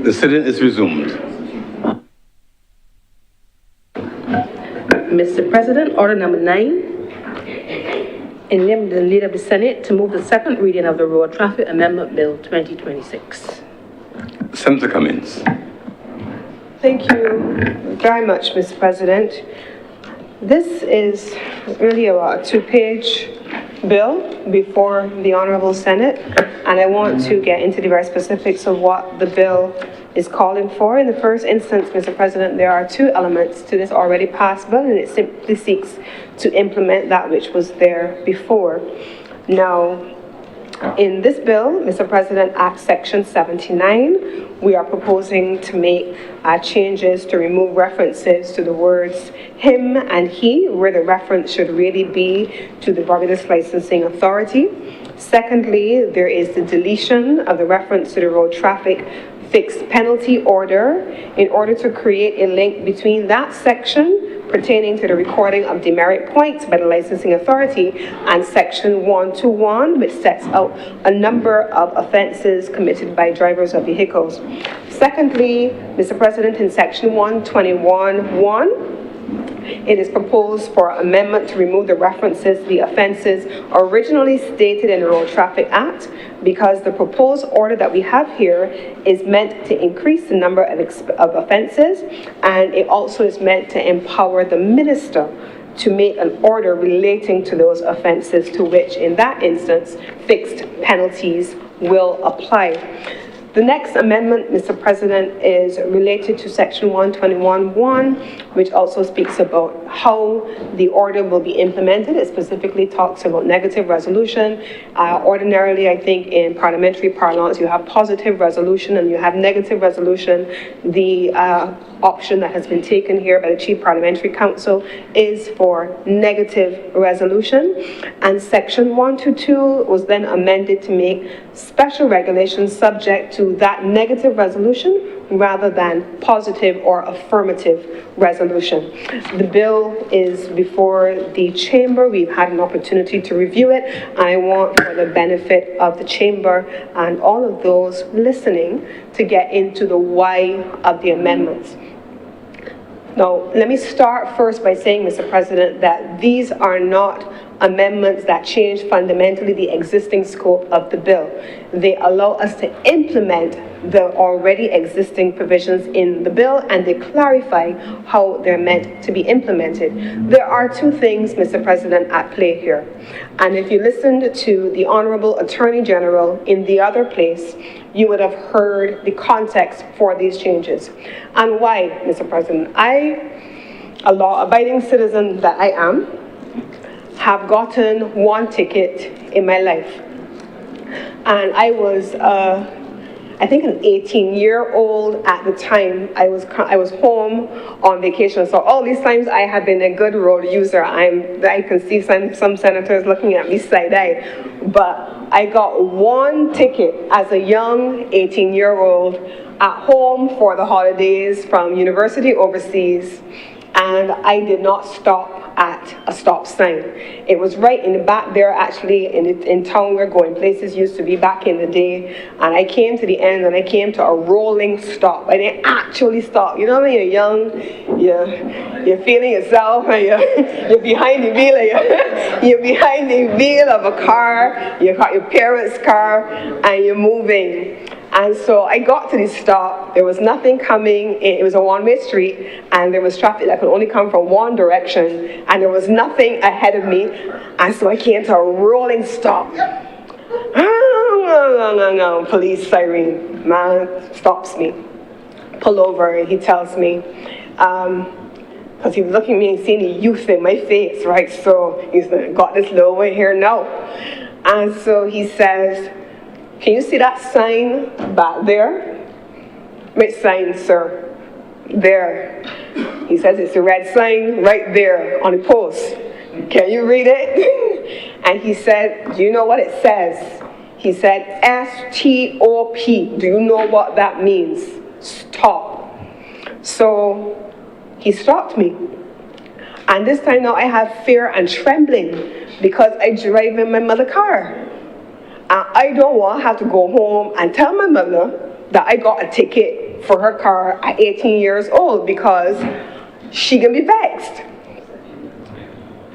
The sitting is resumed. Mr. President, order number 9, in name of the Leader of the Senate to move the second reading of the Road Traffic Amendment Bill 2026. Senator Cummings. Thank you very much, Mr. President. This is really a two-page bill before the Honourable Senate, and I want to get into the very specifics of what the bill is calling for. In the first instance, Mr. President, there are two elements to this already passed bill, and it simply seeks to implement that which was there before. Now, in this bill, Mr. President, at Section 79, we are proposing to make changes to remove references to the words him and he, where the reference should really be to the Barbados Licensing Authority. Secondly, there is the deletion of the reference to the road traffic fixed penalty order in order to create a link between that section pertaining to the recording of demerit points by the licensing authority and Section 121, which sets out a number of offences committed by drivers of vehicles. Secondly, Mr. President, in Section 121(1), it is proposed for amendment to remove the references to the offences originally stated in the Road Traffic Act, because the proposed order that we have here is meant to increase the number of offences, and it also is meant to empower the minister to make an order relating to those offences to which, in that instance, fixed penalties will apply. The next amendment, Mr. President, is related to Section 121(1), which also speaks about how the order will be implemented. It specifically talks about negative resolution. Ordinarily, I think in parliamentary parlance, you have positive resolution and you have negative resolution. The option that has been taken here by the Chief Parliamentary Counsel is for negative resolution. And Section 122 was then amended to make special regulations subject to that negative resolution rather than positive or affirmative resolution. The bill is before the chamber. We've had an opportunity to review it. I want, for the benefit of the chamber and all of those listening, to get into the why of the amendments. Now, let me start first by saying, Mr. President, that these are not amendments that change fundamentally the existing scope of the bill. They allow us to implement the already existing provisions in the bill, and they clarify how they're meant to be implemented. There are two things, Mr. President, at play here. And if you listened to the Honourable Attorney General in the other place, you would have heard the context for these changes. And why, Mr. President? I, a law-abiding citizen that I am, have gotten one ticket in my life. And I was, I think, an 18-year-old at the time. I was home on vacation. So all these times I have been a good road user. I can see some senators looking at me side-eye. But I got one ticket as a young 18-year-old at home for the holidays from university overseas. And I did not stop at a stop sign. It was right in the back there, actually, in town where going places used to be back in the day. And I came to the end, and I came to a rolling stop. I didn't actually stop. You know when you're young, you're feeling yourself, and you're behind the wheel, you're behind the wheel of a car, your parents' car, and you're moving. And so I got to the stop. There was nothing coming. It was a one-way street, and there was traffic that could only come from one direction, and there was nothing ahead of me. And so I came to a rolling stop. Police siren. Man stops me. Pull over, and he tells me, because he was looking at me and seeing the youth in my face, right? So he's got this little way here now. And so he says, "Can you see that sign back there?" "Which sign, sir?" "There." He says, "It's a red sign right there on the post. Can you read it?" And he said, "Do you know what it says?" He said, "S-T-O-P. Do you know what that means? Stop." So he stopped me. And this time now I have fear and trembling because I drive in my mother's car. And I don't want to have to go home and tell my mother that I got a ticket for her car at 18 years old because she can be vexed.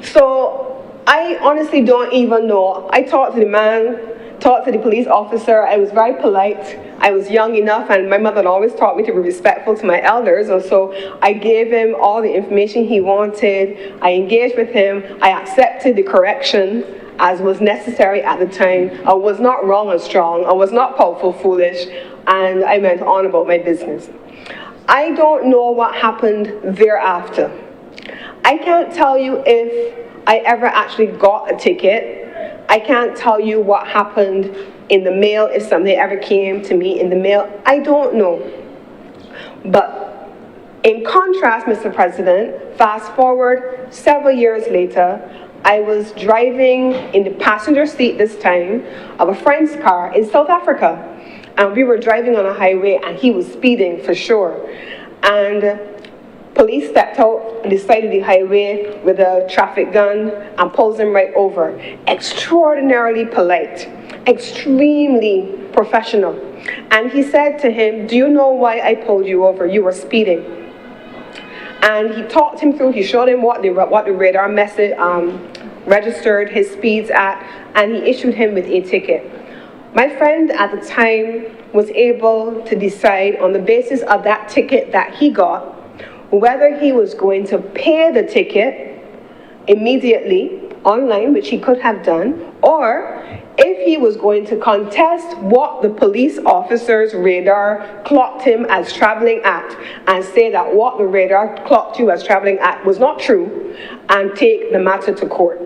So I honestly don't even know. I talked to the man, talked to the police officer. I was very polite. I was young enough, and my mother always taught me to be respectful to my elders. And so I gave him all the information he wanted. I engaged with him. I accepted the correction as was necessary at the time. I was not wrong and strong. I was not powerful, foolish, and I went on about my business. I don't know what happened thereafter. I can't tell you if I ever actually got a ticket. I can't tell you what happened in the mail, if something ever came to me in the mail. I don't know. But in contrast, Mr. President, fast forward several years later, I was driving in the passenger seat this time of a friend's car in South Africa. And we were driving on a highway and he was speeding for sure. And police stepped out on the side of the highway with a traffic gun and pulls him right over. Extraordinarily polite, extremely professional. And he said to him, "Do you know why I pulled you over? You were speeding." And he talked him through, he showed him what the radar message registered his speeds at, and he issued him with a ticket. My friend at the time was able to decide on the basis of that ticket that he got whether he was going to pay the ticket immediately online, which he could have done, or if he was going to contest what the police officer's radar clocked him as traveling at and say that what the radar clocked you as traveling at was not true and take the matter to court.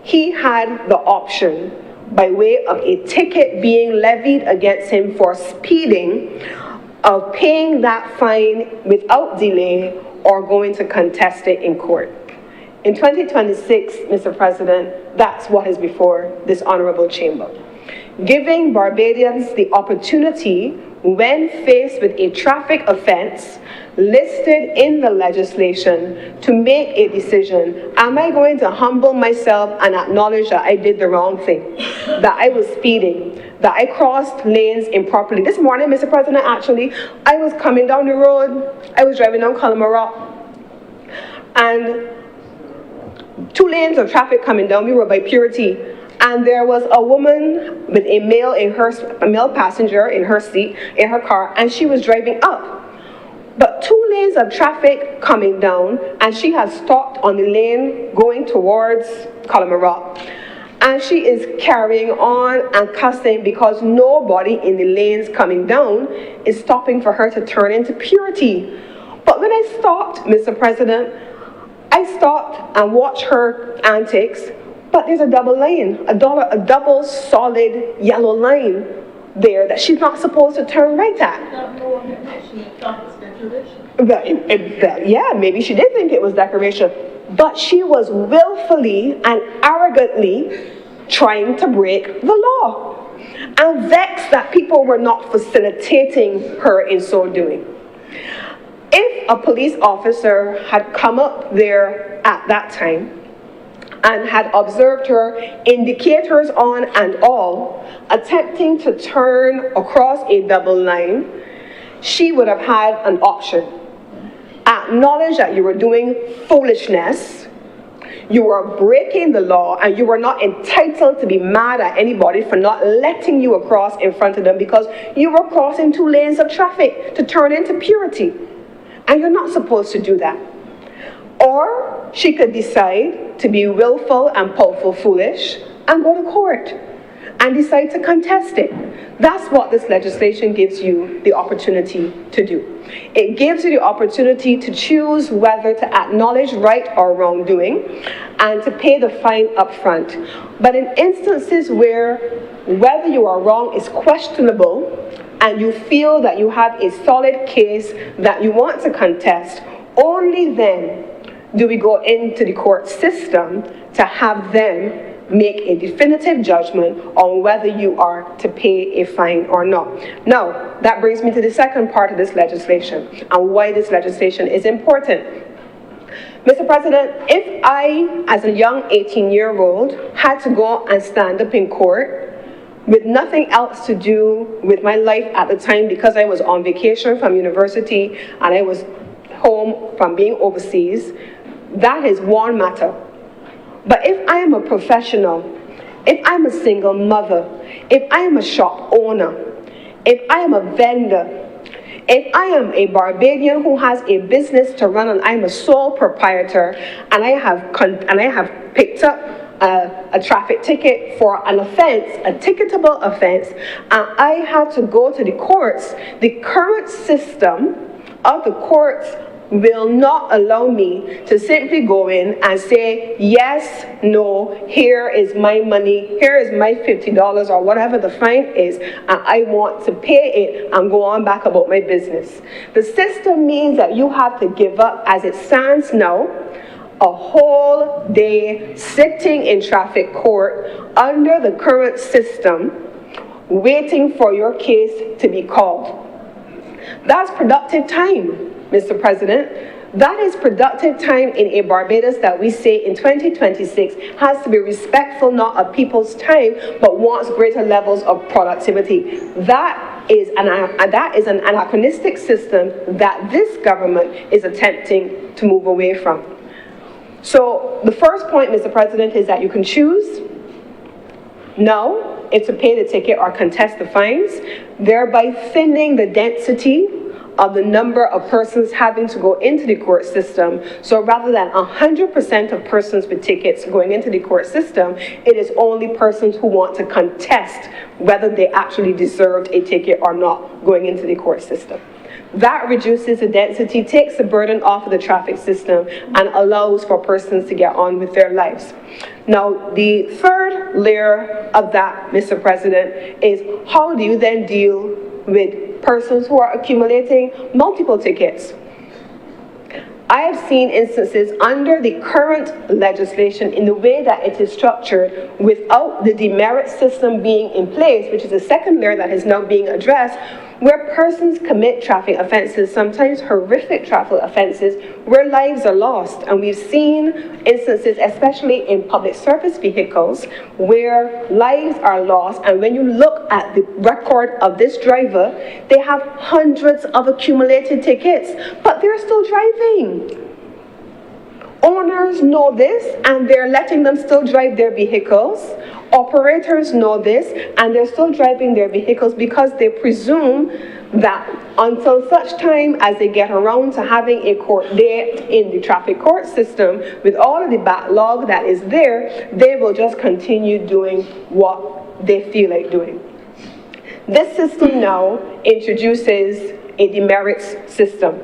He had the option, by way of a ticket being levied against him for speeding, of paying that fine without delay or going to contest it in court. In 2026, Mr. President, that's what is before this honorable chamber. Giving Barbadians the opportunity, when faced with a traffic offense listed in the legislation, to make a decision. Am I going to humble myself and acknowledge that I did the wrong thing, that I was speeding, that I crossed lanes improperly? This morning, Mr. President, actually, I was coming down the road. I was driving down Honourable, and 2 lanes of traffic coming down. We were by Purity, and there was a woman with a male passenger in her seat, in her car, and she was driving up. But 2 lanes of traffic coming down, and she has stopped on the lane going towards Honourable. And she is carrying on and cussing because nobody in the lanes coming down is stopping for her to turn into Purity. But when I stopped, Mr. President, I stopped and watched her antics, but there's a double lane, a double solid yellow line there that she's not supposed to turn right at. Yeah, maybe she did think it was decoration, but she was willfully and arrogantly trying to break the law, and vexed that people were not facilitating her in so doing. If a police officer had come up there at that time and had observed her, indicators on and all, attempting to turn across a double line, she would have had an option. Acknowledge that you were doing foolishness, you were breaking the law, and you were not entitled to be mad at anybody for not letting you across in front of them because you were crossing 2 lanes of traffic to turn into Purity. And you're not supposed to do that. Or she could decide to be willful and powerful foolish and go to court and decide to contest it. That's what this legislation gives you the opportunity to do. It gives you the opportunity to choose whether to acknowledge right or wrongdoing and to pay the fine up front. But in instances where whether you are wrong is questionable and you feel that you have a solid case that you want to contest, only then do we go into the court system to have them make a definitive judgment on whether you are to pay a fine or not. Now, that brings me to the second part of this legislation and why this legislation is important. Mr. President, if I, as a young 18-year-old, had to go and stand up in court with nothing else to do with my life at the time because I was on vacation from university and I was home from being overseas, that is one matter. But if I am a professional, if I'm a single mother, if I am a shop owner, if I am a vendor, if I am a Barbadian who has a business to run and I'm a sole proprietor and I have picked up a traffic ticket for an offense, a ticketable offense, and I have to go to the courts, the current system of the courts will not allow me to simply go in and say, yes, no, here is my money, here is my $50 or whatever the fine is, and I want to pay it and go on back about my business. The system means that you have to give up, as it stands now, a whole day sitting in traffic court under the current system, waiting for your case to be called. That's productive time, Mr. President. That is productive time in a Barbados that we say in 2026 has to be respectful not of people's time, but wants greater levels of productivity. That is an anachronistic system that this government is attempting to move away from. So the first point, Mr. President, is that you can choose now if to pay the ticket or contest the fines, thereby thinning the density of the number of persons having to go into the court system. So rather than 100% of persons with tickets going into the court system, it is only persons who want to contest whether they actually deserved a ticket or not going into the court system. That reduces the density, takes the burden off of the traffic system, and allows for persons to get on with their lives. Now, the third layer of that, Mr. President, is how do you then deal with persons who are accumulating multiple tickets? I have seen instances under the current legislation in the way that it is structured without the demerit system being in place, which is the second layer that is now being addressed, where persons commit traffic offenses, sometimes horrific traffic offenses, where lives are lost. And we've seen instances, especially in public service vehicles, where lives are lost. And when you look at the record of this driver, they have hundreds of accumulated tickets, but they're still driving. Owners know this, and they're letting them still drive their vehicles. Operators know this, and they're still driving their vehicles because they presume that until such time as they get around to having a court day in the traffic court system, with all of the backlog that is there, they will just continue doing what they feel like doing. This system now introduces a demerits system.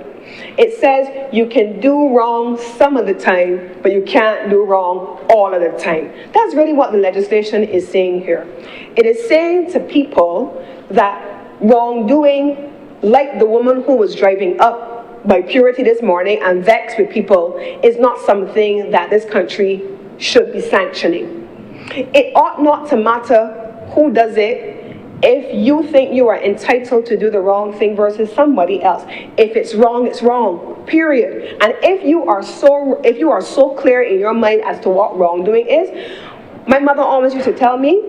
It says you can do wrong some of the time, but you can't do wrong all of the time. That's really what the legislation is saying here. It is saying to people that wrongdoing, like the woman who was driving up by Purity this morning and vexed with people, is not something that this country should be sanctioning. It ought not to matter who does it if you think you are entitled to do the wrong thing versus somebody else. If it's wrong, period. And if you are so clear in your mind as to what wrongdoing is, my mother always used to tell me,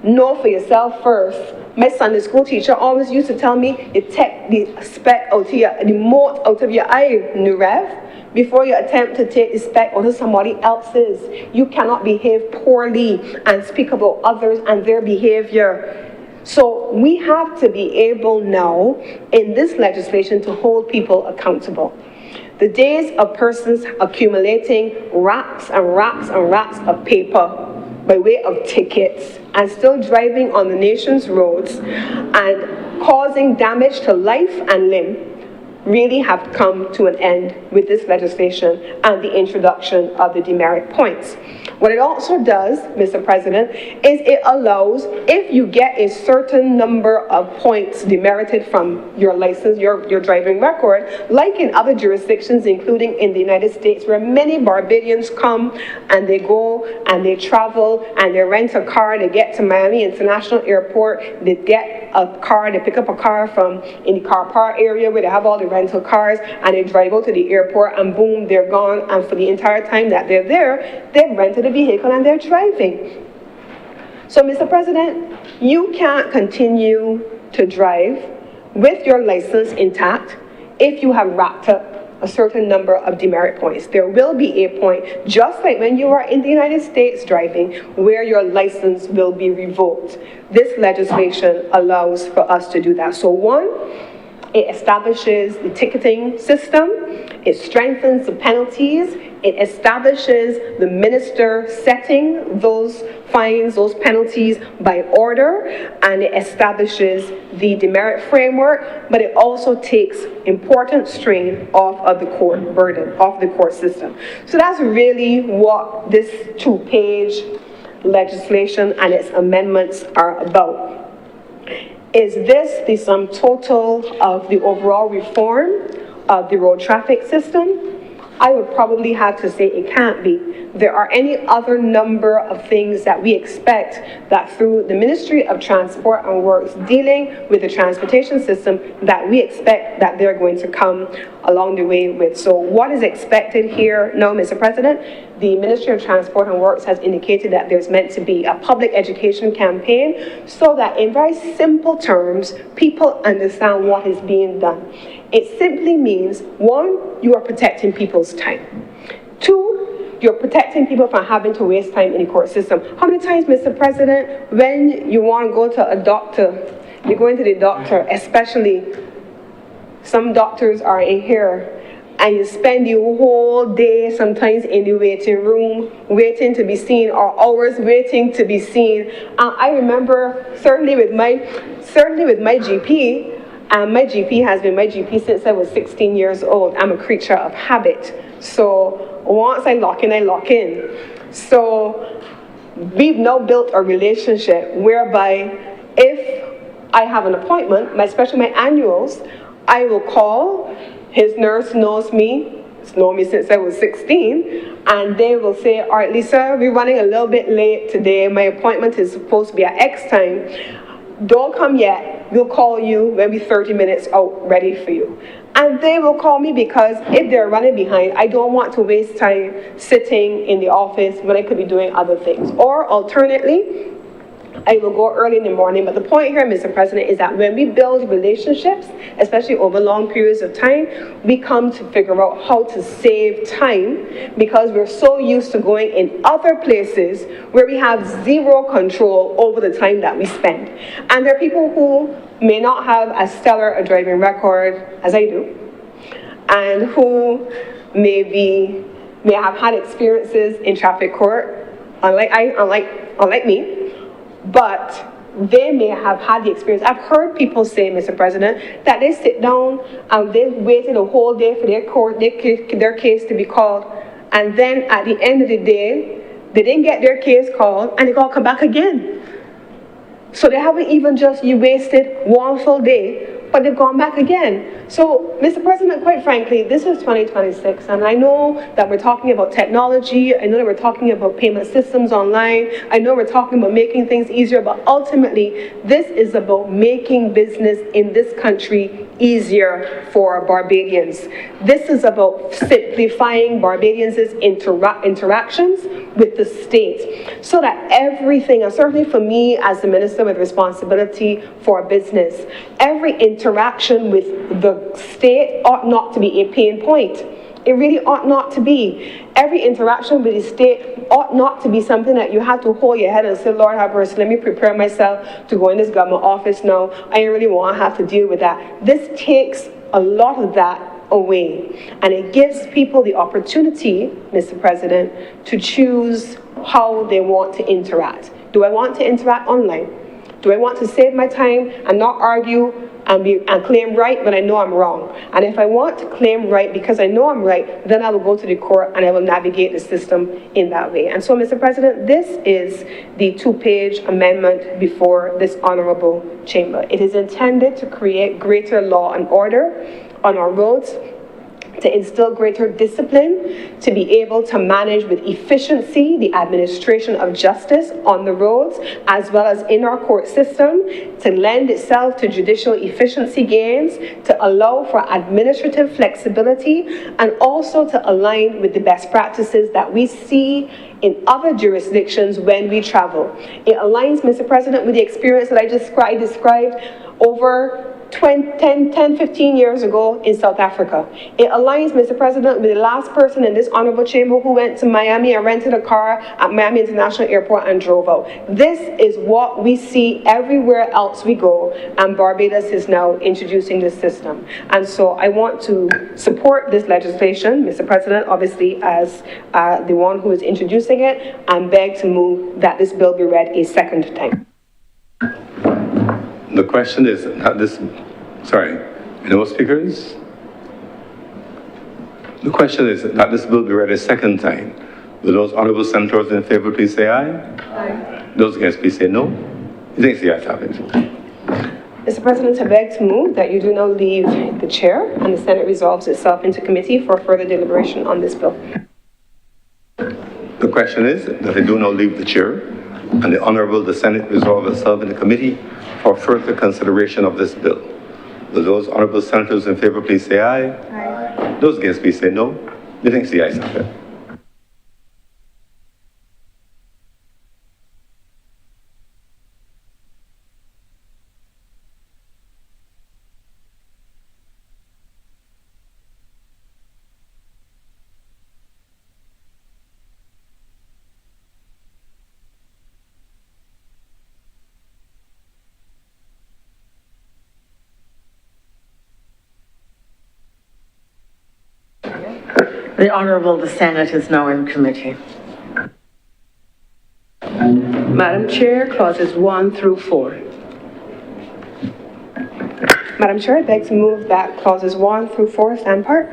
know for yourself first. My Sunday school teacher always used to tell me, you take the speck out of the mote out of your eye, Nurev, before you attempt to take the speck out of somebody else's. You cannot behave poorly and speak about others and their behavior. So we have to be able now, in this legislation, to hold people accountable. The days of persons accumulating racks and racks and racks of paper by way of tickets and still driving on the nation's roads and causing damage to life and limb really have come to an end with this legislation and the introduction of the demerit points. What it also does, Mr. President, is it allows, if you get a certain number of points demerited from your license, your driving record, like in other jurisdictions, including in the United States, where many Barbadians come and they go and they travel and they rent a car, they get to Miami International Airport, they get a car, they pick up a car from in the car park area where they have all the rental cars, and they drive out to the airport and boom, they're gone, and for the entire time that they're there, they've rented a vehicle and they're driving. So, Mr. President, you can't continue to drive with your license intact if you have racked up a certain number of demerit points. There will be a point, just like when you are in the United States driving, where your license will be revoked. This legislation allows for us to do that. So one, it establishes the ticketing system, it strengthens the penalties, it establishes the minister setting those fines, those penalties by order, and it establishes the demerit framework, but it also takes important strain off of the court burden, off the court system. So that's really what this two-page legislation and its amendments are about. Is this the sum total of the overall reform of the road traffic system? I would probably have to say it can't be. There are any other number of things that we expect that through the Ministry of Transport and Works dealing with the transportation system that we expect that they're going to come along the way with. So what is expected here now, Mr. President? The Ministry of Transport and Works has indicated that there's meant to be a public education campaign so that in very simple terms, people understand what is being done. It simply means, one, you are protecting people's time. Two, you're protecting people from having to waste time in the court system. How many times, Mr. President, when you want to go to a doctor, you're going to the doctor, especially some doctors are in here, and you spend your whole day sometimes in the waiting room, waiting to be seen, or hours waiting to be seen. I remember certainly with my GP, and my GP has been my GP since I was 16 years old. I'm a creature of habit. So once I lock in, I lock in. So we've now built a relationship whereby if I have an appointment, especially my annuals, I will call. His nurse knows me. It's known me since I was 16. And they will say, all right, Lisa, we're running a little bit late today. My appointment is supposed to be at X time. Don't come yet. We'll call you maybe 30 minutes out, ready for you. And they will call me because if they're running behind, I don't want to waste time sitting in the office when I could be doing other things. Or alternately, I will go early in the morning. But the point here, Mr. President, is that when we build relationships, especially over long periods of time, we come to figure out how to save time because we're so used to going in other places where we have zero control over the time that we spend. And there are people who may not have as stellar a driving record as I do, and who may have had experiences in traffic court, unlike me. But they may have had the experience. I've heard people say, Mr. President, that they sit down and they waited a whole day for their case to be called, and then at the end of the day, they didn't get their case called, and they got to come back again. So they haven't even just wasted one full day, but they've gone back again. So, Mr. President, quite frankly, this is 2026, and I know that we're talking about technology, I know that we're talking about payment systems online, I know we're talking about making things easier, but ultimately, this is about making business in this country easier for Barbadians. This is about simplifying Barbadians' interactions with the state, so that everything, and certainly for me as the minister with responsibility for business, every interaction with the state ought not to be a pain point. It really ought not to be. Every interaction with the state ought not to be something that you have to hold your head and say, Lord have mercy, let me prepare myself to go in this government office now. I really want to have to deal with that. This takes a lot of that away. And it gives people the opportunity, Mr. President, to choose how they want to interact. Do I want to interact online? Do I want to save my time and not argue and claim right when I know I'm wrong? And if I want to claim right because I know I'm right, then I will go to the court and I will navigate the system in that way. And so, Mr. President, this is the two-page amendment before this honorable chamber. It is intended to create greater law and order on our roads, to instill greater discipline, to be able to manage with efficiency the administration of justice on the roads, as well as in our court system, to lend itself to judicial efficiency gains, to allow for administrative flexibility, and also to align with the best practices that we see in other jurisdictions when we travel. It aligns, Mr. President, with the experience that I described over 15 years ago in South Africa. It aligns, Mr. President, with the last person in this honorable chamber who went to Miami and rented a car at Miami International Airport and drove out. This is what we see everywhere else we go, and Barbados is now introducing this system. And so I want to support this legislation, Mr. President, obviously as the one who is introducing it, and beg to move that this bill be read a second time. The question is that this, any more speakers? The question is that this bill be read a second time. Will those honourable senators in favour please say aye? Aye. Those against please say no. You think the ayes have it. Mr. President, I beg to move that you do now leave the chair and the Senate resolves itself into committee for further deliberation on this bill. The question is that I do now leave the chair and the Honourable the Senate resolve itself in the committee for further consideration of this bill. Will those honourable senators in favour please say aye? Aye. Those against please say no. You think the ayes have it. The Honourable, the Senate is now in committee. Madam Chair, clauses 1 through 4. Madam Chair, I beg to move that clauses 1 through 4 stand part.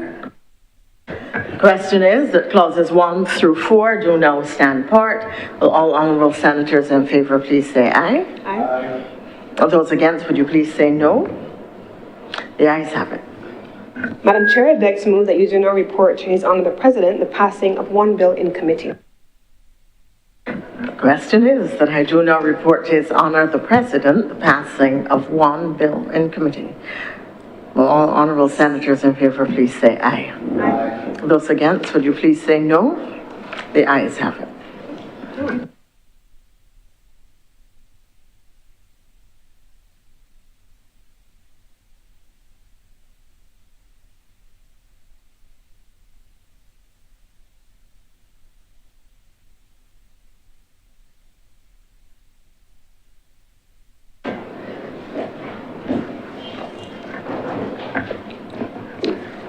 Question is that clauses 1 through 4 do now stand part. Will all honourable senators in favour please say aye? Aye. Those against, would you please say no? The ayes have it. Madam Chair, I beg to move that you do now report to His Honour the President the passing of one bill in committee. The question is that I do now report to His Honour the President the passing of one bill in committee. Will all honourable senators in favour please say aye? Aye. Those against, would you please say no? The ayes have it.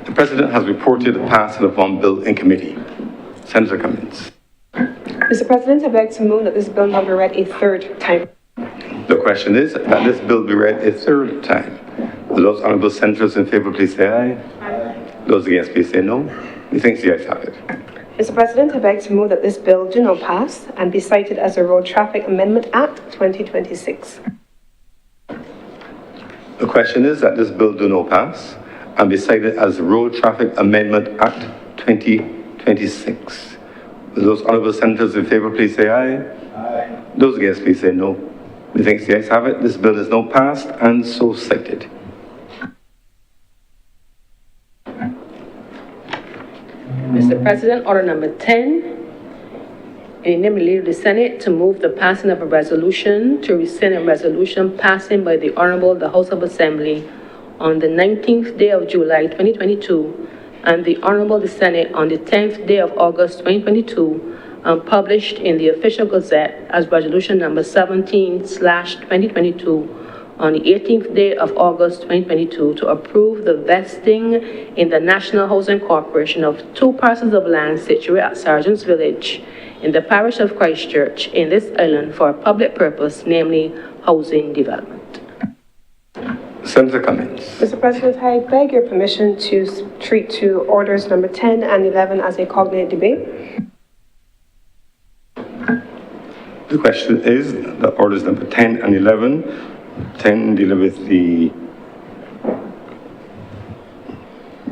The President has reported the passing of one bill in committee. Senator Cummins. Mr. President, I beg to move that this bill now be read a third time. The question is that this bill be read a third time. Will those honourable senators in favour please say aye? Aye. Those against please say no. Methinks the ayes have it. Mr. President, I beg to move that this bill do not pass and be cited as the Road Traffic Amendment Act 2026. The question is that this bill do not pass and be cited as the Road Traffic Amendment Act 2026. Will those honourable senators in favour please say aye? Aye. Those against please say no. Methinks the ayes have it. This bill is now passed and so cited. Mr. President, order number 10. In the name of the Leader of the Senate, to move the passing of a resolution to rescind a resolution passing by the Honourable the House of Assembly on the 19th day of July 2022 and the Honourable the Senate on the 10th day of August 2022 and published in the Official Gazette as resolution number 17/2022 on the 18th day of August 2022 to approve the vesting in the National Housing Corporation of 2 parcels of land situated at Sergeant's Village in the parish of Christchurch in this island for a public purpose, namely housing development. Senator Cummins. Mr. President, I beg your permission to treat to orders number 10 and 11 as a cognate debate. The question is that orders number 10 and 11, 10 dealing with the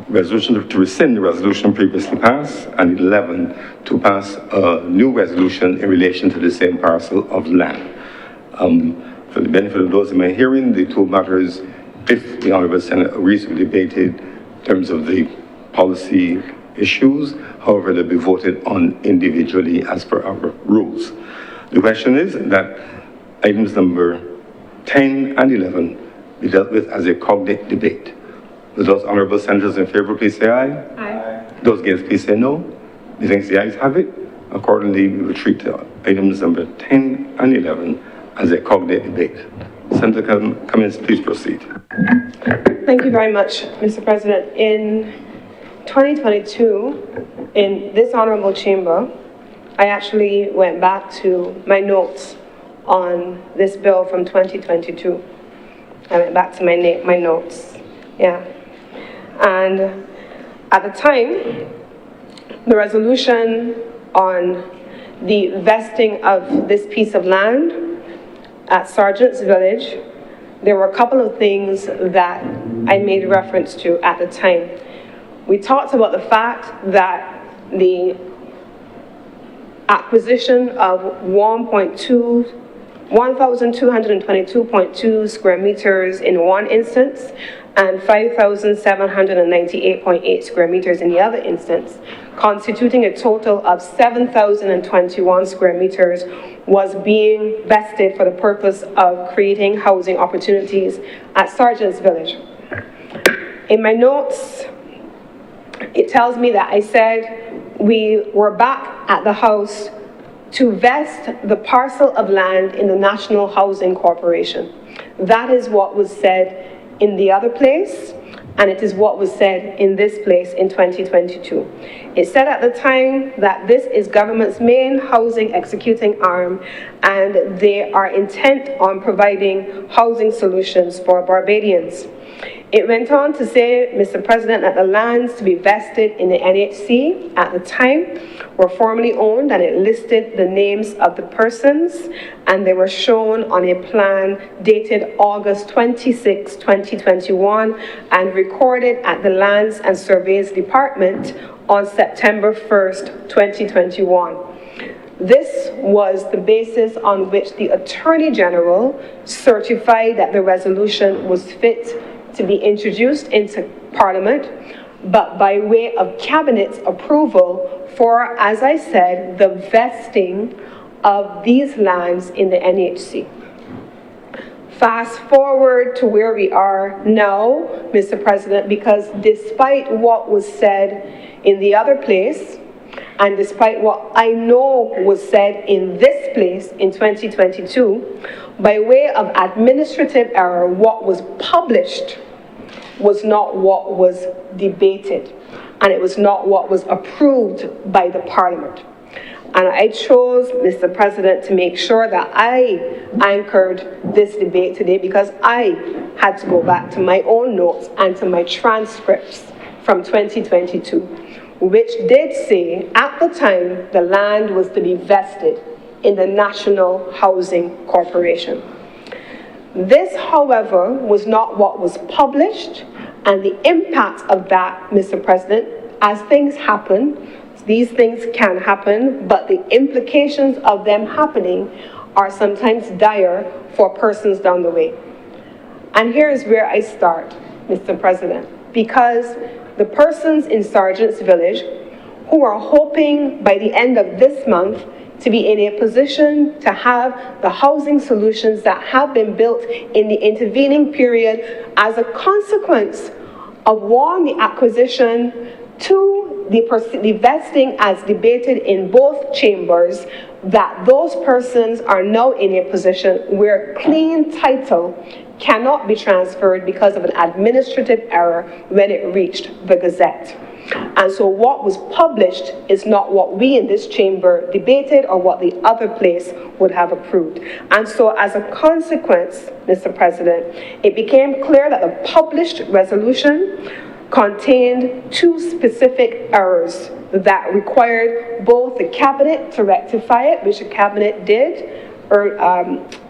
resolution to rescind the resolution previously passed, and 11, to pass a new resolution in relation to the same parcel of land. For the benefit of those in my hearing, the two matters, if the Honourable Senate agrees to be debated in terms of the policy issues, however, they'll be voted on individually as per our rules. The question is that items number 10 and 11 be dealt with as a cognate debate. Will those honourable senators in favour please say aye? Aye. Those against please say no. Methinks the ayes have it. Accordingly, we will treat items number 10 and 11 as a cognate debate. Senator Cummins, please proceed. Thank you very much, Mr. President. In 2022, in this honorable chamber, I actually went back to my notes on this bill from 2022. I went back to my notes, yeah. And at the time, the resolution on the vesting of this piece of land at Sergeant's Village, there were a couple of things that I made reference to at the time. We talked about the fact that the acquisition of 1,222.2 square meters in one instance and 5,798.8 square meters in the other instance, constituting a total of 7,021 square meters, was being vested for the purpose of creating housing opportunities at Sergeant's Village. In my notes, it tells me that I said we were back at the House to vest the parcel of land in the National Housing Corporation. That is what was said in the other place, and it is what was said in this place in 2022. It said at the time that this is government's main housing executing arm, and they are intent on providing housing solutions for Barbadians. It went on to say, Mr. President, that the lands to be vested in the NHC at the time were formally owned, and it listed the names of the persons, and they were shown on a plan dated August 26, 2021, and recorded at the Lands and Surveys Department on September 1st, 2021. This was the basis on which the Attorney General certified that the resolution was fit to be introduced into Parliament, but by way of Cabinet's approval for, as I said, the vesting of these lands in the NHC. Fast forward to where we are now, Mr. President, because despite what was said in the other place, and despite what I know was said in this place in 2022, by way of administrative error, what was published was not what was debated, and it was not what was approved by the Parliament. And I chose, Mr. President, to make sure that I anchored this debate today, because I had to go back to my own notes and to my transcripts from 2022, which did say at the time the land was to be vested in the National Housing Corporation. This, however, was not what was published, and the impact of that, Mr. President, as things happen, these things can happen, but the implications of them happening are sometimes dire for persons down the way. And here is where I start, Mr. President, because the persons in Sergeant's Village who are hoping by the end of this month to be in a position to have the housing solutions that have been built in the intervening period as a consequence of, one, the acquisition, two, the vesting as debated in both chambers, that those persons are now in a position where clean title cannot be transferred because of an administrative error when it reached the Gazette. And so what was published is not what we in this chamber debated or what the other place would have approved. And so as a consequence, Mr. President, it became clear that the published resolution contained two specific errors that required both the Cabinet to rectify it, which the Cabinet did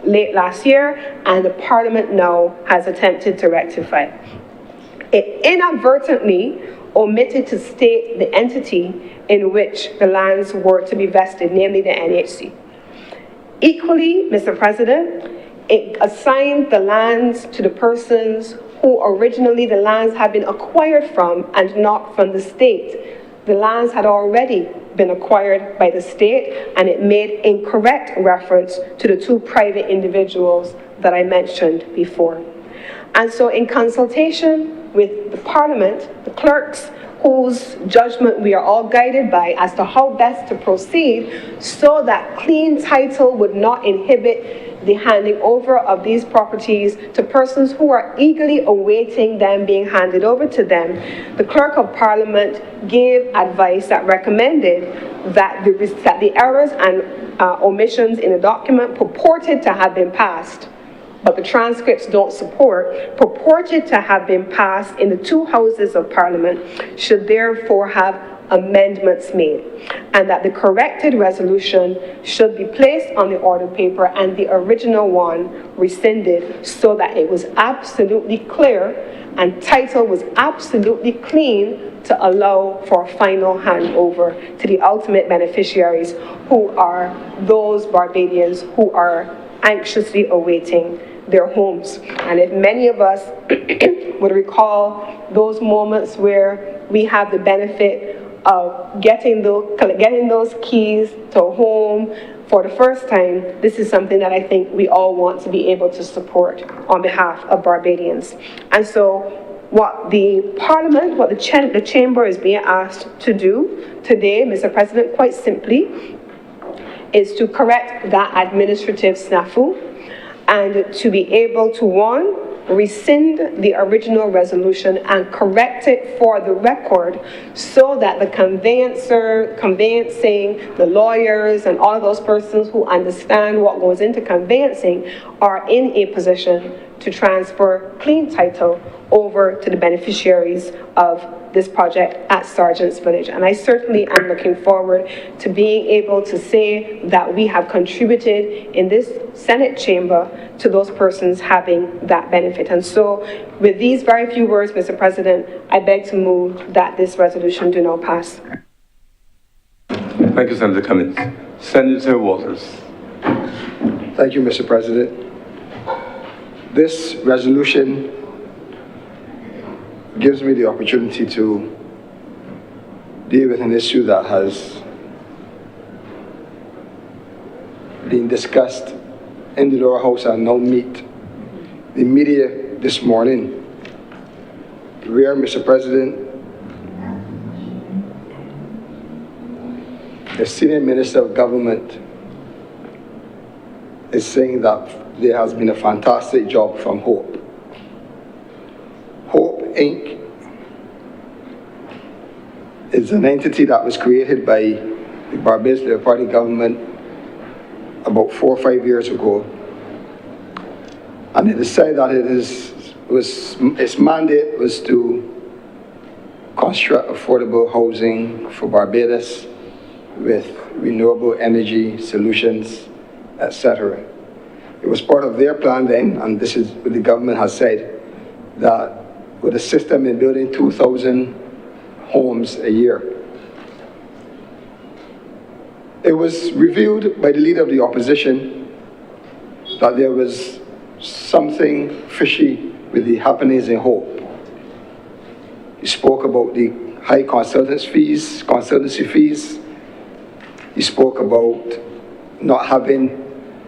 late last year, and the Parliament now has attempted to rectify. It inadvertently omitted to state the entity in which the lands were to be vested, namely the NHC. Equally, Mr. President, it assigned the lands to the persons who originally the lands had been acquired from and not from the state. The lands had already been acquired by the state, and it made incorrect reference to the two private individuals that I mentioned before. And so in consultation with the Parliament, the clerks, whose judgment we are all guided by as to how best to proceed so that clean title would not inhibit the handing over of these properties to persons who are eagerly awaiting them being handed over to them, the Clerk of Parliament gave advice that recommended that the errors and omissions in the document purported to have been passed, but the transcripts don't support, purported to have been passed in the two houses of Parliament should therefore have amendments made, and that the corrected resolution should be placed on the order paper and the original one rescinded so that it was absolutely clear and title was absolutely clean to allow for final handover to the ultimate beneficiaries, who are those Barbadians who are anxiously awaiting their homes. And if many of us would recall those moments where we have the benefit of getting those keys to a home for the first time, this is something that I think we all want to be able to support on behalf of Barbadians. And so what the Parliament, what the Chamber is being asked to do today, Mr. President, quite simply, is to correct that administrative snafu and to be able to, one, rescind the original resolution and correct it for the record so that the conveyancing, the lawyers, and all of those persons who understand what goes into conveyancing are in a position to transfer clean title over to the beneficiaries of this project at Sergeant's Village. And I certainly am looking forward to being able to say that we have contributed in this Senate chamber to those persons having that benefit. And so with these very few words, Mr. President, I beg to move that this resolution do not pass. Thank you, Senator Cummins. Senator Waters. Thank you, Mr. President. This resolution gives me the opportunity to deal with an issue that has been discussed in the lower house and now meet the media this morning, where, Mr. President, the senior minister of government is saying that there has been a fantastic job from Hope. Hope Inc. is an entity that was created by the Barbados Labour Party government about 4 or 5 years ago, and it decided that its mandate was to construct affordable housing for Barbados with renewable energy solutions, etc. It was part of their plan then, and this is what the government has said, that with a system in building 2,000 homes a year. It was revealed by the leader of the opposition that there was something fishy with the happenings in Hope. He spoke about the high consultancy fees. He spoke about not having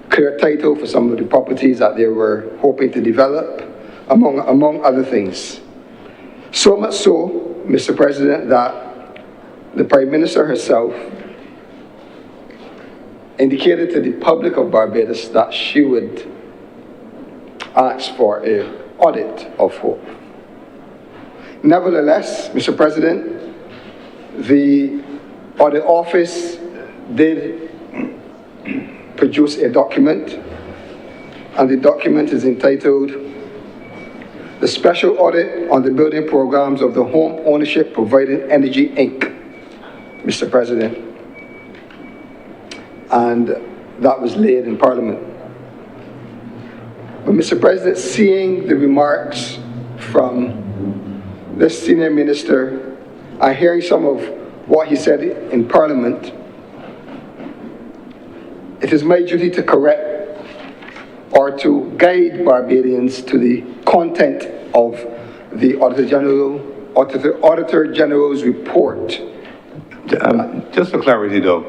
clear title for some of the properties that they were hoping to develop, among other things. So much so, Mr. President, that the Prime Minister herself indicated to the public of Barbados that she would ask for an audit of Hope. Nevertheless, Mr. President, the audit office did produce a document, and the document is entitled "The Special Audit on the Building Programs of the Home Ownership Providing Energy, Inc." Mr. President. And that was laid in Parliament. But Mr. President, seeing the remarks from this senior minister and hearing some of what he said in Parliament, it is my duty to correct or to guide Barbadians to the content of the Auditor General's report. Just for clarity though,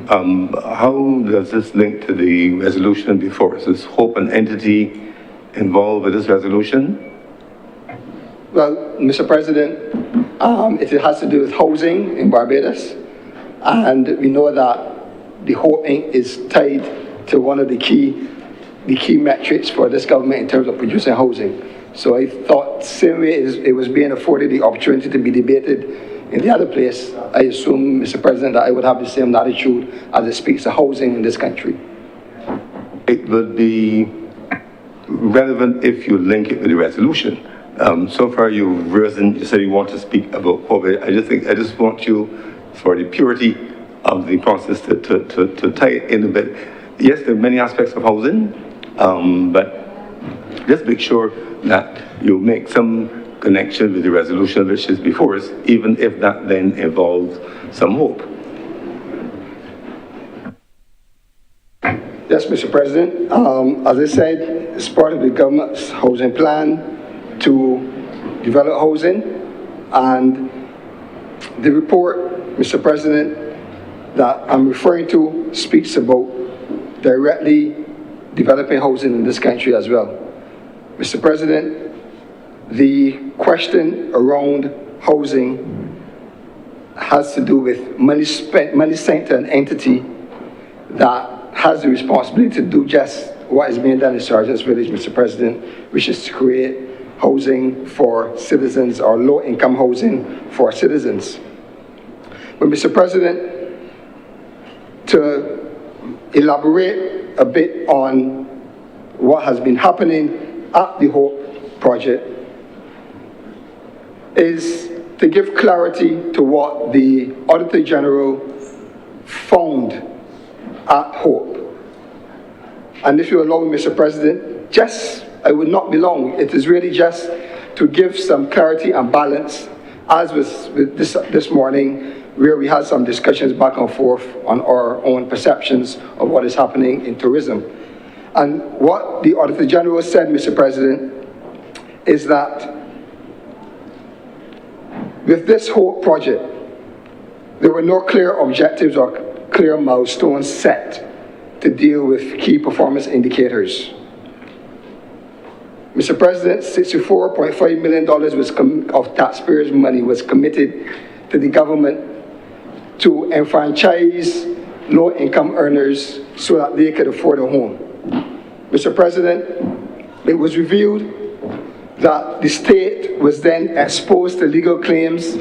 how does this link to the resolution before us? Is Hope an entity involved with this resolution? Well, Mr. President, it has to do with housing in Barbados, and we know that the Hope Inc. is tied to one of the key metrics for this government in terms of producing housing. So I thought, same way it was being afforded the opportunity to be debated in the other place, I assume, Mr. President, that I would have the same attitude as it speaks to housing in this country. It would be relevant if you link it with the resolution. So far you've risen, you said you want to speak about COVID. I just want you, for the purity of the process, to tie it in a bit. Yes, there are many aspects of housing, but just make sure that you make some connection with the resolution which is before us, even if that then involves some hope. Yes, Mr. President. As I said, it's part of the government's housing plan to develop housing, and the report, Mr. President, that I'm referring to speaks about directly developing housing in this country as well. Mr. President, the question around housing has to do with money sent to an entity that has the responsibility to do just what is being done in Sergeant's Village, Mr. President, which is to create housing for citizens, or low-income housing for citizens. But Mr. President, to elaborate a bit on what has been happening at the Hope project is to give clarity to what the Auditor General found at Hope. And if you allow me, Mr. President, I would not be long. It is really just to give some clarity and balance, as with this morning, where we had some discussions back and forth on our own perceptions of what is happening in tourism. And what the Auditor General said, Mr. President, is that with this whole project, there were no clear objectives or clear milestones set to deal with key performance indicators. Mr. President, $64.5 million of taxpayers' money was committed to the government to enfranchise low-income earners so that they could afford a home. Mr. President, it was revealed that the state was then exposed to legal claims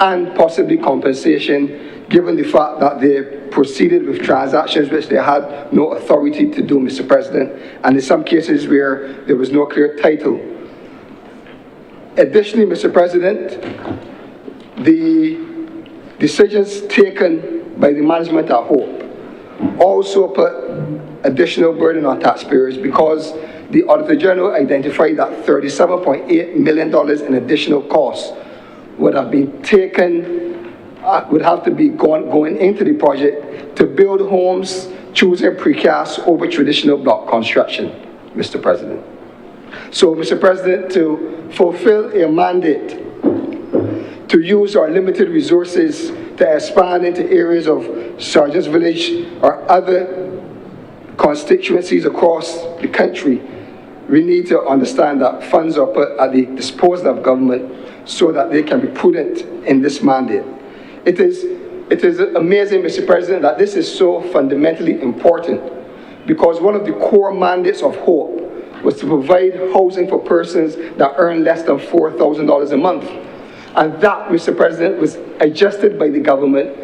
and possibly compensation, given the fact that they proceeded with transactions which they had no authority to do, Mr. President, and in some cases where there was no clear title. Additionally, Mr. President, the decisions taken by the management at Hope also put additional burden on taxpayers, because the Auditor General identified that $37.8 million in additional costs would have been taken, would have to be going into the project to build homes, choosing precast over traditional block construction, Mr. President. So, Mr. President, to fulfill a mandate to use our limited resources to expand into areas of Sergeant's Village or other constituencies across the country, we need to understand that funds are put at the disposal of government so that they can be prudent in this mandate. It is amazing, Mr. President, that this is so fundamentally important, because one of the core mandates of Hope was to provide housing for persons that earn less than $4,000 a month. And that, Mr. President, was adjusted by the government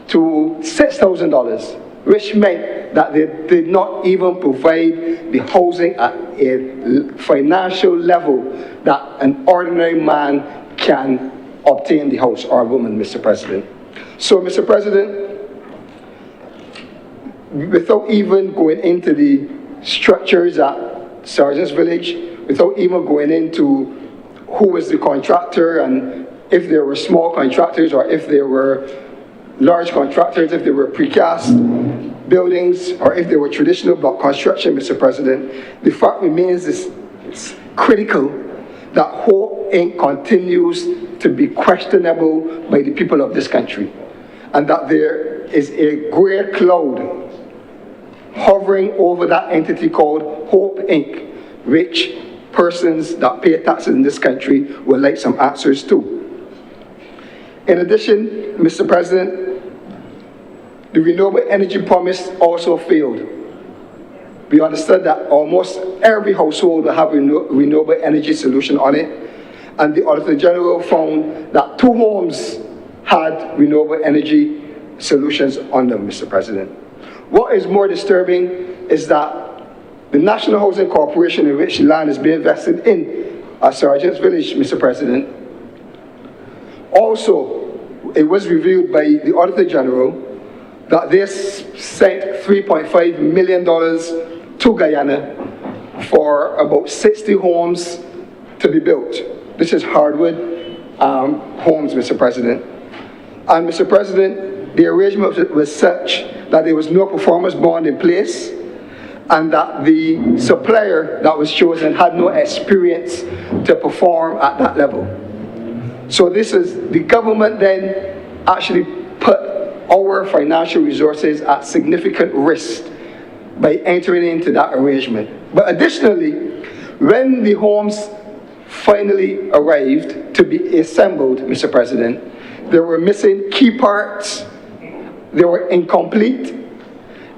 to $6,000, which meant that they did not even provide the housing at a financial level that an ordinary man can obtain the house, or woman, Mr. President. So, Mr. President, without even going into the structures at Sergeant's Village, without even going into who was the contractor and if there were small contractors or if there were large contractors, if there were precast buildings, or if there were traditional block construction, Mr. President, the fact remains it's critical that Hope Inc. continues to be questionable by the people of this country, and that there is a grey cloud hovering over that entity called Hope Inc., which persons that pay taxes in this country would like some answers to. In addition, Mr. President, the renewable energy promise also failed. We understood that almost every household will have a renewable energy solution on it, and the Auditor General found that 2 homes had renewable energy solutions on them, Mr. President. What is more disturbing is that the National Housing Corporation, in which land is being invested in at Sergeant's Village, Mr. President, also, it was reviewed by the Auditor General that they sent $3.5 million to Guyana for about 60 homes to be built. This is hardwood homes, Mr. President. And Mr. President, the arrangement was such that there was no performance bond in place, and that the supplier that was chosen had no experience to perform at that level. So this is, the government then actually put our financial resources at significant risk by entering into that arrangement. But additionally, when the homes finally arrived to be assembled, Mr. President, there were missing key parts, they were incomplete,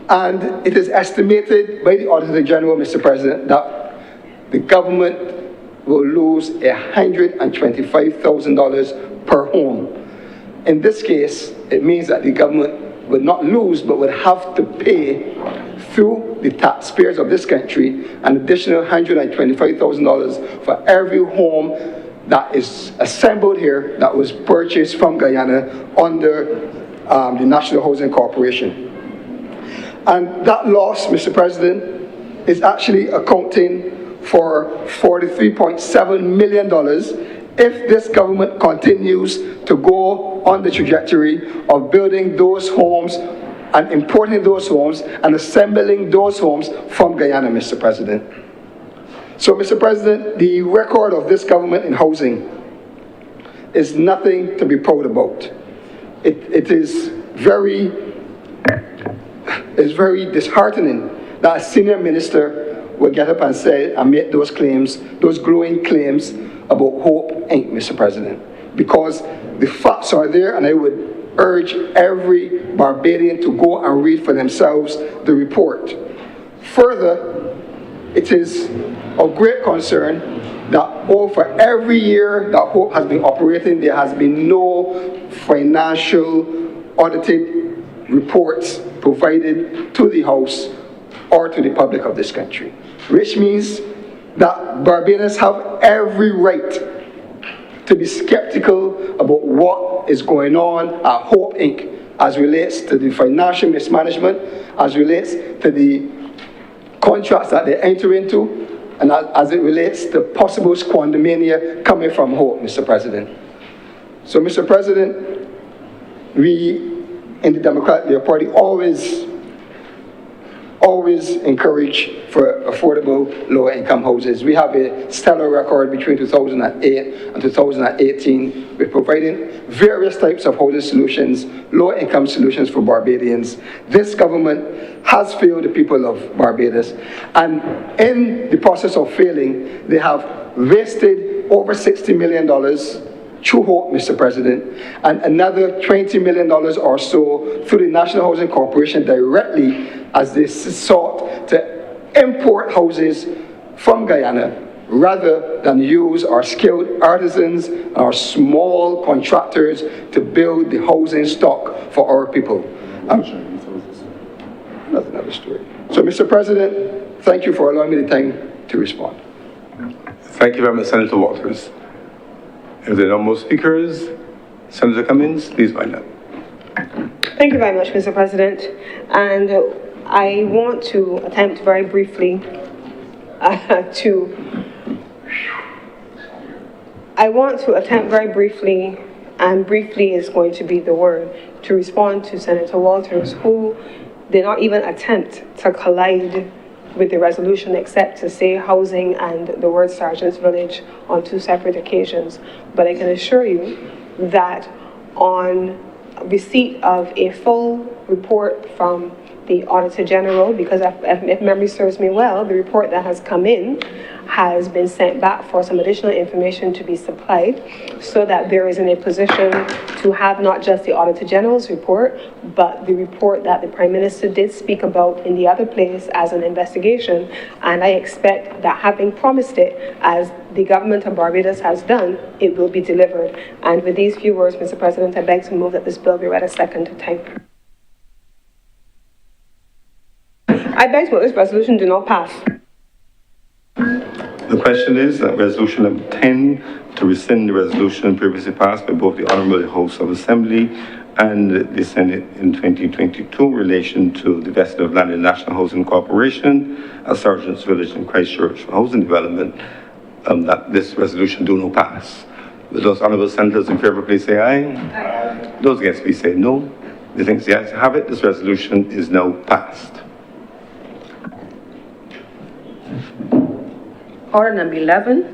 and it is estimated by the Auditor General, Mr. President, that the government will lose $125,000 per home. In this case, it means that the government would not lose, but would have to pay through the taxpayers of this country an additional $125,000 for every home that is assembled here that was purchased from Guyana under the National Housing Corporation. And that loss, Mr. President, is actually accounting for $43.7 million if this government continues to go on the trajectory of building those homes and importing those homes and assembling those homes from Guyana, Mr. President. So, Mr. President, the record of this government in housing is nothing to be proud about. It is very disheartening that a senior minister would get up and say and make those claims, those glowing claims about Hope Inc., Mr. President, because the facts are there, and I would urge every Barbadian to go and read for themselves the report. Further, it is of great concern that for every year that Hope has been operating, there has been no financial audited reports provided to the House or to the public of this country, which means that Barbadians have every right to be skeptical about what is going on at Hope Inc. as relates to the financial mismanagement, as relates to the contracts that they enter into, and as it relates to possible squandermania coming from Hope, Mr. President. So, Mr. President, we in the Democratic Party always encourage for affordable low-income houses. We have a stellar record between 2008 and 2018 with providing various types of housing solutions, low-income solutions for Barbadians. This government has failed the people of Barbados, and in the process of failing, they have wasted over $60 million through Hope, Mr. President, and another $20 million or so through the National Housing Corporation directly as they sought to import houses from Guyana rather than use our skilled artisans, our small contractors to build the housing stock for our people. That's another story. So, Mr. President, thank you for allowing me the time to respond. Thank you very much, Senator Walters. If there are no more speakers, Senator Cummins, please wind up. Thank you very much, Mr. President. And I want to attempt very briefly I want to attempt very briefly, and briefly is going to be the word, to respond to Senator Walters, who did not even attempt to collide with the resolution except to say housing and the word Sergeant's Village on two separate occasions. But I can assure you that on receipt of a full report from the Auditor General, because if memory serves me well, the report that has come in has been sent back for some additional information to be supplied so that there is in a position to have not just the Auditor General's report, but the report that the Prime Minister did speak about in the other place as an investigation. And I expect that, having promised it, as the government of Barbados has done, it will be delivered. And with these few words, Mr. President, I beg to move that this bill be read a second time. I beg that this resolution do not pass. The question is that resolution number 10 to rescind the resolution previously passed by both the Honourable House of Assembly and the Senate in 2022 in relation to the vesting of land in National Housing Corporation at Sergeant's Village in Christchurch for housing development, that this resolution do not pass. Will those honourable senators in favour please say aye? Aye. Those against please say no. The ayes have it. This resolution is now passed. Order number 11,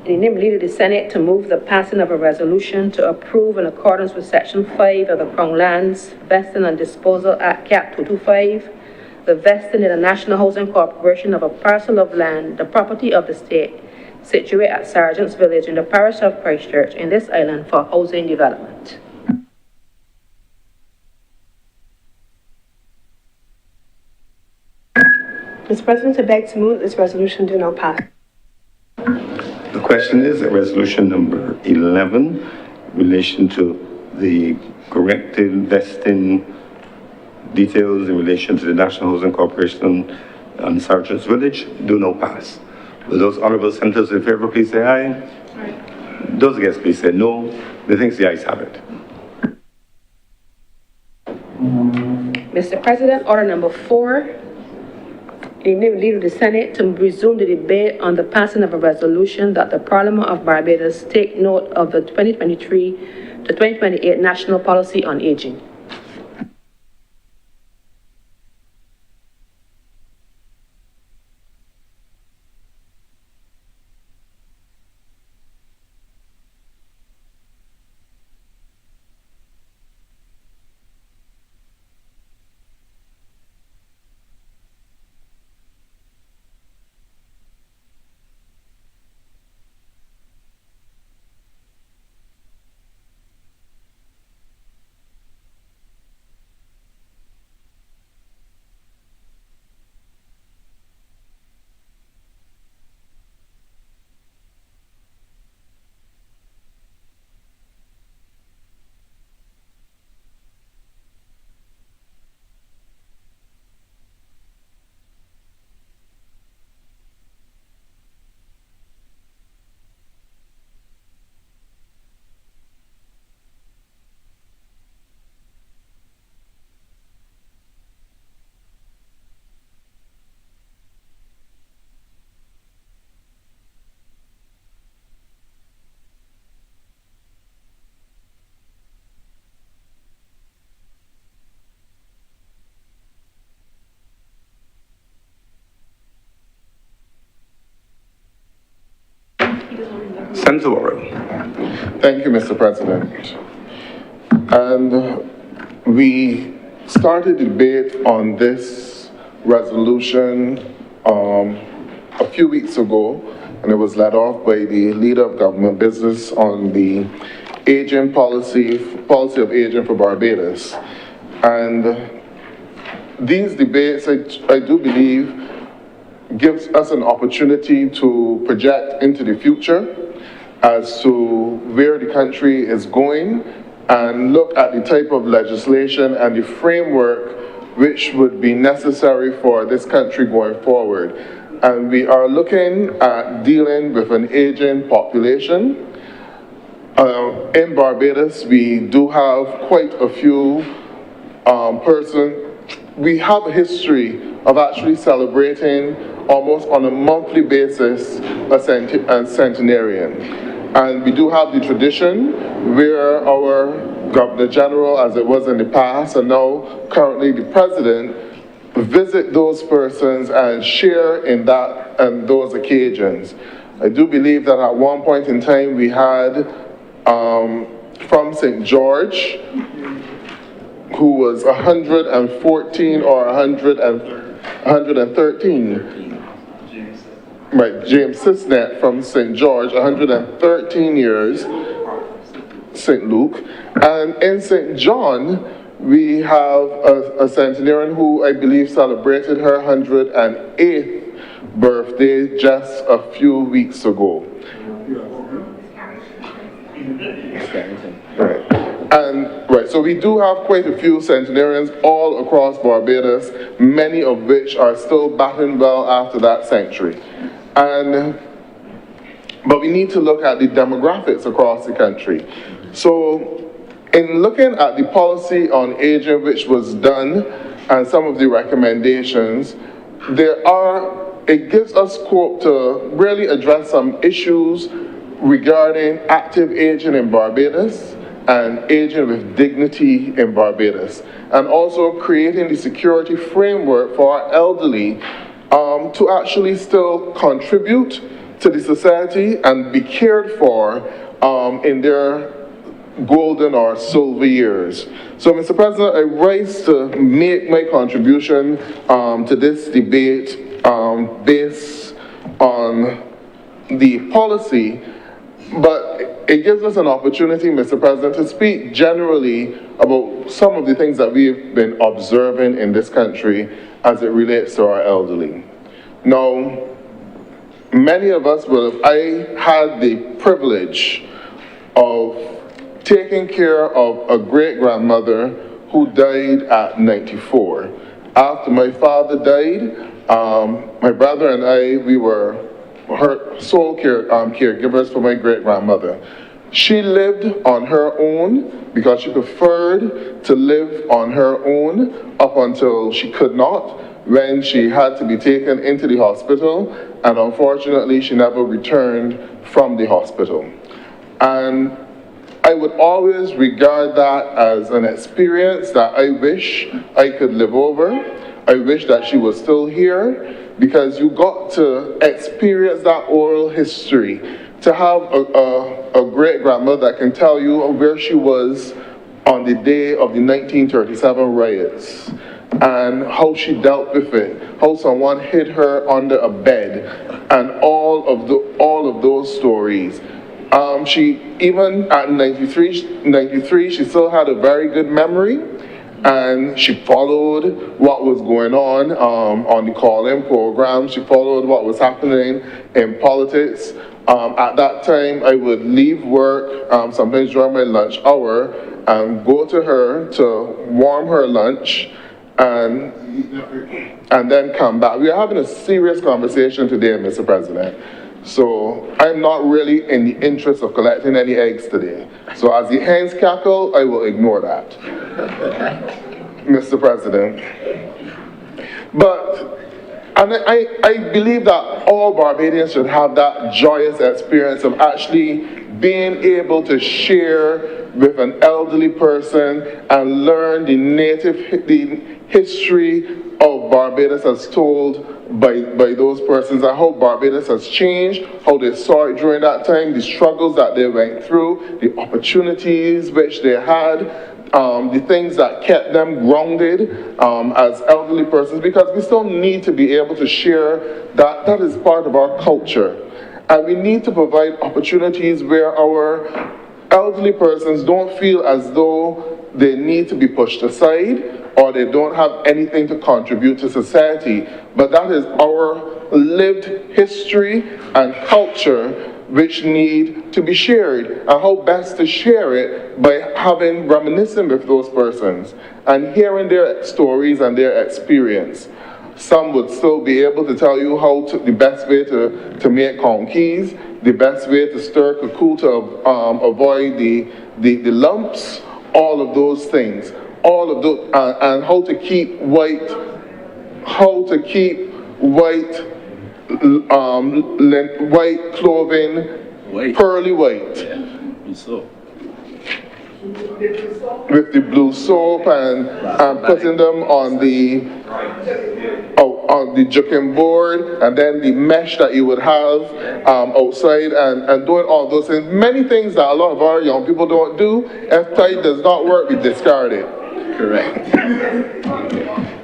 in the name of the Leader of the Senate to move the passing of a resolution to approve in accordance with Section 5 of the Crown Lands Vesting and Disposal Act Cap 225, the vesting in the National Housing Corporation of a parcel of land, the property of the state, situated at Sergeant's Village in the parish of Christchurch in this island for housing development. Mr. President, I beg to move that this resolution do not pass. The question is that resolution number 11 in relation to the corrected vesting details in relation to the National Housing Corporation and Sergeant's Village do not pass. Will those honourable senators in favour please say aye? Aye. Those against please say no. The ayes have it. Mr. President, order number 4, in the name of the Leader of the Senate to resume the debate on the passing of a resolution that the Parliament of Barbados take note of the 2023 to 2028 National Policy on Aging. Senator Warren. Thank you, Mr. President. And we started debate on this resolution a few weeks ago, and it was led off by the Leader of Government Business on the aging policy of aging for Barbados. And these debates, I do believe, gives us an opportunity to project into the future as to where the country is going and look at the type of legislation and the framework which would be necessary for this country going forward. And we are looking at dealing with an aging population. In Barbados, we do have quite a few we have a history of actually celebrating almost on a monthly basis a centenarian. And we do have the tradition where our Governor General, as it was in the past, and now currently the President, visit those persons and share in that and those occasions. I do believe that at one point in time we had from St. George, who was 114 or 113. Right, James Sisnet from St. George, 113 years, St. Luke. And in St. John, we have a centenarian who I believe celebrated her 108th birthday just a few weeks ago. Right. So we do have quite a few centenarians all across Barbados, many of which are still batting well after that century. But we need to look at the demographics across the country. So in looking at the policy on aging which was done and some of the recommendations, it gives us scope to really address some issues regarding active aging in Barbados and aging with dignity in Barbados, and also creating the security framework for our elderly to actually still contribute to the society and be cared for in their golden or silver years. So, Mr. President, I rise to make my contribution to this debate based on the policy, but it gives us an opportunity, Mr. President, to speak generally about some of the things that we've been observing in this country as it relates to our elderly. Now, many of us I had the privilege of taking care of a great-grandmother who died at 94. After my father died, my brother and we were her sole caregivers for my great-grandmother. She lived on her own because she preferred to live on her own up until she could not, when she had to be taken into the hospital, and unfortunately she never returned from the hospital. And I would always regard that as an experience that I wish I could live over. I wish that she was still here, because you got to experience that oral history, to have a great-grandmother that can tell you where she was on the day of the 1937 riots, and how she dealt with it, how someone hid her under a bed, and all of those stories. She, even at 93, she still had a very good memory, and she followed what was going on the call-in program. She followed what was happening in politics. At that time, I would leave work, sometimes during my lunch hour, and go to her to warm her lunch, and then come back. We are having a serious conversation today, Mr. President. So I'm not really in the interest of collecting any eggs today. So as the hens cackle, I will ignore that, Mr. President. But I believe that all Barbadians should have that joyous experience of actually being able to share with an elderly person and learn the history of Barbados as told by those persons, and how Barbados has changed, how they saw it during that time, the struggles that they went through, the opportunities which they had, the things that kept them grounded as elderly persons, because we still need to be able to share that. That is part of our culture. And we need to provide opportunities where our elderly persons don't feel as though they need to be pushed aside or they don't have anything to contribute to society. But that is our lived history and culture which need to be shared. And how best to share it by reminiscing with those persons and hearing their stories and their experience. Some would still be able to tell you the best way to make conkeys, the best way to stir cuckoo to avoid the lumps, all of those things, all of those, and how to keep white clothing pearly white. So. With the blue soap and putting them on the juking board, and then the mesh that you would have outside, and doing all those things. Many things that a lot of our young people don't do. If tie does not work, we discard it. Correct.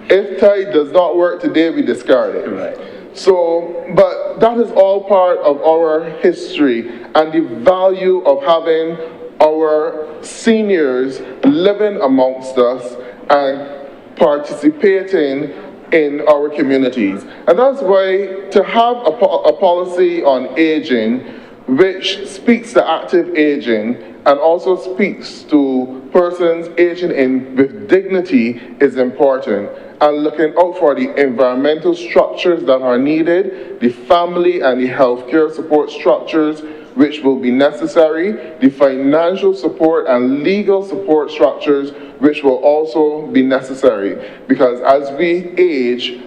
If tie does not work today, we discard it. Correct. So, but that is all part of our history and the value of having our seniors living amongst us and participating in our communities. And that's why to have a policy on aging which speaks to active aging and also speaks to persons aging with dignity is important. And looking out for the environmental structures that are needed, the family and the healthcare support structures which will be necessary, the financial support and legal support structures which will also be necessary. Because as we age,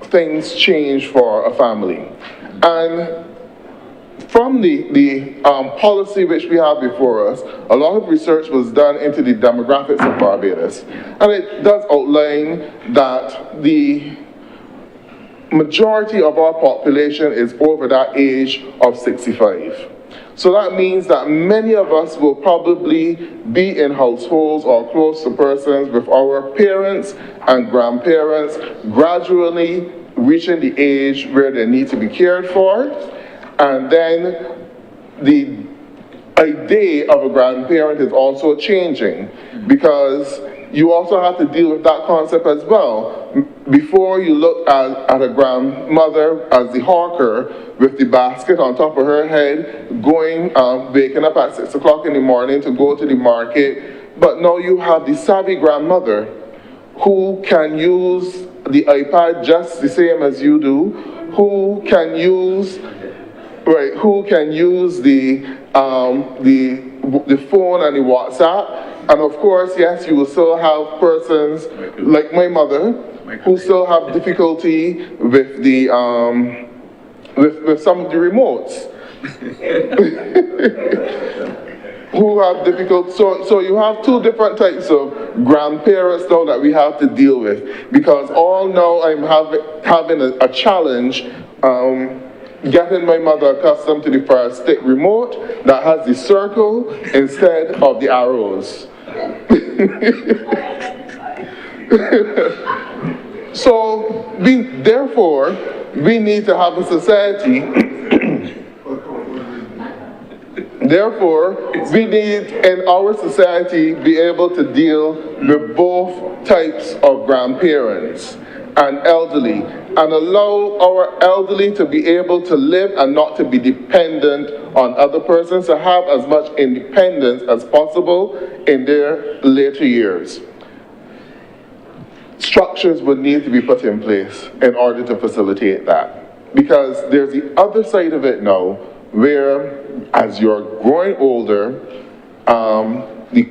things change for a family. And from the policy which we have before us, a lot of research was done into the demographics of Barbados. And it does outline that the majority of our population is over that age of 65. So that means that many of us will probably be in households or close to persons with our parents and grandparents gradually reaching the age where they need to be cared for. And then the idea of a grandparent is also changing because you also have to deal with that concept as well. Before you look at a grandmother as the hawker with the basket on top of her head, going, waking up at 6 o'clock in the morning to go to the market. But now you have the savvy grandmother who can use the iPad just the same as you do, who can use the phone and the WhatsApp. And of course, yes, you will still have persons like my mother who still have difficulty with the with some of the remotes. Who have difficult, so you have two different types of grandparents now that we have to deal with, because all now I'm having a challenge getting my mother accustomed to the Fire Stick remote that has the circle instead of the arrows. So therefore we need to have a society. Therefore, we need in our society be able to deal with both types of grandparents and elderly, and allow our elderly to be able to live and not to be dependent on other persons, to have as much independence as possible in their later years. Structures would need to be put in place in order to facilitate that, because there's the other side of it now, where as you're growing older, the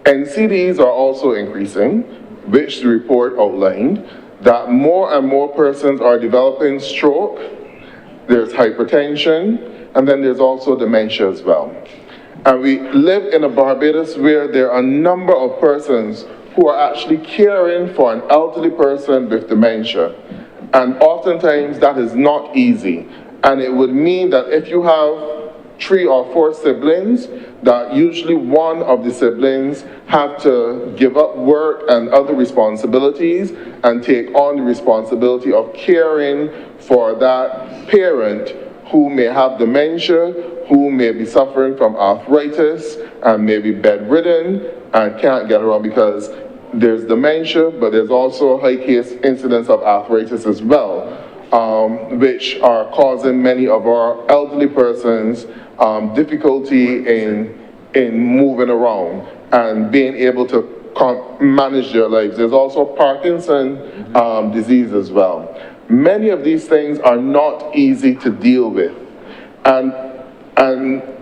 NCDs are also increasing, which the report outlined, that more and more persons are developing stroke, there's hypertension, and then there's also dementia as well. And we live in a Barbados where there are a number of persons who are actually caring for an elderly person with dementia. And oftentimes that is not easy. And it would mean that if you have 3 or 4 siblings, that usually one of the siblings have to give up work and other responsibilities and take on the responsibility of caring for that parent who may have dementia, who may be suffering from arthritis and may be bedridden and can't get around, because there's dementia, but there's also high case incidence of arthritis as well, which are causing many of our elderly persons difficulty in moving around and being able to manage their lives. There's also Parkinson's disease as well. Many of these things are not easy to deal with. And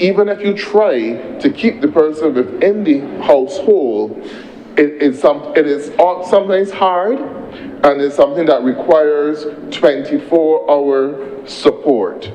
even if you try to keep the person within the household, it is sometimes hard, and it's something that requires 24-hour support.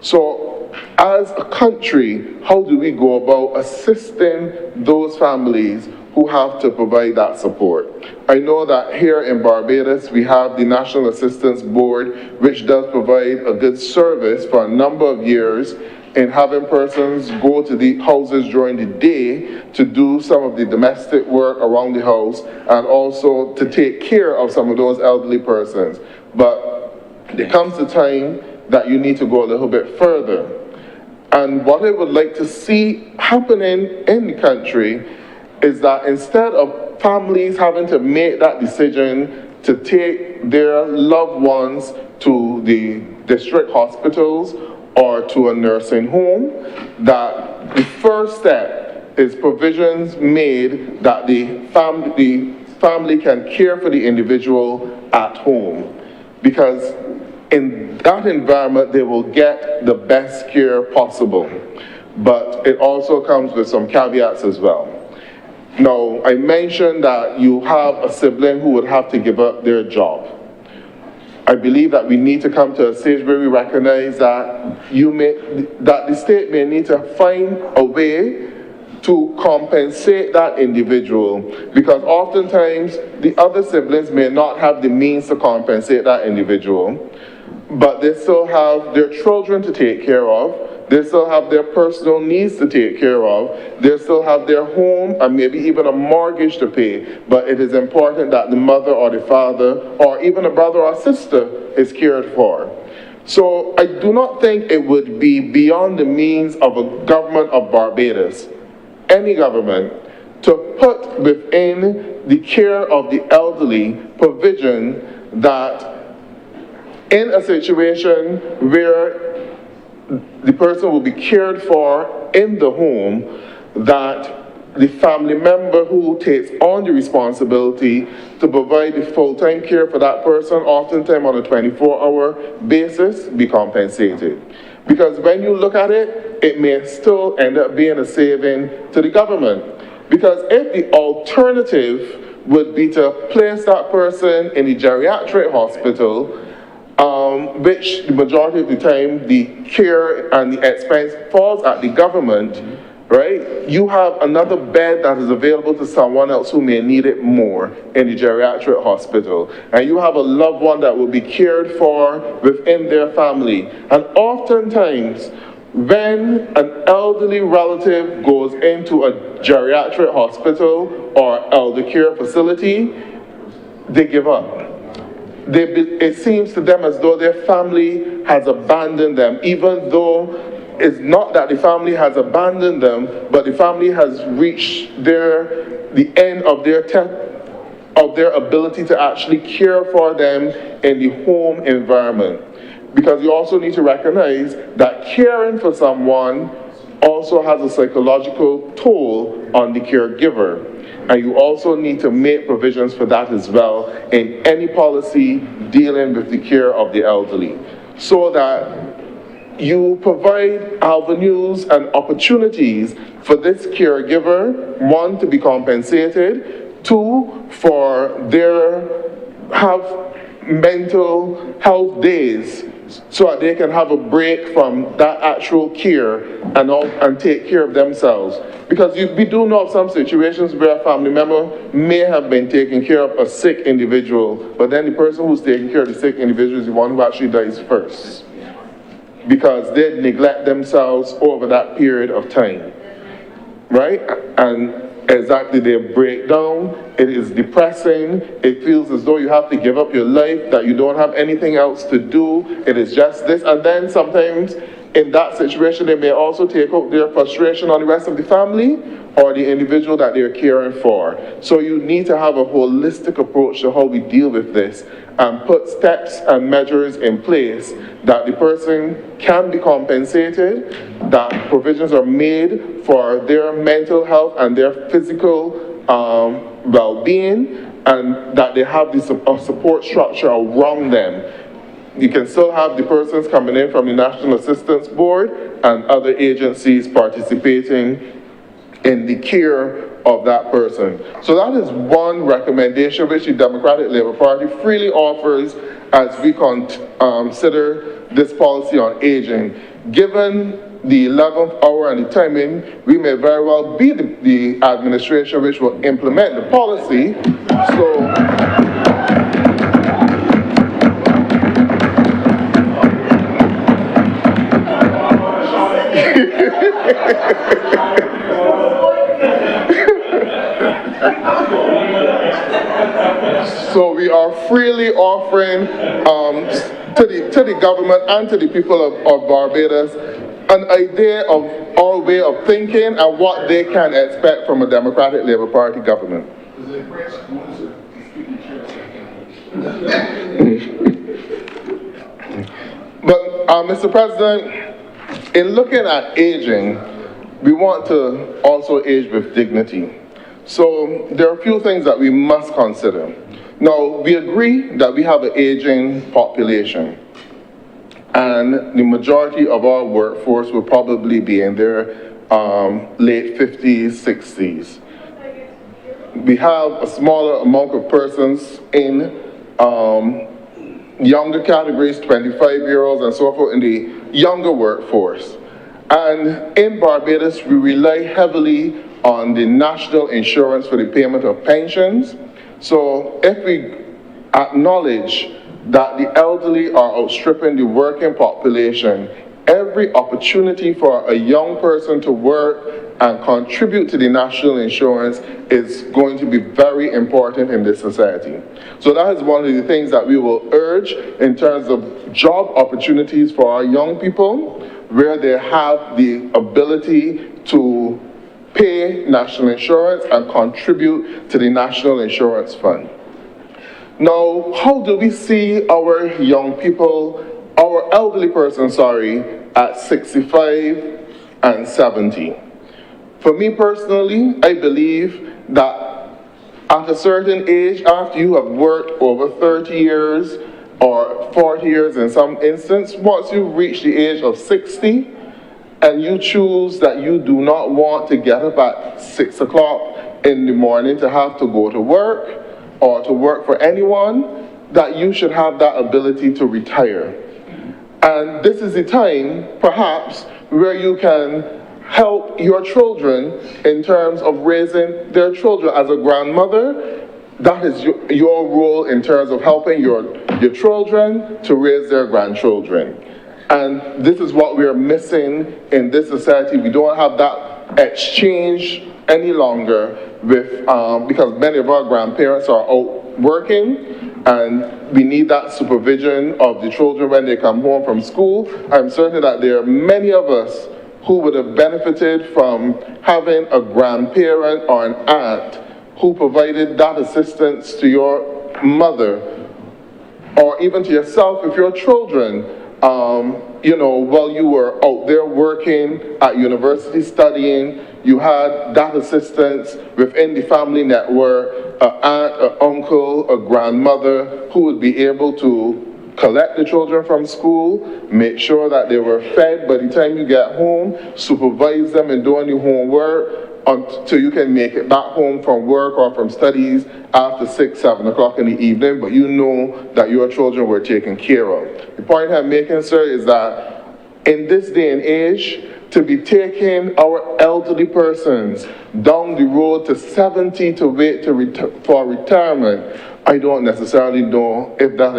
So as a country, how do we go about assisting those families who have to provide that support? I know that here in Barbados, we have the National Assistance Board, which does provide a good service for a number of years in having persons go to the houses during the day to do some of the domestic work around the house and also to take care of some of those elderly persons. But there comes a time that you need to go a little bit further. And what I would like to see happening in the country is that instead of families having to make that decision to take their loved ones to the district hospitals or to a nursing home, that the first step is provisions made that the family can care for the individual at home. Because in that environment, they will get the best care possible. But it also comes with some caveats as well. Now, I mentioned that you have a sibling who would have to give up their job. I believe that we need to come to a stage where we recognize that the state may need to find a way to compensate that individual, because oftentimes the other siblings may not have the means to compensate that individual, but they still have their children to take care of. They still have their personal needs to take care of. They still have their home and maybe even a mortgage to pay. But it is important that the mother or the father or even a brother or sister is cared for. So I do not think it would be beyond the means of a government of Barbados, any government, to put within the care of the elderly provision that in a situation where the person will be cared for in the home, that the family member who takes on the responsibility to provide the full-time care for that person, oftentimes on a 24-hour basis, be compensated. Because when you look at it, it may still end up being a saving to the government. Because if the alternative would be to place that person in the geriatric hospital, which the majority of the time the care and the expense falls at the government, right? You have another bed that is available to someone else who may need it more in the geriatric hospital. And you have a loved one that will be cared for within their family. And oftentimes, when an elderly relative goes into a geriatric hospital or elder care facility, they give up. It seems to them as though their family has abandoned them, even though it's not that the family has abandoned them, but the family has reached the end of their ability to actually care for them in the home environment. Because you also need to recognize that caring for someone also has a psychological toll on the caregiver. And you also need to make provisions for that as well in any policy dealing with the care of the elderly, so that you provide avenues and opportunities for this caregiver, one, to be compensated, two, for have mental health days so that they can have a break from that actual care and take care of themselves. Because we do know of some situations where a family member may have been taking care of a sick individual, but then the person who's taking care of the sick individual is the one who actually dies first, because they neglect themselves over that period of time, right? And exactly, they break down, it is depressing, it feels as though you have to give up your life, that you don't have anything else to do, it is just this. And then sometimes in that situation, they may also take out their frustration on the rest of the family or the individual that they're caring for. So you need to have a holistic approach to how we deal with this and put steps and measures in place that the person can be compensated, that provisions are made for their mental health and their physical well-being, and that they have a support structure around them. You can still have the persons coming in from the National Assistance Board and other agencies participating in the care of that person. So that is one recommendation which the Democratic Labour Party freely offers as we consider this policy on aging. Given the 11th hour and the timing, we may very well be the administration which will implement the policy. So we are freely offering to the government and to the people of Barbados an idea of our way of thinking and what they can expect from a Democratic Labour Party government. But, Mr. President, in looking at aging, we want to also age with dignity. So there are a few things that we must consider. Now, we agree that we have an aging population, and the majority of our workforce will probably be in their late 50s, 60s. We have a smaller amount of persons in younger categories, 25-year-olds and so forth, in the younger workforce. And in Barbados, we rely heavily on the national insurance for the payment of pensions. So if we acknowledge that the elderly are outstripping the working population, every opportunity for a young person to work and contribute to the national insurance is going to be very important in this society. So that is one of the things that we will urge in terms of job opportunities for our young people, where they have the ability to pay national insurance and contribute to the National Insurance Fund. Now, how do we see our young people, our elderly persons, at 65 and 70? For me personally, I believe that at a certain age, after you have worked over 30 years or 40 years in some instance, once you reach the age of 60, and you choose that you do not want to get up at 6 o'clock in the morning to have to go to work or to work for anyone, that you should have that ability to retire. And this is the time, perhaps, where you can help your children in terms of raising their children. As a grandmother, that is your role in terms of helping your children to raise their grandchildren. And this is what we are missing in this society. We don't have that exchange any longer with, because many of our grandparents are out working, and we need that supervision of the children when they come home from school. I'm certain that there are many of us who would have benefited from having a grandparent or an aunt who provided that assistance to your mother, or even to yourself if your children, while you were out there working at university studying, you had that assistance within the family network, an aunt, an uncle, a grandmother who would be able to collect the children from school, make sure that they were fed by the time you get home, supervise them in doing the homework until you can make it back home from work or from studies after 6, 7 o'clock in the evening, but you know that your children were taken care of. The point I'm making, sir, is that in this day and age, to be taking our elderly persons down the road to 70 to wait for retirement, I don't necessarily know if that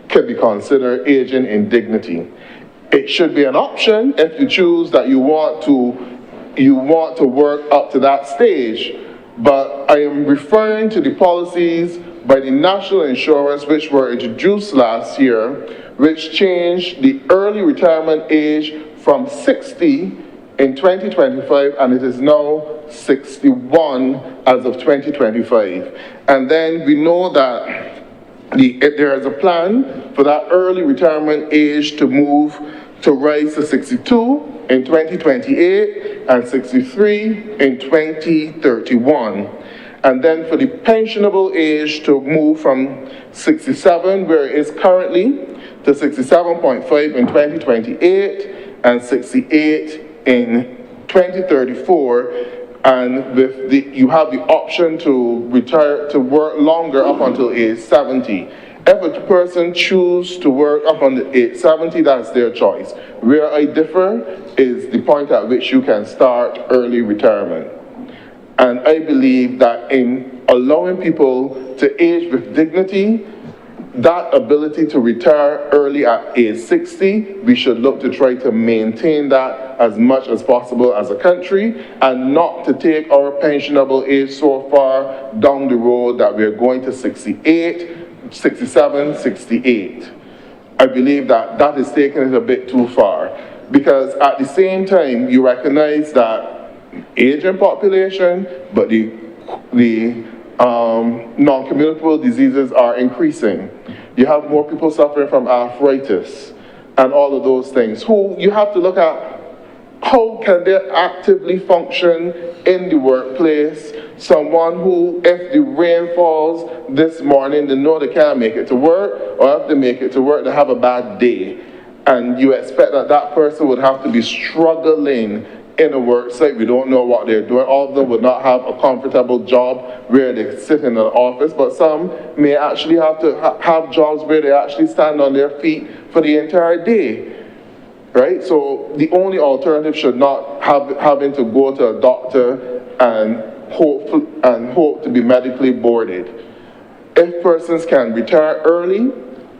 could be considered aging in dignity. It should be an option if you choose that you want to work up to that stage, but I am referring to the policies by the National Insurance which were introduced last year, which changed the early retirement age from 60 in 2025, and it is now 61 as of 2025. And then we know that there is a plan for that early retirement age to rise to 62 in 2028 and 63 in 2031. And then for the pensionable age to move from 67, where it is currently, to 67.5 in 2028 and 68 in 2034. And with you have the option to retire, to work longer up until age 70. If a person chooses to work up until age 70, that's their choice. Where I differ is the point at which you can start early retirement. And I believe that in allowing people to age with dignity, that ability to retire early at age 60, we should look to try to maintain that as much as possible as a country, and not to take our pensionable age so far down the road that we're going to 68, 67, 68. I believe that that is taking it a bit too far, because at the same time you recognize that aging population, but the non-communicable diseases are increasing. You have more people suffering from arthritis and all of those things, who you have to look at how can they actively function in the workplace. Someone who, if the rain falls this morning, they know they can't make it to work, or if they make it to work, they have a bad day. And you expect that that person would have to be struggling in a work site. We don't know what they're doing. All of them would not have a comfortable job where they sit in an office, but some may actually have to have jobs where they actually stand on their feet for the entire day. Right? So the only alternative should not having to go to a doctor and hope to be medically boarded. If persons can retire early,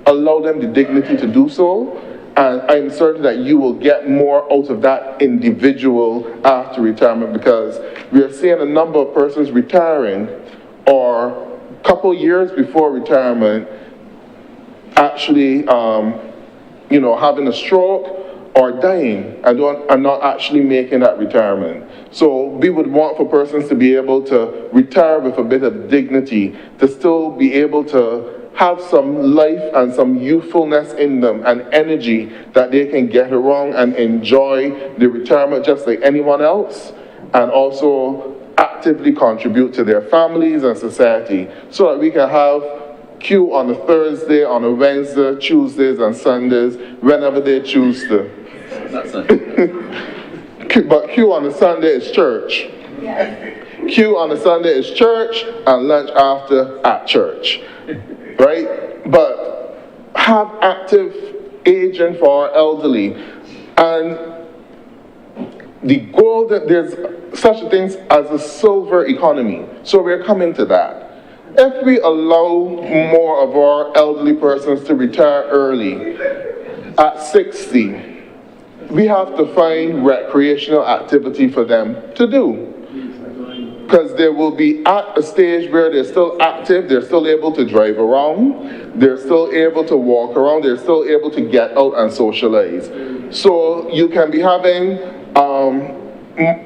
allow them the dignity to do so, and I'm certain that you will get more out of that individual after retirement, because we are seeing a number of persons retiring or a couple years before retirement actually having a stroke or dying and not actually making that retirement. So we would want for persons to be able to retire with a bit of dignity, to still be able to have some life and some youthfulness in them and energy that they can get around and enjoy the retirement just like anyone else, and also actively contribute to their families and society, so that we can have Q on a Thursday, on a Wednesday, Tuesdays and Sundays, whenever they choose to. But Q on a Sunday is church. Q on a Sunday is church, and lunch after at church. Right? But have active aging for our elderly. And the goal that there's such a thing as a silver economy. So we're coming to that. If we allow more of our elderly persons to retire early at 60, we have to find recreational activity for them to do. Because they will be at a stage where they're still active, they're still able to drive around, they're still able to walk around, they're still able to get out and socialize. So you can be having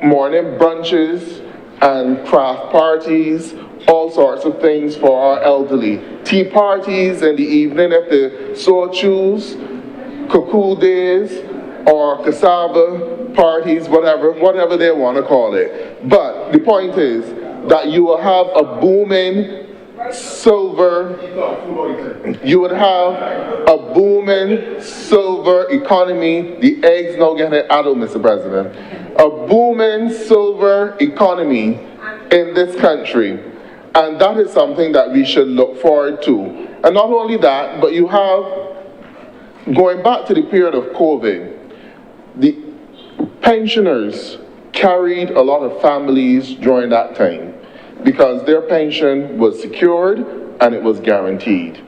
morning brunches and craft parties, all sorts of things for our elderly. Tea parties in the evening if they so choose, cuckoo days, or cassava parties, whatever they want to call it. But the point is that you will have a booming silver economy. The eggs now getting addled, Mr. President. A booming silver economy in this country. And that is something that we should look forward to. And not only that, but you have, going back to the period of COVID, the pensioners carried a lot of families during that time because their pension was secured and it was guaranteed.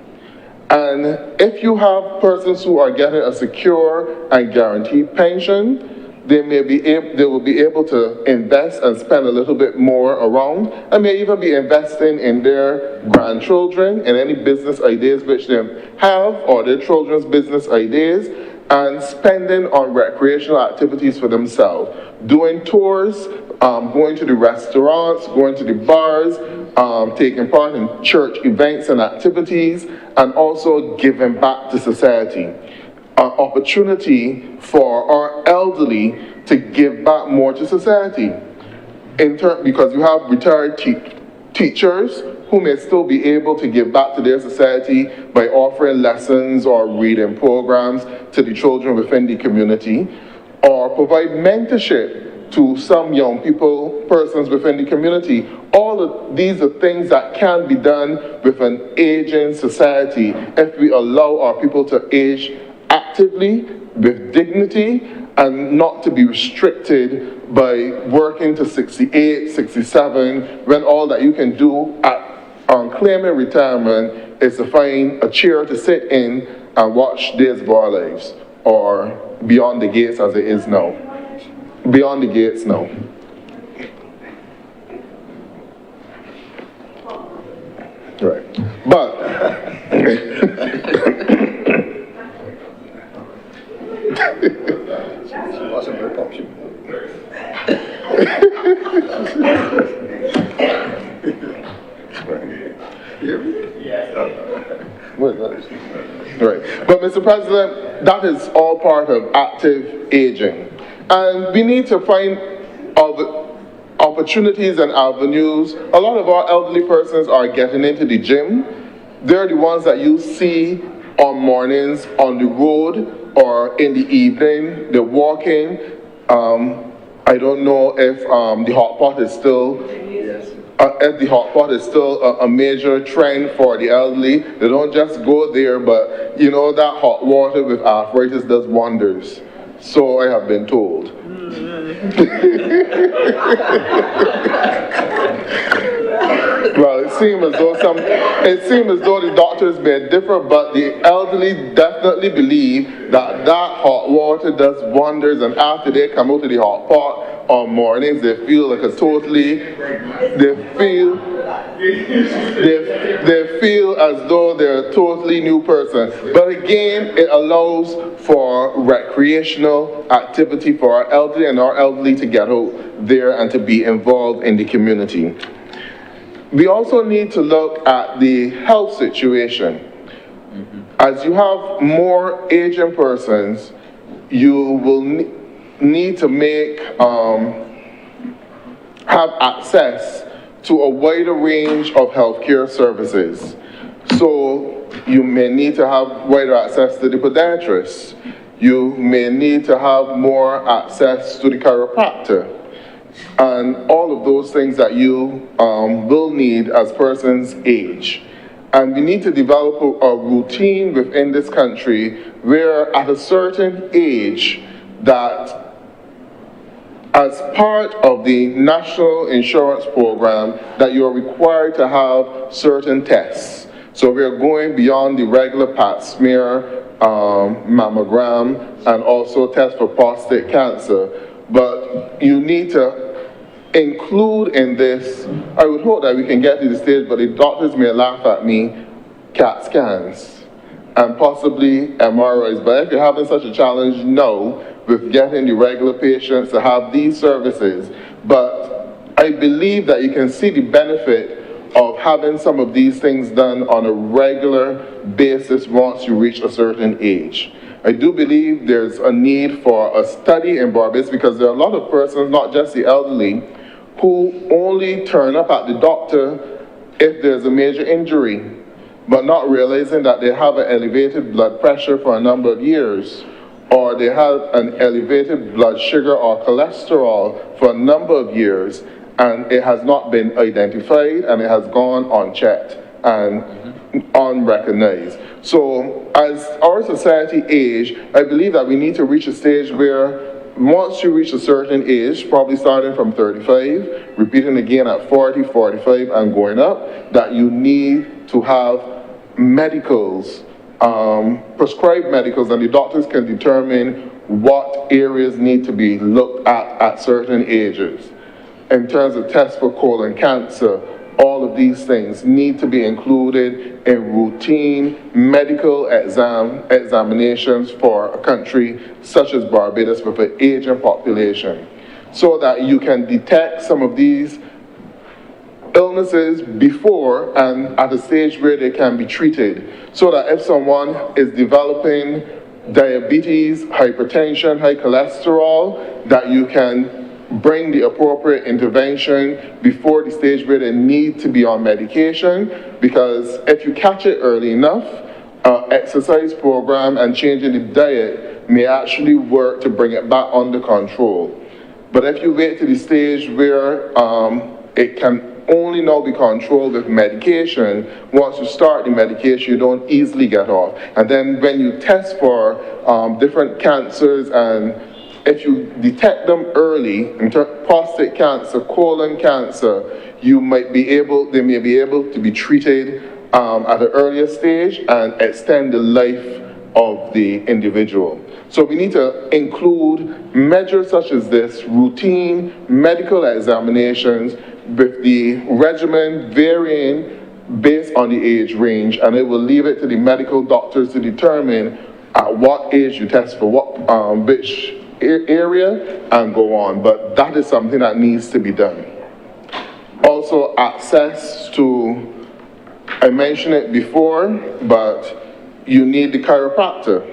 And if you have persons who are getting a secure and guaranteed pension, they will be able to invest and spend a little bit more around, and may even be investing in their grandchildren and any business ideas which they have, or their children's business ideas, and spending on recreational activities for themselves, doing tours, going to the restaurants, going to the bars, taking part in church events and activities, and also giving back to society. An opportunity for our elderly to give back more to society. Because you have retired teachers who may still be able to give back to their society by offering lessons or reading programs to the children within the community, or provide mentorship to some young people, persons within the community. All of these are things that can be done with an aging society if we allow our people to age actively, with dignity, and not to be restricted by working to 68, 67, when all that you can do on claiming retirement is to find a chair to sit in and watch Days of Our Lives, or Beyond the Gates as it is now. Beyond the Gates now. Right. But right. But Mr. President, that is all part of active aging. And we need to find opportunities and avenues. A lot of our elderly persons are getting into the gym. They're the ones that you see on mornings on the road or in the evening. They're walking. I don't know if the hot pot is still a major trend for the elderly. They don't just go there, but you know that hot water with arthritis does wonders. So I have been told. Well, it seems as though the doctors may differ, but the elderly definitely believe that hot water does wonders, and after they come out of the hot pot on mornings, they feel like they feel as though they're a totally new person. But again, it allows for recreational activity for our elderly and our elderly to get out there and to be involved in the community. We also need to look at the health situation. As you have more aging persons, you will need to have access to a wider range of healthcare services. So you may need to have wider access to the podiatrist. You may need to have more access to the chiropractor. And all of those things that you will need as persons age. And we need to develop a routine within this country where at a certain age that as part of the national insurance program that you're required to have certain tests. So we're going beyond the regular pap smear, mammogram, and also tests for prostate cancer. But you need to include in this, I would hope that we can get to the stage, but the doctors may laugh at me, CAT scans and possibly MRIs. But if you're having such a challenge, no, with getting the regular patients to have these services. But I believe that you can see the benefit of having some of these things done on a regular basis once you reach a certain age. I do believe there's a need for a study in Barbados because there are a lot of persons, not just the elderly, who only turn up at the doctor if there's a major injury, but not realizing that they have an elevated blood pressure for a number of years, or they have an elevated blood sugar or cholesterol for a number of years, and it has not been identified, and it has gone unchecked and unrecognized. So as our society age, I believe that we need to reach a stage where once you reach a certain age, probably starting from 35, repeating again at 40, 45, and going up, that you need to have medicals, prescribed medicals, and the doctors can determine what areas need to be looked at certain ages. In terms of tests for colon cancer, all of these things need to be included in routine medical examinations for a country such as Barbados with an aging population, so that you can detect some of these illnesses before and at a stage where they can be treated, so that if someone is developing diabetes, hypertension, high cholesterol, that you can bring the appropriate intervention before the stage where they need to be on medication, because if you catch it early enough, exercise program and changing the diet may actually work to bring it back under control. But if you wait to the stage where it can only now be controlled with medication, once you start the medication, you don't easily get off. And then when you test for different cancers, and if you detect them early, prostate cancer, colon cancer, they may be able to be treated at an earlier stage and extend the life of the individual. So we need to include measures such as this, routine medical examinations, with the regimen varying based on the age range, and it will leave it to the medical doctors to determine at what age you test for what which area and go on. But that is something that needs to be done. Also, access to, I mentioned it before, but you need the chiropractor.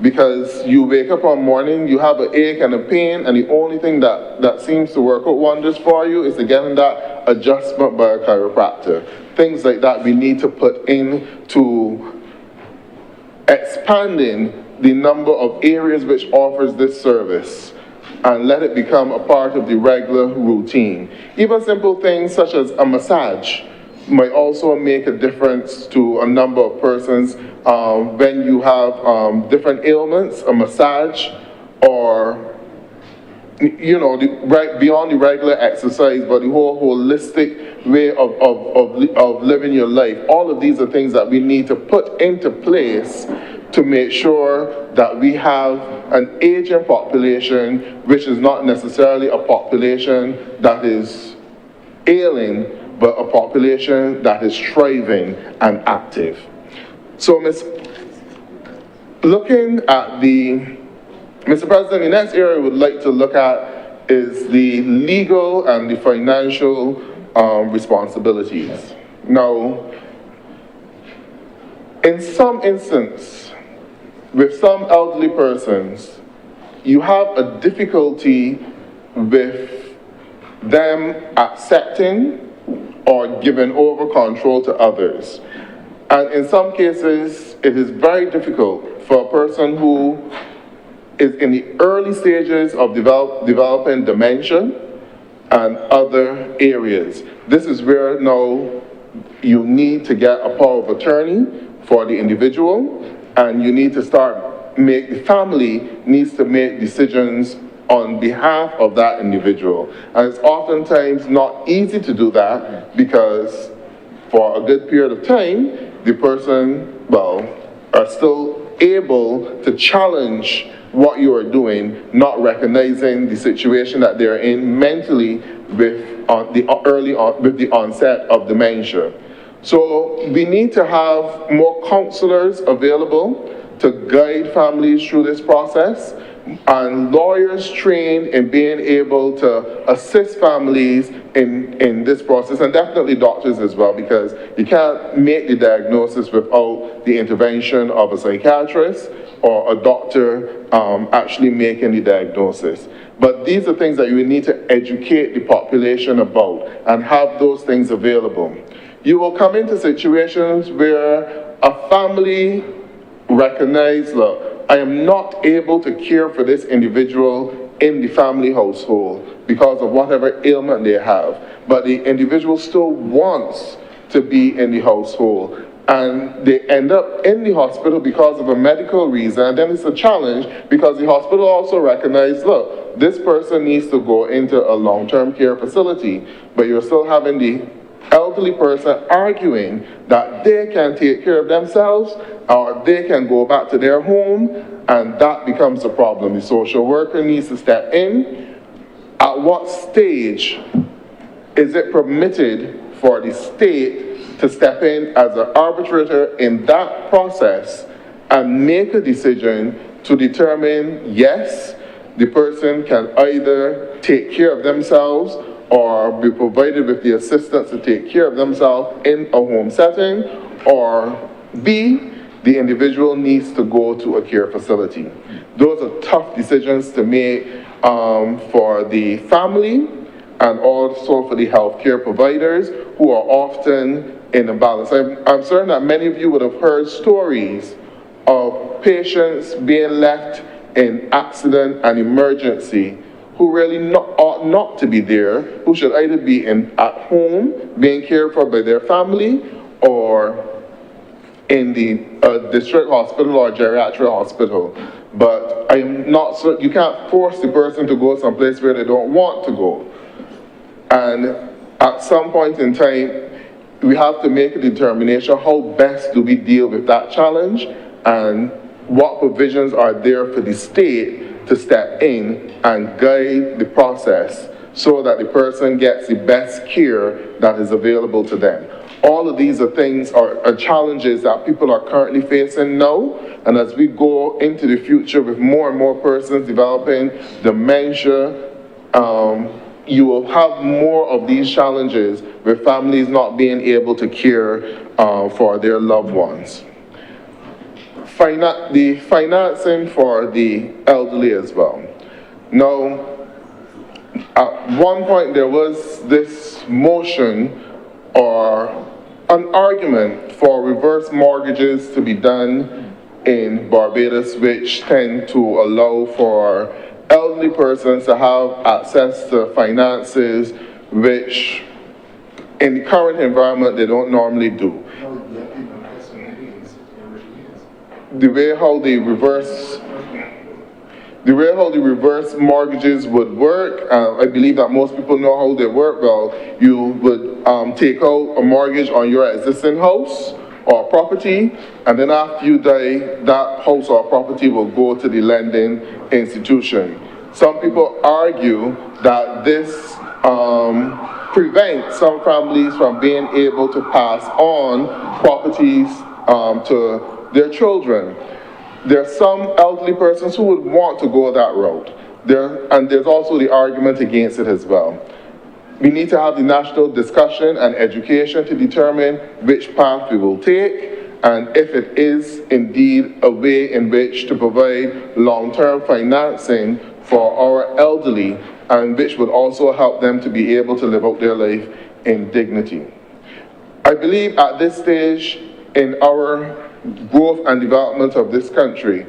Because you wake up one morning, you have an ache and a pain, and the only thing that seems to work out wonders for you is getting that adjustment by a chiropractor. Things like that we need to put into expanding the number of areas which offers this service and let it become a part of the regular routine. Even simple things such as a massage might also make a difference to a number of persons. When you have different ailments, a massage, or beyond the regular exercise, but the whole holistic way of living your life. All of these are things that we need to put into place to make sure that we have an aging population, which is not necessarily a population that is ailing, but a population that is thriving and active. So, Mr. President, the next area we would like to look at is the legal and the financial responsibilities. Now, in some instances, with some elderly persons, you have a difficulty with them accepting or giving over control to others. And in some cases, it is very difficult for a person who is in the early stages of developing dementia and other areas. This is where now you need to get a power of attorney for the individual, and you need to the family needs to make decisions on behalf of that individual. And it's oftentimes not easy to do that because for a good period of time, the person, are still able to challenge what you are doing, not recognizing the situation that they're in mentally with the onset of dementia. So we need to have more counselors available to guide families through this process, and lawyers trained in being able to assist families in this process, and definitely doctors as well, because you can't make the diagnosis without the intervention of a psychiatrist or a doctor actually making the diagnosis. But these are things that you need to educate the population about and have those things available. You will come into situations where a family recognize, look, I am not able to care for this individual in the family household because of whatever ailment they have, but the individual still wants to be in the household, and they end up in the hospital because of a medical reason, and then it's a challenge because the hospital also recognizes, look, this person needs to go into a long-term care facility, but you're still having the elderly person arguing that they can take care of themselves or they can go back to their home, and that becomes a problem. The social worker needs to step in. At what stage is it permitted for the state to step in as an arbitrator in that process and make a decision to determine, yes, the person can either take care of themselves or be provided with the assistance to take care of themselves in a home setting, or B, the individual needs to go to a care facility. Those are tough decisions to make for the family and also for the healthcare providers, who are often in a balance. I'm certain that many of you would have heard stories of patients being left in accident and emergency who really ought not to be there, who should either be at home being cared for by their family or in the district hospital or geriatric hospital. But I am not so, you can't force the person to go someplace where they don't want to go. And at some point in time, we have to make a determination how best do we deal with that challenge and what provisions are there for the state to step in and guide the process so that the person gets the best care that is available to them. All of these are things, are challenges that people are currently facing now, and as we go into the future with more and more persons developing dementia, you will have more of these challenges with families not being able to care for their loved ones. The financing for the elderly as well. Now, at one point there was this motion or an argument for reverse mortgages to be done in Barbados, which tend to allow for elderly persons to have access to finances which in the current environment they don't normally do. The way how the reverse mortgages would work, I believe that most people know how they work. Well, you would take out a mortgage on your existing house or property, and then after you die, that house or property will go to the lending institution. Some people argue that this prevents some families from being able to pass on properties to their children. There are some elderly persons who would want to go that route. And there's also the argument against it as well. We need to have the national discussion and education to determine which path we will take, and if it is indeed a way in which to provide long-term financing for our elderly, and which would also help them to be able to live out their life in dignity. I believe at this stage in our growth and development of this country,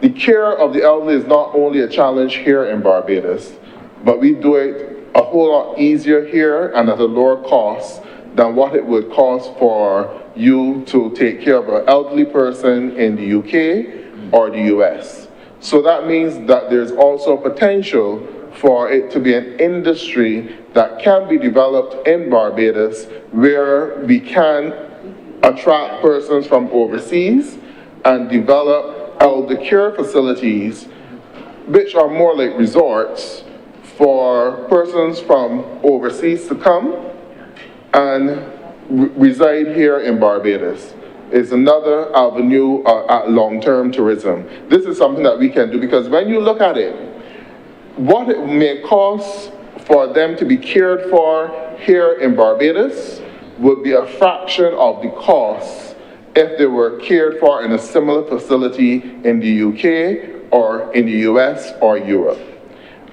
the care of the elderly is not only a challenge here in Barbados, but we do it a whole lot easier here and at a lower cost than what it would cost for you to take care of an elderly person in the UK or the US. So that means that there's also potential for it to be an industry that can be developed in Barbados where we can attract persons from overseas and develop elder care facilities which are more like resorts for persons from overseas to come and reside here in Barbados. It's another avenue at long-term tourism. This is something that we can do because when you look at it, what it may cost for them to be cared for here in Barbados would be a fraction of the cost if they were cared for in a similar facility in the UK or in the US or Europe.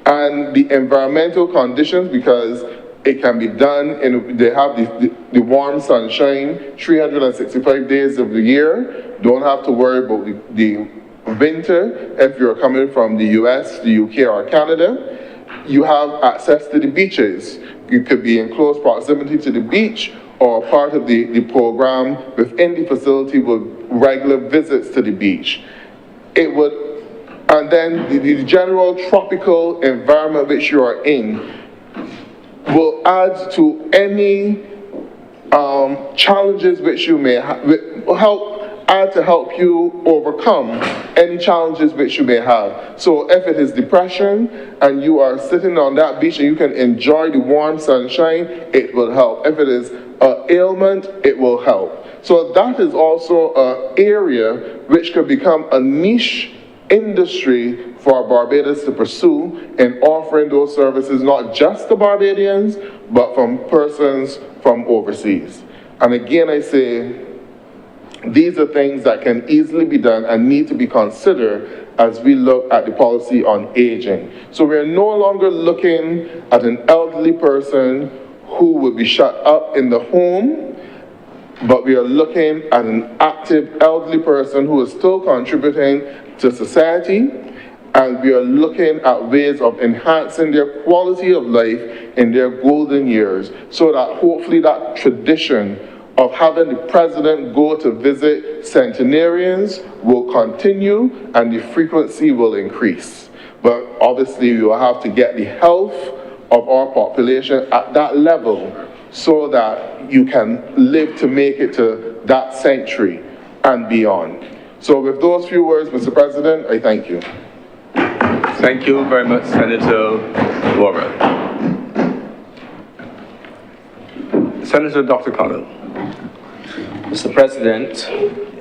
And the environmental conditions, because it can be done, they have the warm sunshine 365 days of the year. Don't have to worry about the winter if you're coming from the US, the UK, or Canada. You have access to the beaches. You could be in close proximity to the beach or part of the program within the facility with regular visits to the beach. It would, and then the general tropical environment which you are in will add to any challenges which you may have, will help you overcome any challenges which you may have. So if it is depression and you are sitting on that beach and you can enjoy the warm sunshine, it will help. If it is an ailment, it will help. So that is also an area which could become a niche industry for Barbados to pursue in offering those services, not just to Barbadians, but from persons from overseas. And again, I say, these are things that can easily be done and need to be considered as we look at the policy on aging. So we're no longer looking at an elderly person who would be shut up in the home, but we are looking at an active elderly person who is still contributing to society and we are looking at ways of enhancing their quality of life in their golden years, so that hopefully that tradition of having the president go to visit centenarians will continue and the frequency will increase. But obviously we will have to get the health of our population at that level so that you can live to make it to that century and beyond. So with those few words, Mr. President, I thank you. Thank you very much, Senator Warren. Senator Dr. Connell. Mr. President,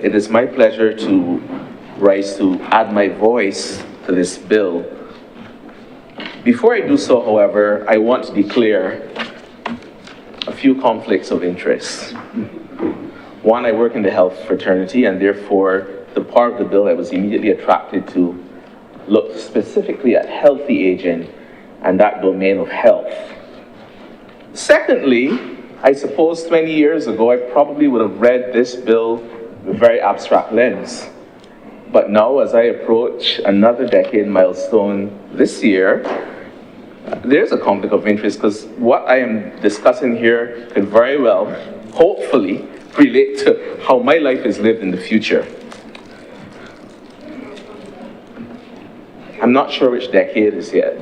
it is my pleasure to rise to add my voice to this bill. Before I do so, however, I want to declare a few conflicts of interest. One, I work in the health fraternity, and therefore the part of the bill I was immediately attracted to looked specifically at healthy aging and that domain of health. Secondly, I suppose 20 years ago, I probably would have read this bill with a very abstract lens. But now, as I approach another decade milestone this year, there's a conflict of interest, because what I am discussing here could very well, hopefully, relate to how my life is lived in the future. I'm not sure which decade is yet.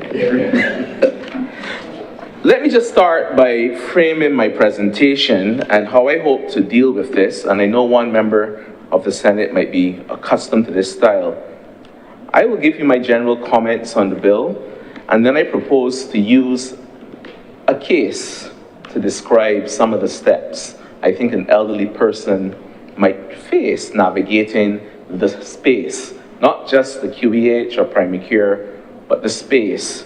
Let me just start by framing my presentation and how I hope to deal with this, and I know one member of the Senate might be accustomed to this style. I will give you my general comments on the bill, and then I propose to use a case to describe some of the steps I think an elderly person might face navigating the space, not just the QEH or primary care, but the space,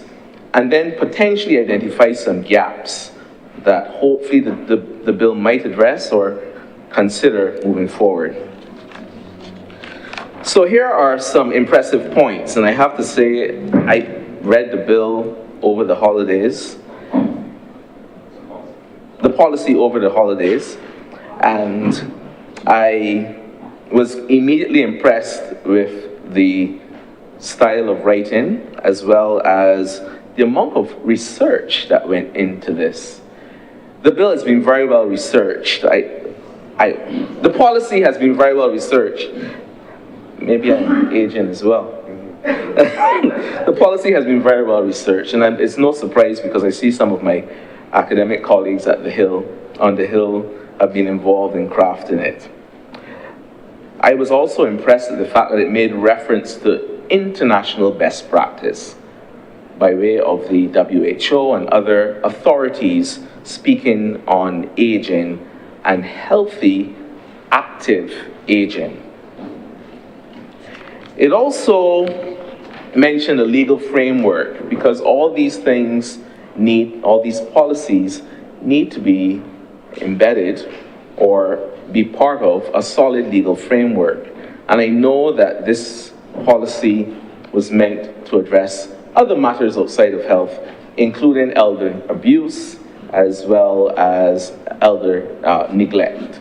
and then potentially identify some gaps that hopefully the bill might address or consider moving forward. So here are some impressive points, and I have to say, I read the bill over the holidays, the policy over the holidays, and I was immediately impressed with the style of writing, as well as the amount of research that went into this. The bill has been very well researched. The policy has been very well researched. Maybe I'm aging as well. The policy has been very well researched, and it's no surprise because I see some of my academic colleagues on the Hill have been involved in crafting it. I was also impressed at the fact that it made reference to international best practice by way of the WHO and other authorities speaking on aging and healthy, active aging. It also mentioned a legal framework, because all these policies need to be embedded or be part of a solid legal framework. And I know that this policy was meant to address other matters outside of health, including elder abuse, as well as elder neglect.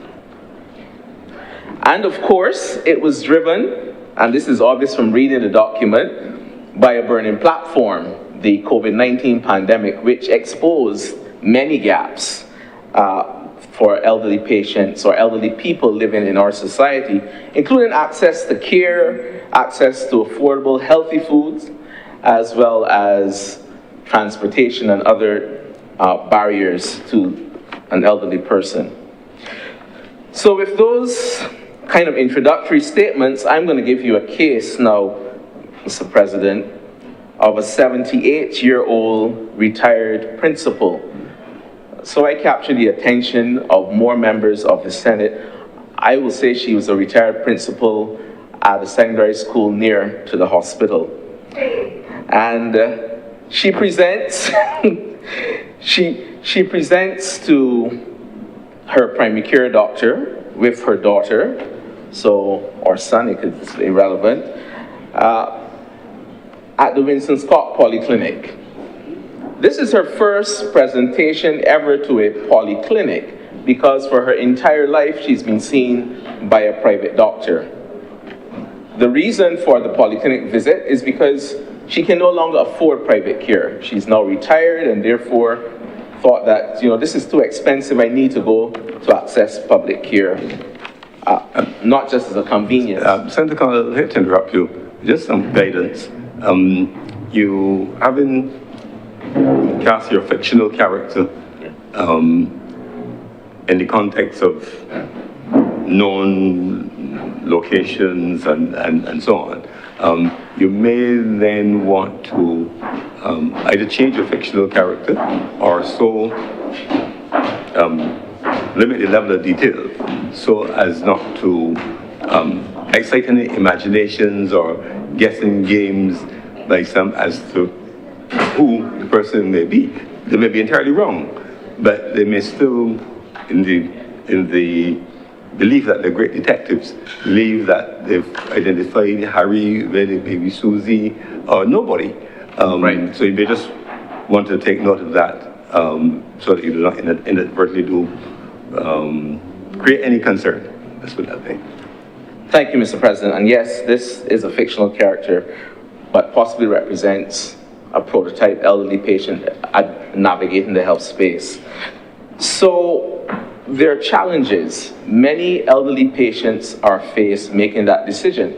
And of course, it was driven, and this is obvious from reading the document, by a burning platform, the COVID-19 pandemic, which exposed many gaps for elderly patients or elderly people living in our society, including access to care, access to affordable, healthy foods, as well as transportation and other barriers to an elderly person. So with those kind of introductory statements, I'm going to give you a case now, Mr. President, of a 78-year-old retired principal. So I captured the attention of more members of the Senate. I will say she was a retired principal at a secondary school near to the hospital. And she presents, she presents to her primary care doctor with her daughter, or son, it's irrelevant, at the Winston Scott Polyclinic. This is her first presentation ever to a polyclinic, because for her entire life she's been seen by a private doctor. The reason for the polyclinic visit is because she can no longer afford private care. She's now retired and therefore thought that, this is too expensive, I need to go to access public care, not just as a convenience. Senator Connell, I hate to interrupt you, just some guidance. You haven't cast your fictional character in the context of known locations and so on. You may then want to either change your fictional character or so limit the level of detail so as not to excite any imaginations or guessing games by some as to who the person may be. They may be entirely wrong, but they may still, in the believe that they're great detectives, believe that they've identified Harry, maybe Susie, or nobody. Right. So you may just want to take note of that so that you do not inadvertently create any concern. Let's put it that way. Thank you, Mr. President. And yes, this is a fictional character, but possibly represents a prototype elderly patient navigating the health space. So there are challenges. Many elderly patients are faced making that decision.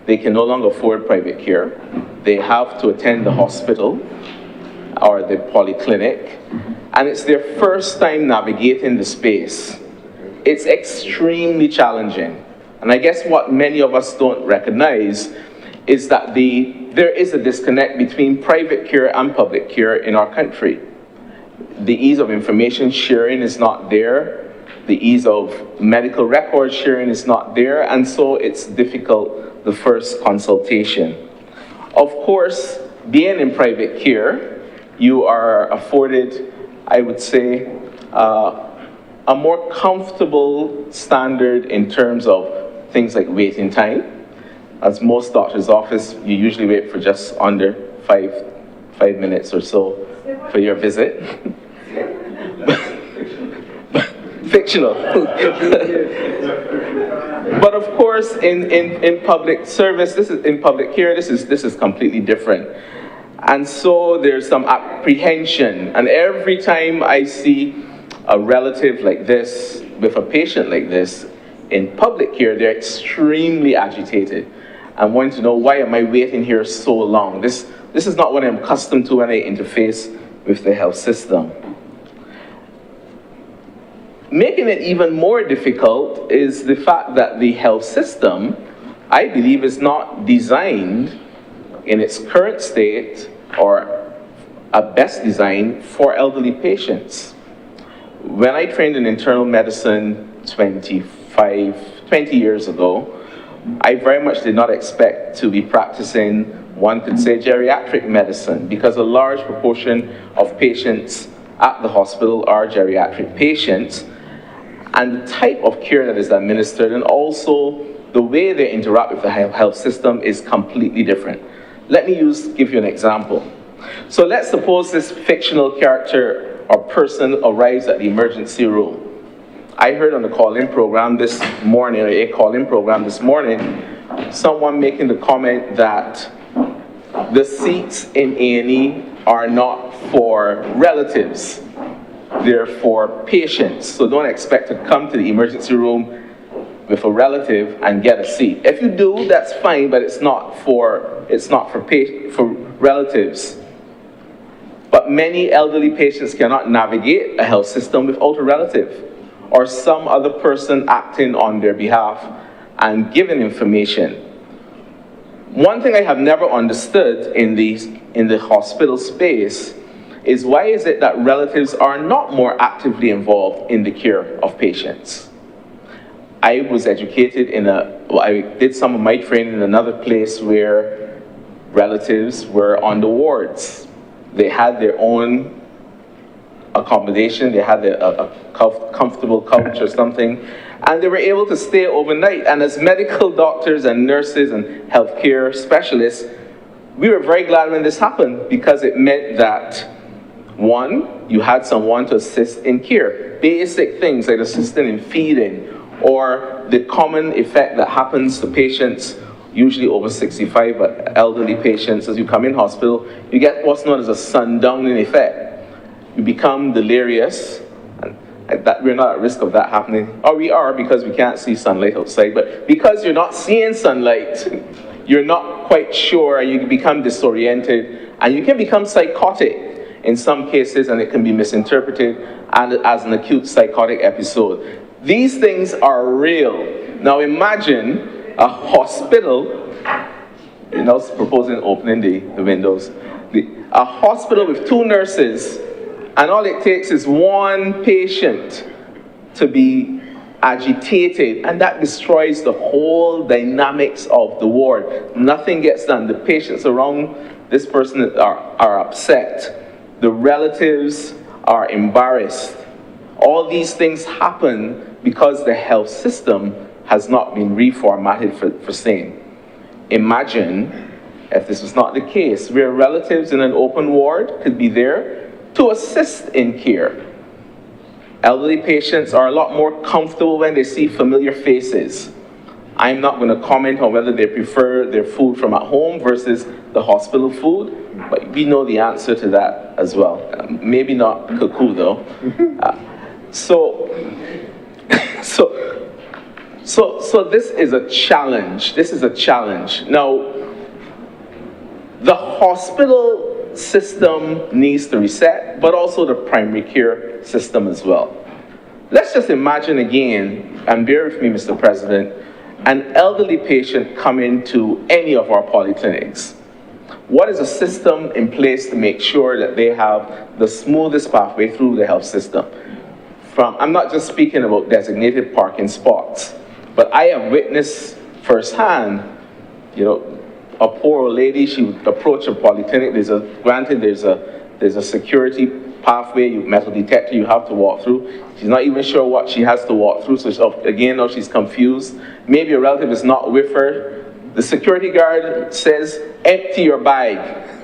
They can no longer afford private care. They have to attend the hospital or the polyclinic, and it's their first time navigating the space. It's extremely challenging. And I guess what many of us don't recognize is that there is a disconnect between private care and public care in our country. The ease of information sharing is not there. The ease of medical record sharing is not there, and so it's difficult, the first consultation. Of course, being in private care, you are afforded, I would say, a more comfortable standard in terms of things like waiting time. As most doctor's office, you usually wait for just under five minutes or so for your visit. Fictional. But of course, in public service, in public care, this is completely different. And so there's some apprehension. And every time I see a relative like this, with a patient like this, in public care, they're extremely agitated and want to know, why am I waiting here so long? This is not what I'm accustomed to when I interface with the health system. Making it even more difficult is the fact that the health system, I believe, is not designed in its current state or at best design for elderly patients. When I trained in internal medicine 20 years ago, I very much did not expect to be practicing, one could say, geriatric medicine, because a large proportion of patients at the hospital are geriatric patients, and the type of care that is administered and also the way they interact with the health system is completely different. Let me give you an example. So let's suppose this fictional character or person arrives at the emergency room. I heard on the call-in program this morning, someone making the comment that the seats in A&E are not for relatives, they're for patients. So don't expect to come to the emergency room with a relative and get a seat. If you do, that's fine, but it's not for relatives. But many elderly patients cannot navigate a health system without a relative or some other person acting on their behalf and giving information. One thing I have never understood in the hospital space is, why is it that relatives are not more actively involved in the care of patients? I was educated I did some of my training in another place where relatives were on the wards. They had their own accommodation, they had a comfortable couch or something, and they were able to stay overnight. And as medical doctors and nurses and healthcare specialists, we were very glad when this happened, because it meant that, one, you had someone to assist in care. Basic things like assisting in feeding, or the common effect that happens to patients usually over 65, but elderly patients, as you come in hospital, you get what's known as a sundowning effect. You become delirious, and that we're not at risk of that happening. Or we are, because we can't see sunlight outside, but because you're not seeing sunlight, you're not quite sure, and you become disoriented, and you can become psychotic in some cases, and it can be misinterpreted and as an acute psychotic episode. These things are real. Now imagine a hospital, proposing opening the windows, a hospital with 2 nurses, and all it takes is one patient to be agitated, and that destroys the whole dynamics of the ward. Nothing gets done. The patients around this person are upset. The relatives are embarrassed. All these things happen because the health system has not been reformatted for sane. Imagine if this was not the case, where relatives in an open ward could be there to assist in care. Elderly patients are a lot more comfortable when they see familiar faces. I'm not going to comment on whether they prefer their food from at home versus the hospital food, but we know the answer to that as well. Maybe not cuckoo though. So this is a challenge. This is a challenge. Now, the hospital system needs to reset, but also the primary care system as well. Let's just imagine again, and bear with me, Mr. President, an elderly patient coming to any of our polyclinics. What is a system in place to make sure that they have the smoothest pathway through the health system? I'm not just speaking about designated parking spots, but I have witnessed firsthand, a poor old lady, she would approach a polyclinic. There's a security pathway, metal detector you have to walk through. She's not even sure what she has to walk through, so she's confused. Maybe a relative is not with her. The security guard says, empty your bag,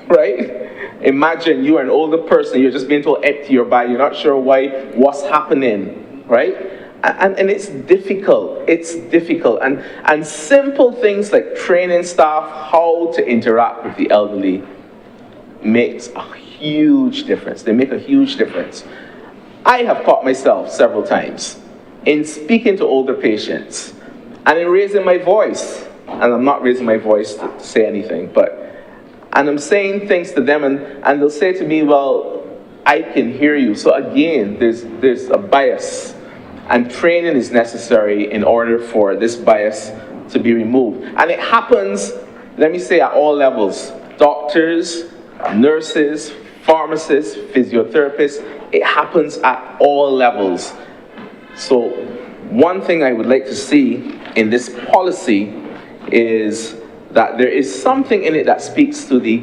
right? Imagine you are an older person, you're just being told empty your bag, you're not sure what's happening, right? And it's difficult, And simple things like training staff how to interact with the elderly makes a huge difference. They make a huge difference. I have caught myself several times in speaking to older patients and in raising my voice. And I'm not raising my voice to say anything, and I'm saying things to them, and they'll say to me, well, I can hear you. So again, there's a bias, and training is necessary in order for this bias to be removed. And it happens, let me say, at all levels. Doctors, nurses, pharmacists, physiotherapists, it happens at all levels. So one thing I would like to see in this policy is that there is something in it that speaks to the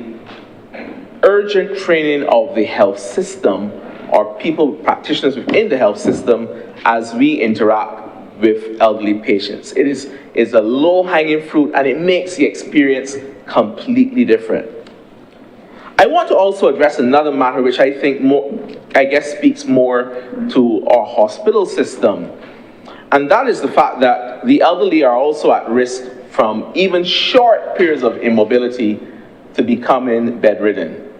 urgent training of the health system, or practitioners within the health system, as we interact with elderly patients. It is a low-hanging fruit, and it makes the experience completely different. I want to also address another matter which I think speaks more to our hospital system, and that is the fact that the elderly are also at risk from even short periods of immobility to becoming bedridden.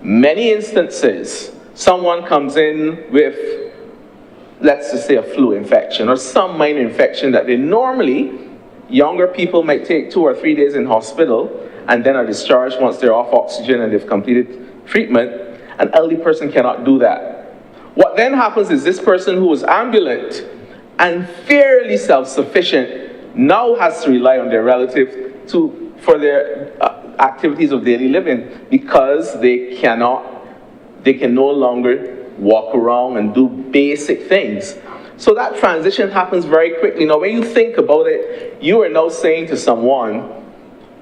Many instances, someone comes in with, let's just say, a flu infection or some minor infection that younger people might take 2 or 3 days in hospital and then are discharged once they're off oxygen and they've completed treatment. An elderly person cannot do that. What then happens is this person who was ambulant and fairly self-sufficient now has to rely on their relative for their activities of daily living, because they can no longer walk around and do basic things. So that transition happens very quickly. Now, when you think about it, you are now saying to someone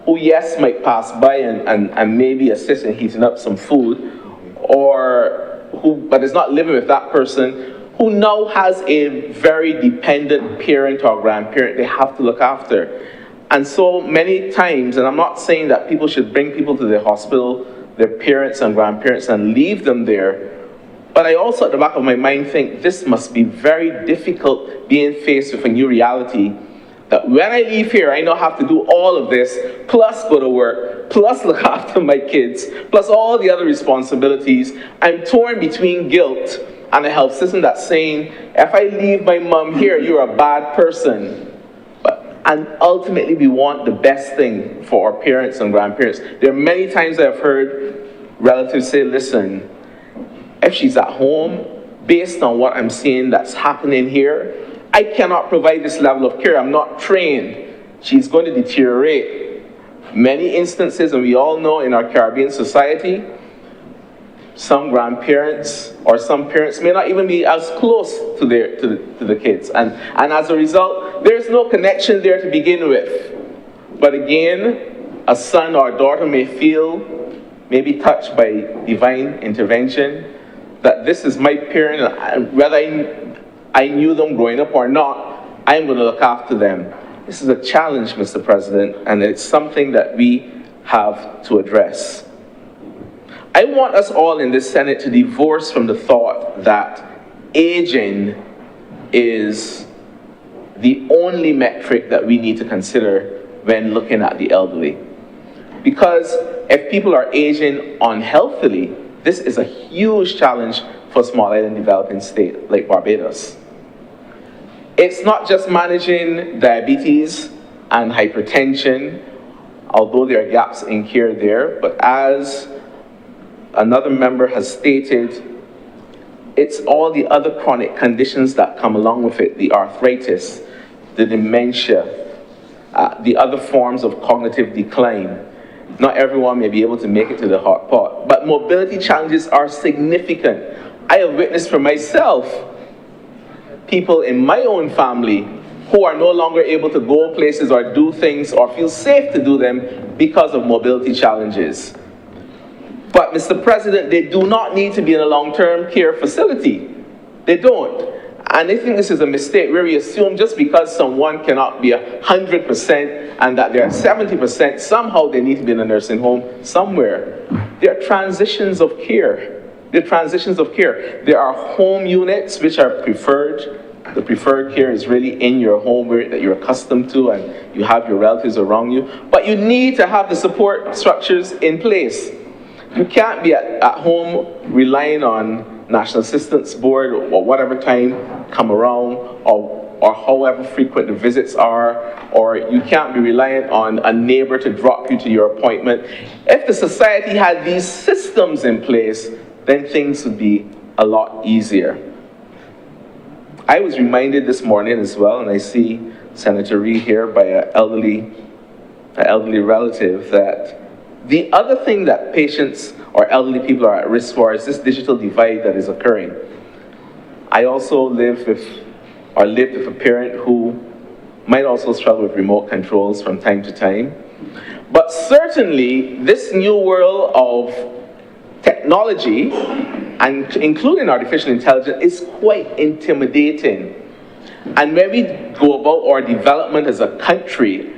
who, yes, might pass by and maybe assist in heating up some food, but is not living with that person, who now has a very dependent parent or grandparent they have to look after. And so many times, and I'm not saying that people should bring people to the hospital, their parents and grandparents, and leave them there, but I also at the back of my mind think this must be very difficult being faced with a new reality That when I leave here, I now have to do all of this, plus go to work, plus look after my kids, plus all the other responsibilities. I'm torn between guilt and a health system that's saying, if I leave my mom here, you're a bad person. And ultimately, we want the best thing for our parents and grandparents. There are many times I've heard relatives say, listen, if she's at home, based on what I'm seeing that's happening here, I cannot provide this level of care. I'm not trained. She's going to deteriorate. Many instances, and we all know in our Caribbean society, some grandparents or some parents may not even be as close to the kids. And as a result, there's no connection there to begin with. But again, a son or a daughter may be touched by divine intervention, that this is my parent, and whether I knew them growing up or not, I'm going to look after them. This is a challenge, Mr. President, and it's something that we have to address. I want us all in this Senate to divorce from the thought that aging is the only metric that we need to consider when looking at the elderly. Because if people are aging unhealthily, this is a huge challenge for a small island developing state like Barbados. It's not just managing diabetes and hypertension, although there are gaps in care there, but as another member has stated, it's all the other chronic conditions that come along with it, the arthritis, the dementia, the other forms of cognitive decline. Not everyone may be able to make it to the hot pot, but mobility challenges are significant. I have witnessed for myself people in my own family who are no longer able to go places or do things or feel safe to do them because of mobility challenges. But, Mr. President, they do not need to be in a long-term care facility. They don't. And I think this is a mistake where we assume just because someone cannot be 100% and that they're 70%, somehow they need to be in a nursing home somewhere. There are transitions of care. There are transitions of care. There are home units which are preferred. The preferred care is really in your home that you're accustomed to and you have your relatives around you. But you need to have the support structures in place. You can't be at home relying on National Assistance Board or whatever time come around or however frequent the visits are, or you can't be reliant on a neighbor to drop you to your appointment. If the society had these systems in place, then things would be a lot easier. I was reminded this morning as well, and I see Senator Reid here, by an elderly relative, that the other thing that patients or elderly people are at risk for is this digital divide that is occurring. I also lived with a parent who might also struggle with remote controls from time to time. But certainly, this new world of technology, and including artificial intelligence, is quite intimidating. And when we go about our development as a country,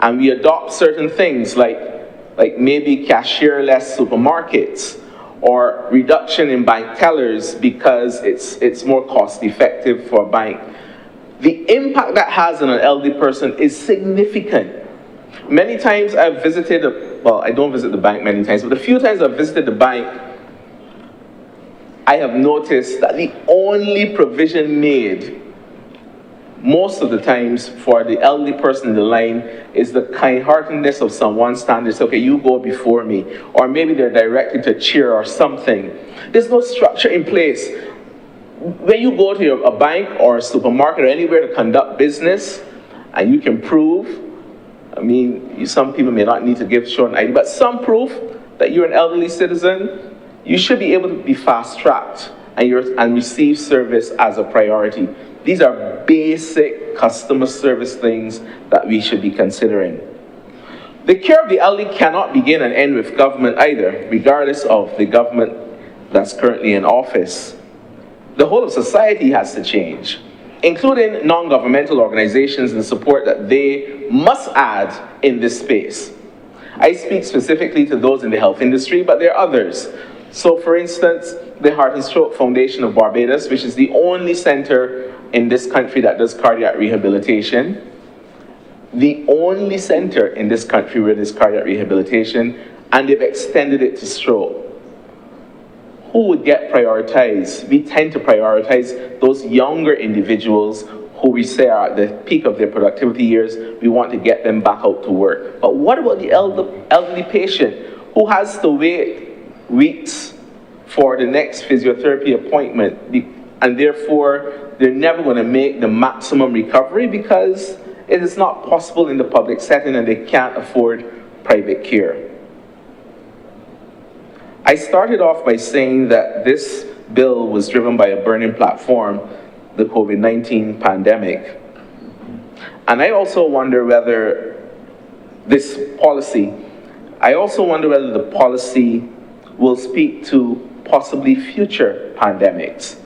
and we adopt certain things like maybe cashier-less supermarkets, or reduction in bank tellers because it's more cost-effective for a bank, the impact that has on an elderly person is significant. Many times I've visited, I don't visit the bank many times, but the few times I've visited the bank, I have noticed that the only provision made most of the times for the elderly person in the line is the kind-heartedness of someone standing, say, okay, you go before me. Or maybe they're directed to a chair or something. There's no structure in place. When you go to a bank or a supermarket or anywhere to conduct business, and you can prove, some people may not need to show an ID, but some proof that you're an elderly citizen, you should be able to be fast-tracked and receive service as a priority. These are basic customer service things that we should be considering. The care of the elderly cannot begin and end with government either, regardless of the government that's currently in office. The whole of society has to change, including non-governmental organizations and support that they must add in this space. I speak specifically to those in the health industry, but there are others. So, for instance, the Heart and Stroke Foundation of Barbados, which is the only center in this country that does cardiac rehabilitation, the only center in this country where there's cardiac rehabilitation, and they've extended it to stroke. Who would get prioritized? We tend to prioritize those younger individuals who we say are at the peak of their productivity years. We want to get them back out to work. But what about the elderly patient who has to wait weeks for the next physiotherapy appointment, and therefore they're never going to make the maximum recovery because it is not possible in the public setting and they can't afford private care? I started off by saying that this bill was driven by a burning platform, the COVID-19 pandemic. And I also wonder whether the policy will speak to possibly future pandemics.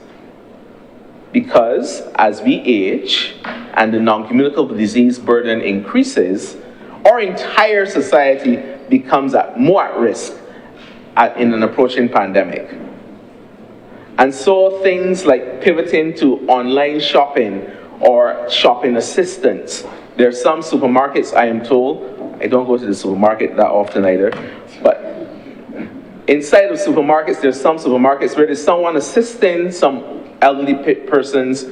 Because as we age and the non-communicable disease burden increases, our entire society becomes more at risk in an approaching pandemic. And so things like pivoting to online shopping or shopping assistance. There are some supermarkets, I am told, I don't go to the supermarket that often either, but inside of supermarkets, there's some supermarkets where there's someone assisting some elderly persons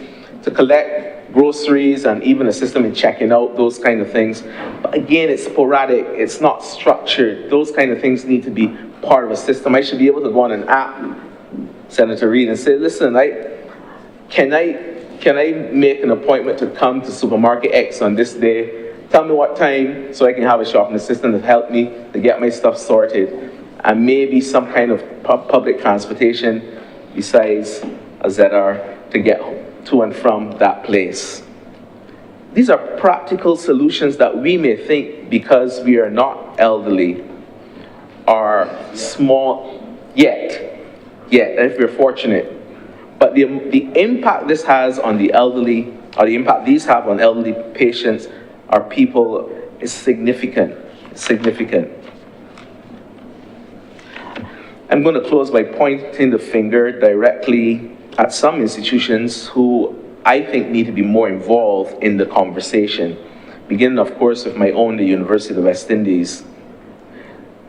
to collect groceries and even assist them in checking out, those kind of things. But again, it's sporadic, it's not structured. Those kind of things need to be part of a system. I should be able to go on an app, Senator Reid, and say, listen, can I make an appointment to come to supermarket X on this day? Tell me what time so I can have a shopping assistant to help me to get my stuff sorted. And maybe some kind of public transportation besides a ZR to get to and from that place. These are practical solutions that we may think, because we are not elderly, are small yet, if we're fortunate. But the impact this has on the elderly, or the impact these have on elderly patients or people, is significant. I'm going to close by pointing the finger directly at some institutions who I think need to be more involved in the conversation, beginning, of course, with my own, the University of the West Indies.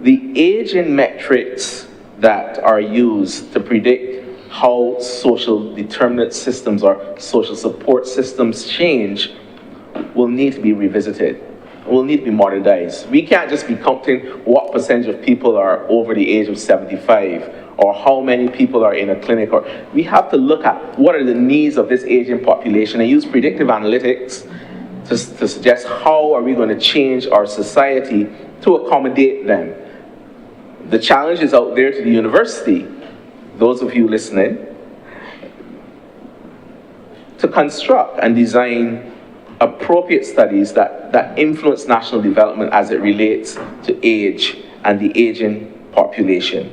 The aging metrics that are used to predict how social determinant systems or social support systems change will need to be revisited, will need to be modernized. We can't just be counting what percentage of people are over the age of 75 or how many people are in a clinic. Or we have to look at what are the needs of this aging population and use predictive analytics to suggest how are we going to change our society to accommodate them. The challenge is out there to the university, those of you listening, to construct and design appropriate studies that influence national development as it relates to age and the aging population.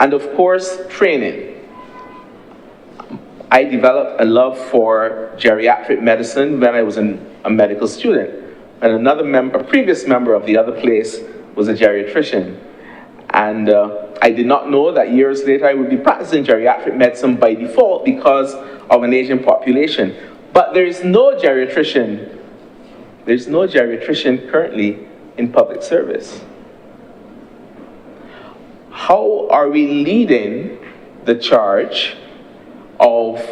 And of course, training. I developed a love for geriatric medicine when I was a medical student. And a previous member of the other place was a geriatrician. And I did not know that years later I would be practicing geriatric medicine by default because of an aging population. But there is no geriatrician currently in public service. How are we leading the charge of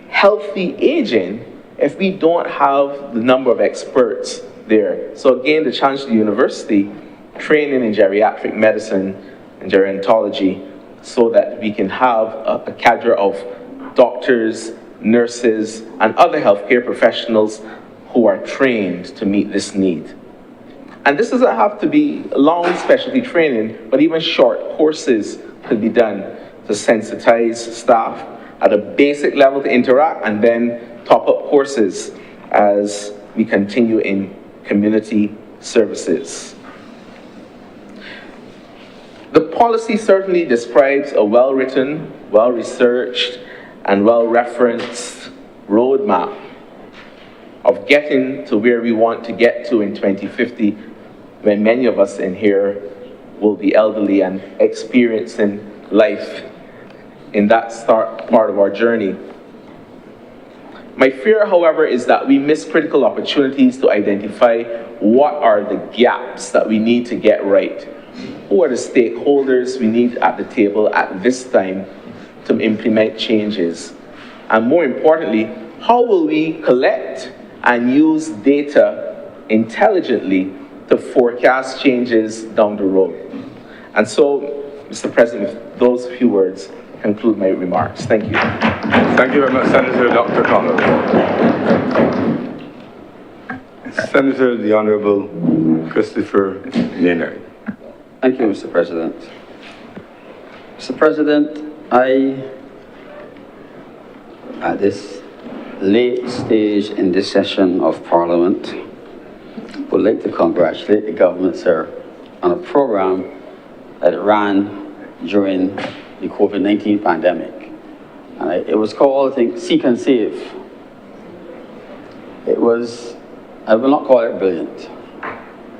healthy aging if we don't have the number of experts there? So again, the challenge to the university, training in geriatric medicine and gerontology so that we can have a cadre of doctors, nurses, and other healthcare professionals who are trained to meet this need. And this doesn't have to be long specialty training, but even short courses could be done to sensitize staff at a basic level to interact, and then top-up courses as we continue in community services. The policy certainly describes a well-written, well-researched, and well-referenced roadmap of getting to where we want to get to in 2050, when many of us in here will be elderly and experiencing life in that part of our journey. My fear, however, is that we miss critical opportunities to identify what are the gaps that we need to get right. Who are the stakeholders we need at the table at this time to implement changes? And more importantly, how will we collect and use data intelligently to forecast changes down the road? And so, Mr. President, with those few words, conclude my remarks. Thank you. Thank you very much, Senator Dr. Connell. Senator, the Honourable Christopher Maynard. Thank you, Mr. President. Mr. President, at this late stage in this session of Parliament, would like to congratulate the government, sir, on a program that it ran during the COVID-19 pandemic. And it was called, I think, Seek and Save. It was, I will not call it brilliant.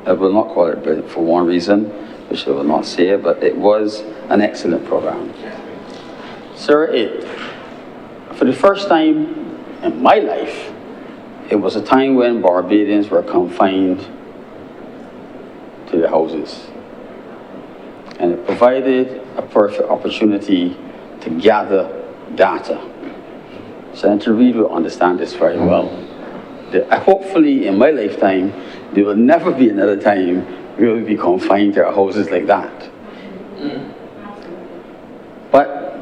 I will not call it brilliant for one reason, which I will not say, but it was an excellent program. Sir, for the first time in my life, it was a time when Barbadians were confined to their houses. And it provided a perfect opportunity to gather data. Senator Reid will understand this very well. Hopefully, in my lifetime, there will never be another time we will be confined to our houses like that. But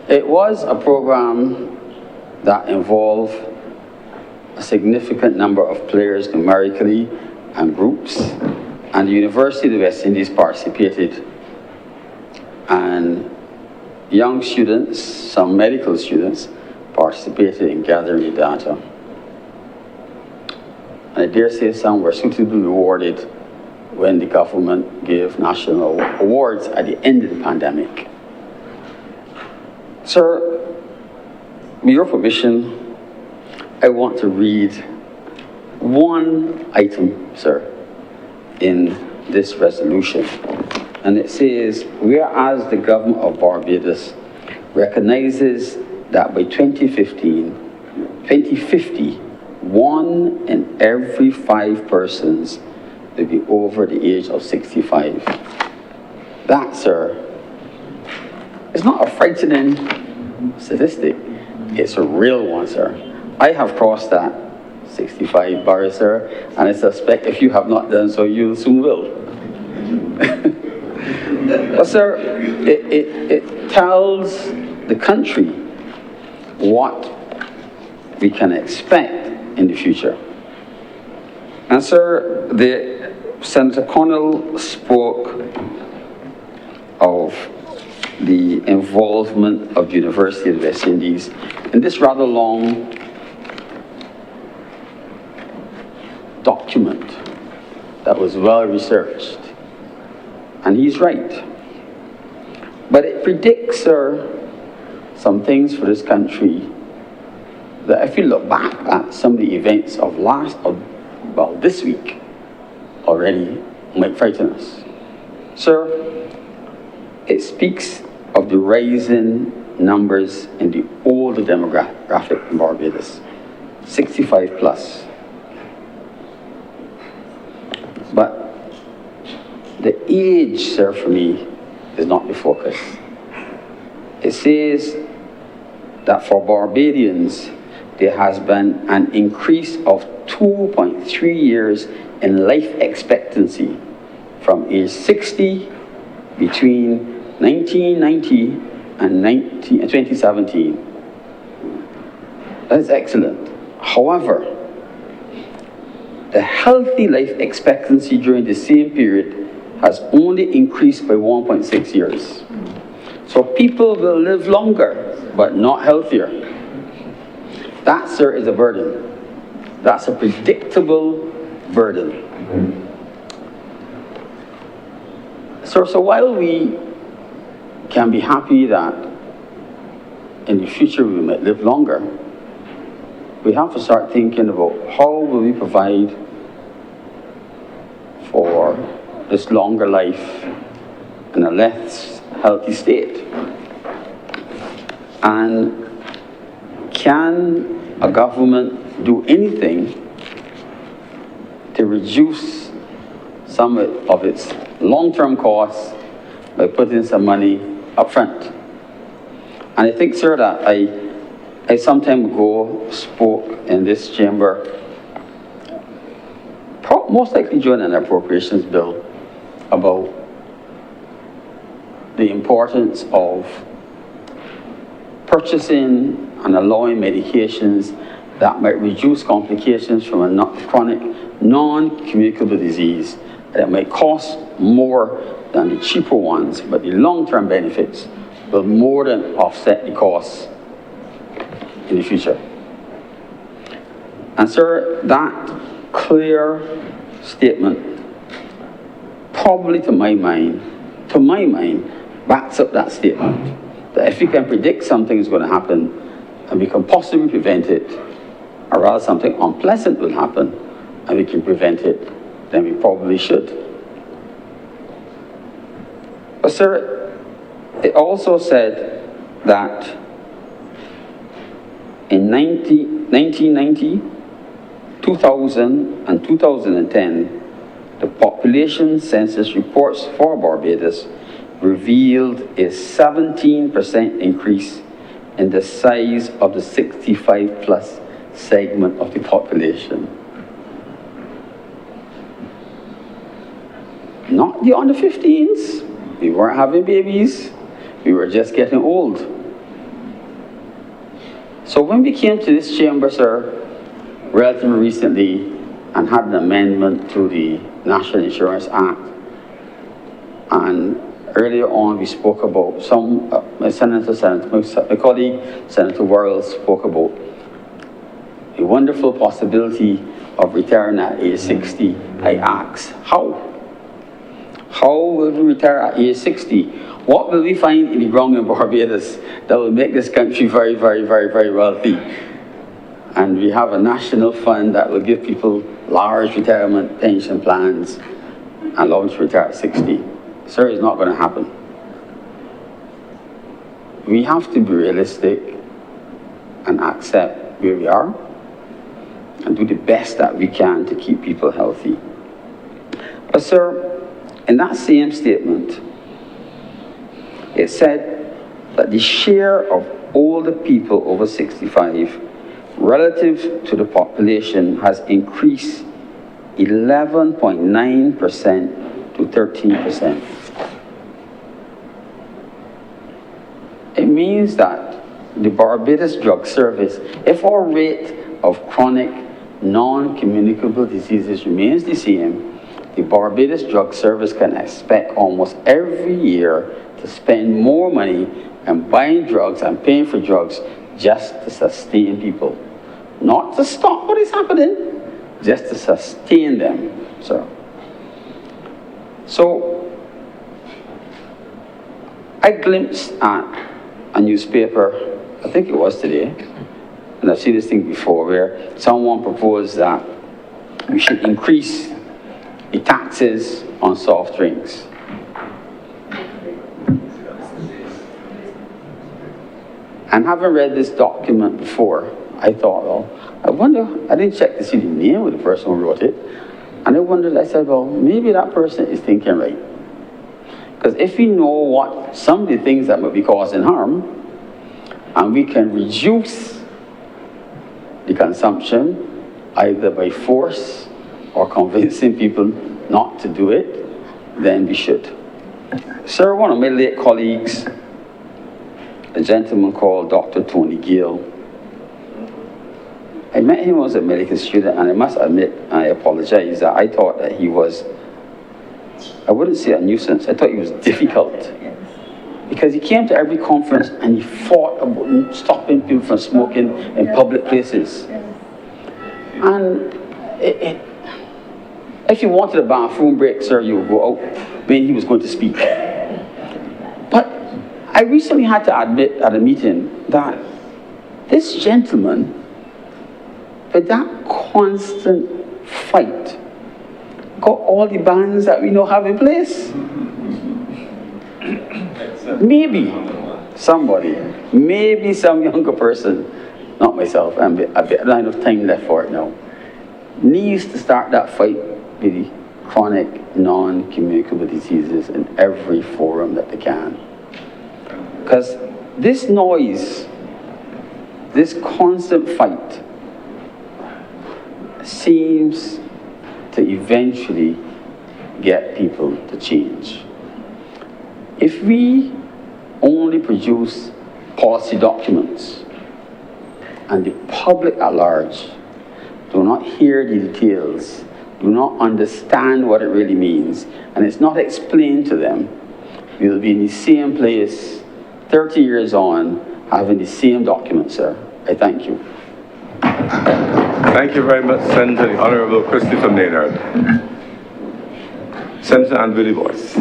it was a program that involved a significant number of players numerically and groups, and the University of the West Indies participated. And young students, some medical students, participated in gathering the data. And I dare say some were suitably rewarded when the government gave national awards at the end of the pandemic. Sir, with your permission, I want to read one item, sir, in this resolution. And it says, whereas the government of Barbados recognizes that by 2050, 1 in every 5 persons will be over the age of 65. That, sir, is not a frightening statistic. It's a real one, sir. I have crossed that 65 bar, sir, and I suspect if you have not done so, you soon will. But, sir, it tells the country what we can expect in the future. And, sir, Senator Connell spoke of the involvement of the University of the West Indies in this rather long document that was well researched. And he's right. But it predicts, sir, some things for this country that if you look back at some of the events of this week already might frighten us. Sir, it speaks of the rising numbers in the older demographic in Barbados, 65 plus. But the age, sir, for me, is not the focus. It says that for Barbadians, there has been an increase of 2.3 years in life expectancy from age 60 between 1990 and 2017. That is excellent. However, the healthy life expectancy during the same period has only increased by 1.6 years. So people will live longer, but not healthier. That, sir, is a burden. That's a predictable burden. So while we can be happy that in the future we might live longer, we have to start thinking about how will we provide for this longer life in a less healthy state. And can a government do anything to reduce some of its long-term costs by putting some money up front? And I think, sir, that I some time ago spoke in this chamber, most likely during an appropriations bill, about the importance of purchasing and allowing medications that might reduce complications from a chronic, non-communicable disease that might cost more than the cheaper ones, but the long-term benefits will more than offset the costs in the future. And sir, that clear statement, probably to my mind, backs up that statement, that if we can predict something is going to happen and we can possibly prevent it, or rather something unpleasant will happen and we can prevent it, then we probably should. But sir, it also said that in 1990, 2000 and 2010, the population census reports for Barbados revealed a 17% increase in the size of the 65 plus segment of the population. Not the under 15s. We weren't having babies. We were just getting old. So when we came to this chamber, sir, relatively recently, and had an amendment to the National Insurance Act, and earlier on we spoke about my colleague, Senator Worrell, spoke about a wonderful possibility of retiring at age 60. I asked, how? How will we retire at age 60? What will we find in the ground in Barbados that will make this country very, very, very, very wealthy? And we have a national fund that will give people large retirement pension plans and allow them to retire at 60. Sir, it's not going to happen. We have to be realistic and accept where we are and do the best that we can to keep people healthy. But sir, in that same statement, it said that the share of older people over 65 relative to the population has increased 11.9% to 13%. It means that the Barbados Drug Service, if our rate of chronic non-communicable diseases remains the same, the Barbados Drug Service can expect almost every year to spend more money on buying drugs and paying for drugs just to sustain people. Not to stop what is happening, just to sustain them, sir. So, I glimpsed at a newspaper, I think it was today, and I've seen this thing before, where someone proposed that we should increase the taxes on soft drinks. And having read this document before, I thought, well, I wonder, I didn't check to see the name of the person who wrote it, and I wondered, I said, well, maybe that person is thinking right. Because if we know what some of the things that might be causing harm, and we can reduce the consumption, either by force or convincing people not to do it, then we should. Sir, one of my late colleagues, a gentleman called Dr. Tony Gill, I met him when I was a medical student, and I must admit, I apologize, that I thought that he was, I wouldn't say a nuisance, I thought he was difficult. Because he came to every conference and he fought about stopping people from smoking in public places. And if you wanted a bathroom break, sir, you would go out when he was going to speak. But I recently had to admit at a meeting that this gentleman, with that constant fight, got all the bans that we now have in place. Maybe somebody, maybe some younger person not myself, and a bit line of time left for it now, needs to start that fight with the chronic, non-communicable diseases in every forum that they can. Because this noise, this constant fight, seems to eventually get people to change. If we only produce policy documents and the public at large do not hear the details, do not understand what it really means, and it's not explained to them, we'll be in the same place 30 years on, having the same document, sir. I thank you. Thank you very much, Senator the Honourable Christopher Maynard. Senator Ann Boyce.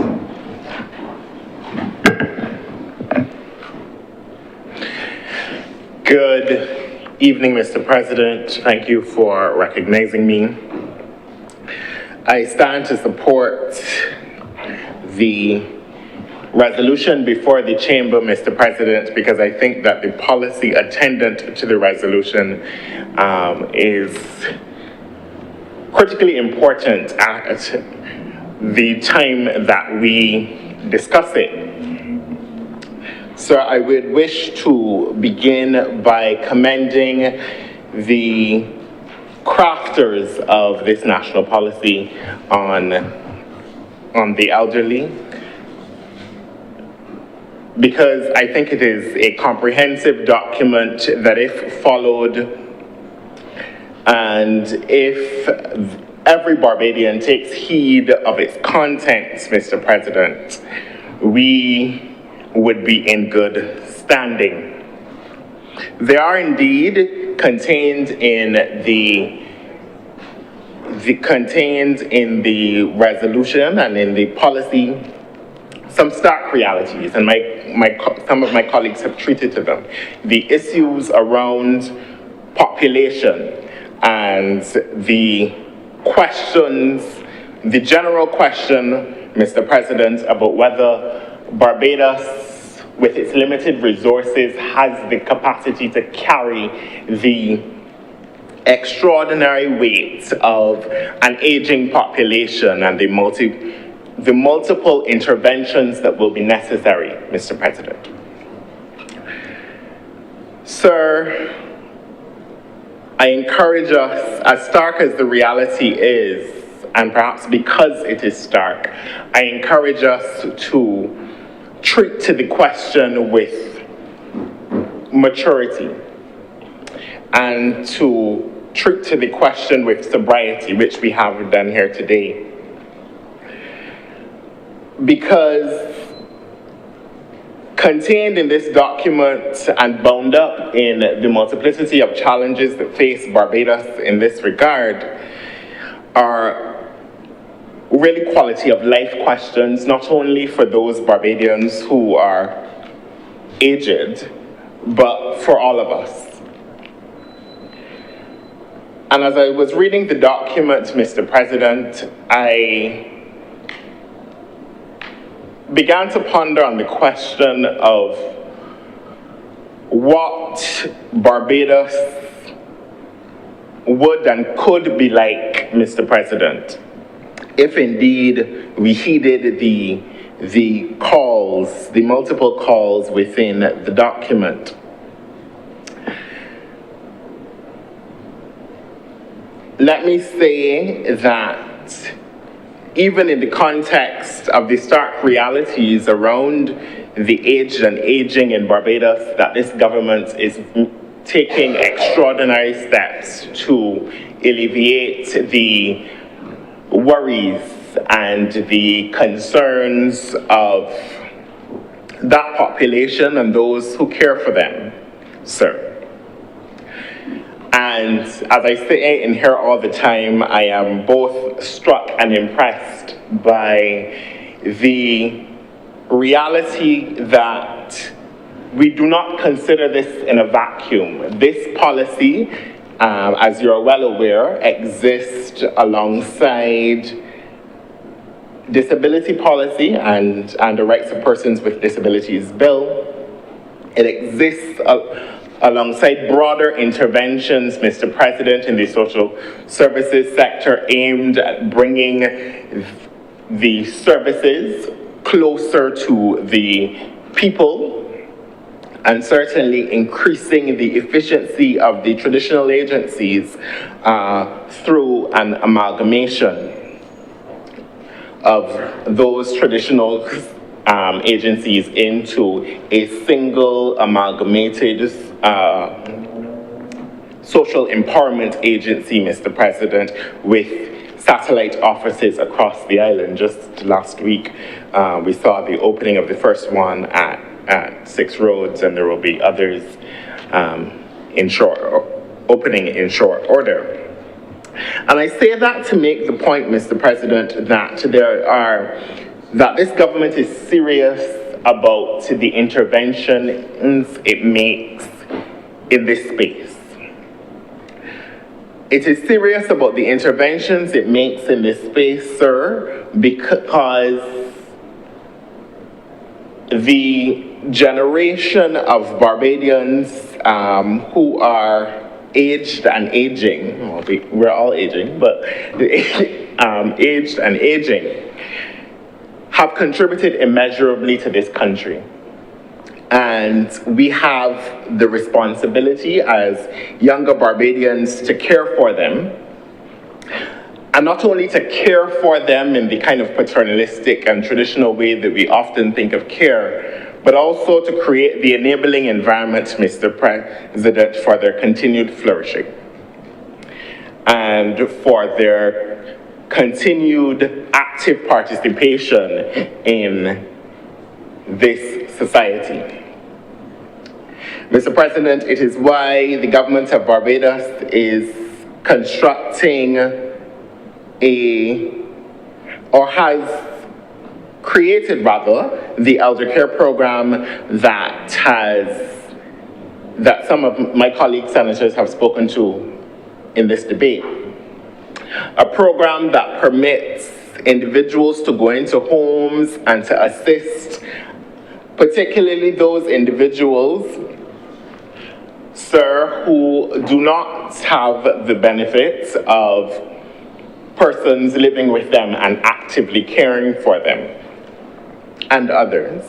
Good evening, Mr. President. Thank you for recognizing me. I stand to support the resolution before the chamber, Mr. President, because I think that the policy attendant to the resolution is critically important at the time that we discuss it. So I would wish to begin by commending the crafters of this national policy on the elderly, because I think it is a comprehensive document that, if followed and if every Barbadian takes heed of its contents, Mr. President, we would be in good standing. There are indeed contained in the resolution and in the policy some stark realities, and some of my colleagues have treated to them. The issues around population and the questions, the general question, Mr. President, about whether Barbados, with its limited resources, has the capacity to carry the extraordinary weight of an aging population and the multiple interventions that will be necessary, Mr. President. Sir, I encourage us, as stark as the reality is, and perhaps because it is stark, I encourage us to treat to the question with maturity and to treat to the question with sobriety, which we have done here today. Because contained in this document and bound up in the multiplicity of challenges that face Barbados in this regard are really quality of life questions, not only for those Barbadians who are aged, but for all of us. And as I was reading the document, Mr. President, I began to ponder on the question of what Barbados would and could be like, Mr. President, if indeed we heeded the calls, the multiple calls within the document. Let me say that even in the context of the stark realities around the aged and aging in Barbados, that this government is taking extraordinary steps to alleviate the worries and the concerns of that population and those who care for them, sir. And as I say and hear all the time, I am both struck and impressed by the reality that we do not consider this in a vacuum. This policy, as you're well aware, exists alongside disability policy and the Rights of Persons with Disabilities Bill. It exists alongside broader interventions, Mr. President, in the social services sector aimed at bringing the services closer to the people, and certainly increasing the efficiency of the traditional agencies through an amalgamation of those traditional agencies into a single amalgamated social empowerment agency, Mr. President, with satellite offices across the island. Just last week, we saw the opening of the first one at 6 Roads, and there will be others opening in short order. And I say that to make the point, Mr. President, that this government is serious about the interventions it makes in this space. It is serious about the interventions it makes in this space, sir, because the generation of Barbadians who are aged and aging, well, we're all aging, but aged and aging, have contributed immeasurably to this country. And we have the responsibility as younger Barbadians to care for them. And not only to care for them in the kind of paternalistic and traditional way that we often think of care, but also to create the enabling environment, Mr. President, for their continued flourishing and for their continued active participation in this society. Mr. President, it is why the government of Barbados is constructing has created the elder care program that some of my colleague senators have spoken to in this debate. A program that permits individuals to go into homes and to assist, particularly those individuals, sir, who do not have the benefits of persons living with them and actively caring for them and others.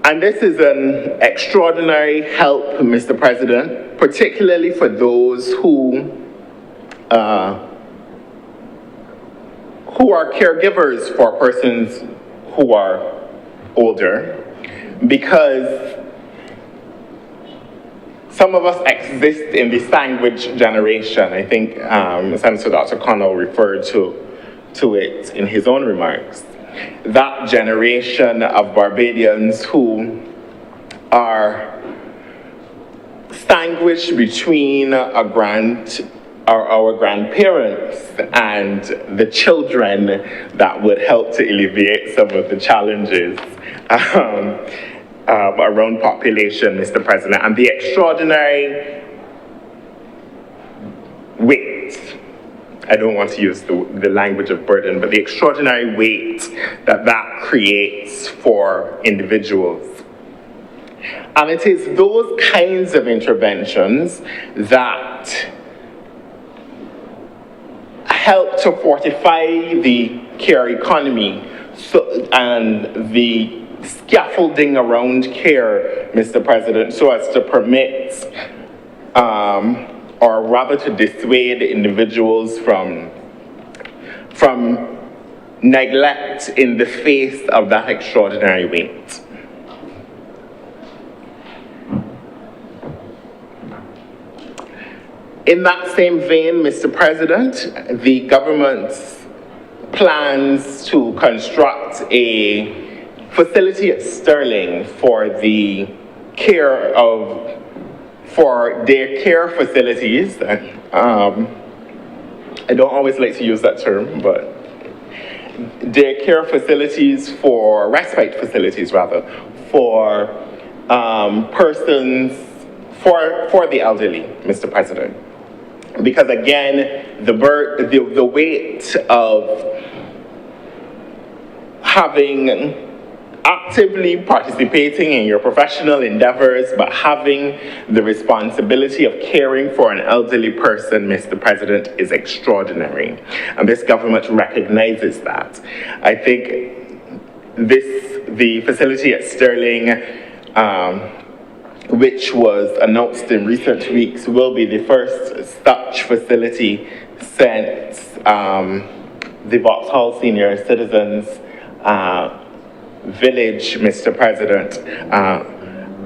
And this is an extraordinary help, Mr. President, particularly for those who are caregivers for persons who are older, because some of us exist in the sandwich generation. I think Senator Dr. Connell referred to it in his own remarks. That generation of Barbadians who are sandwiched between our grandparents and the children that would help to alleviate some of the challenges around population, Mr. President, and the extraordinary weight, I don't want to use the language of burden, but the extraordinary weight that creates for individuals. And it is those kinds of interventions that help to fortify the care economy and the scaffolding around care, Mr. President, so as to permit or rather to dissuade individuals from neglect in the face of that extraordinary weight. In that same vein, Mr. President, the government's plans to construct a facility at Sterling for the care of, for their care facilities. I don't always like to use that term, but their care facilities for, respite facilities rather, for persons, for the elderly, Mr. President. Because again, the weight of having actively participating in your professional endeavors, but having the responsibility of caring for an elderly person, Mr. President, is extraordinary. And this government recognizes that. I think the facility at Sterling, which was announced in recent weeks, will be the first such facility since the Vauxhall Senior Citizens Village, Mr. President.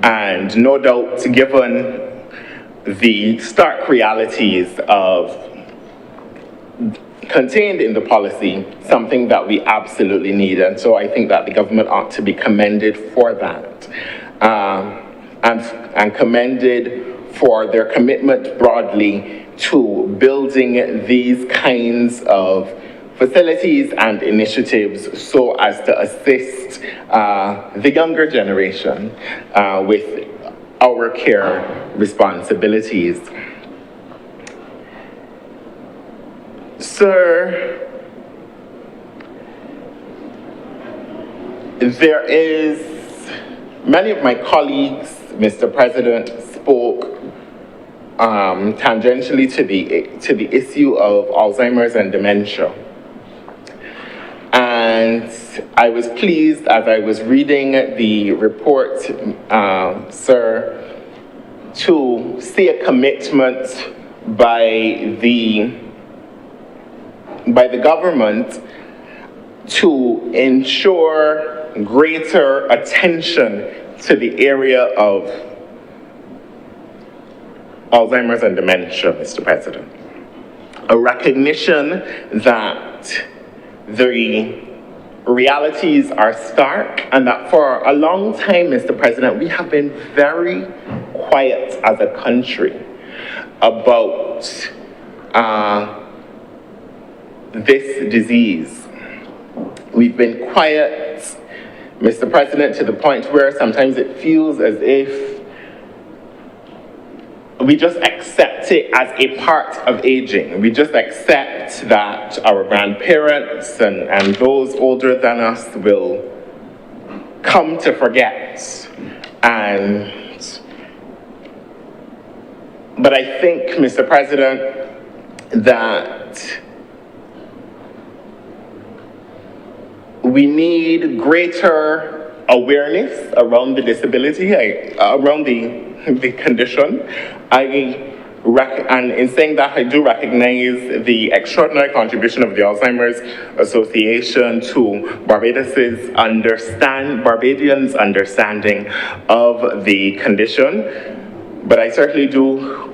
And no doubt, given the stark realities of contained in the policy, something that we absolutely need. And so I think that the government ought to be commended for that. And commended for their commitment broadly to building these kinds of facilities and initiatives so as to assist the younger generation with our care responsibilities. Sir, there is, many of my colleagues, Mr. President, spoke tangentially to the issue of Alzheimer's and dementia. And I was pleased as I was reading the report, sir, to see a commitment by the government to ensure greater attention to the area of Alzheimer's and dementia, Mr. President. A recognition that the realities are stark and that for a long time, Mr. President, we have been very quiet as a country about this disease. We've been quiet, Mr. President, to the point where sometimes it feels as if we just accept it as a part of aging. We just accept that our grandparents and those older than us will come to forget. But I think, Mr. President, that we need greater awareness around the disability, around the condition. And in saying that, I do recognize the extraordinary contribution of the Alzheimer's Association to Barbadians' understanding of the condition. But I certainly do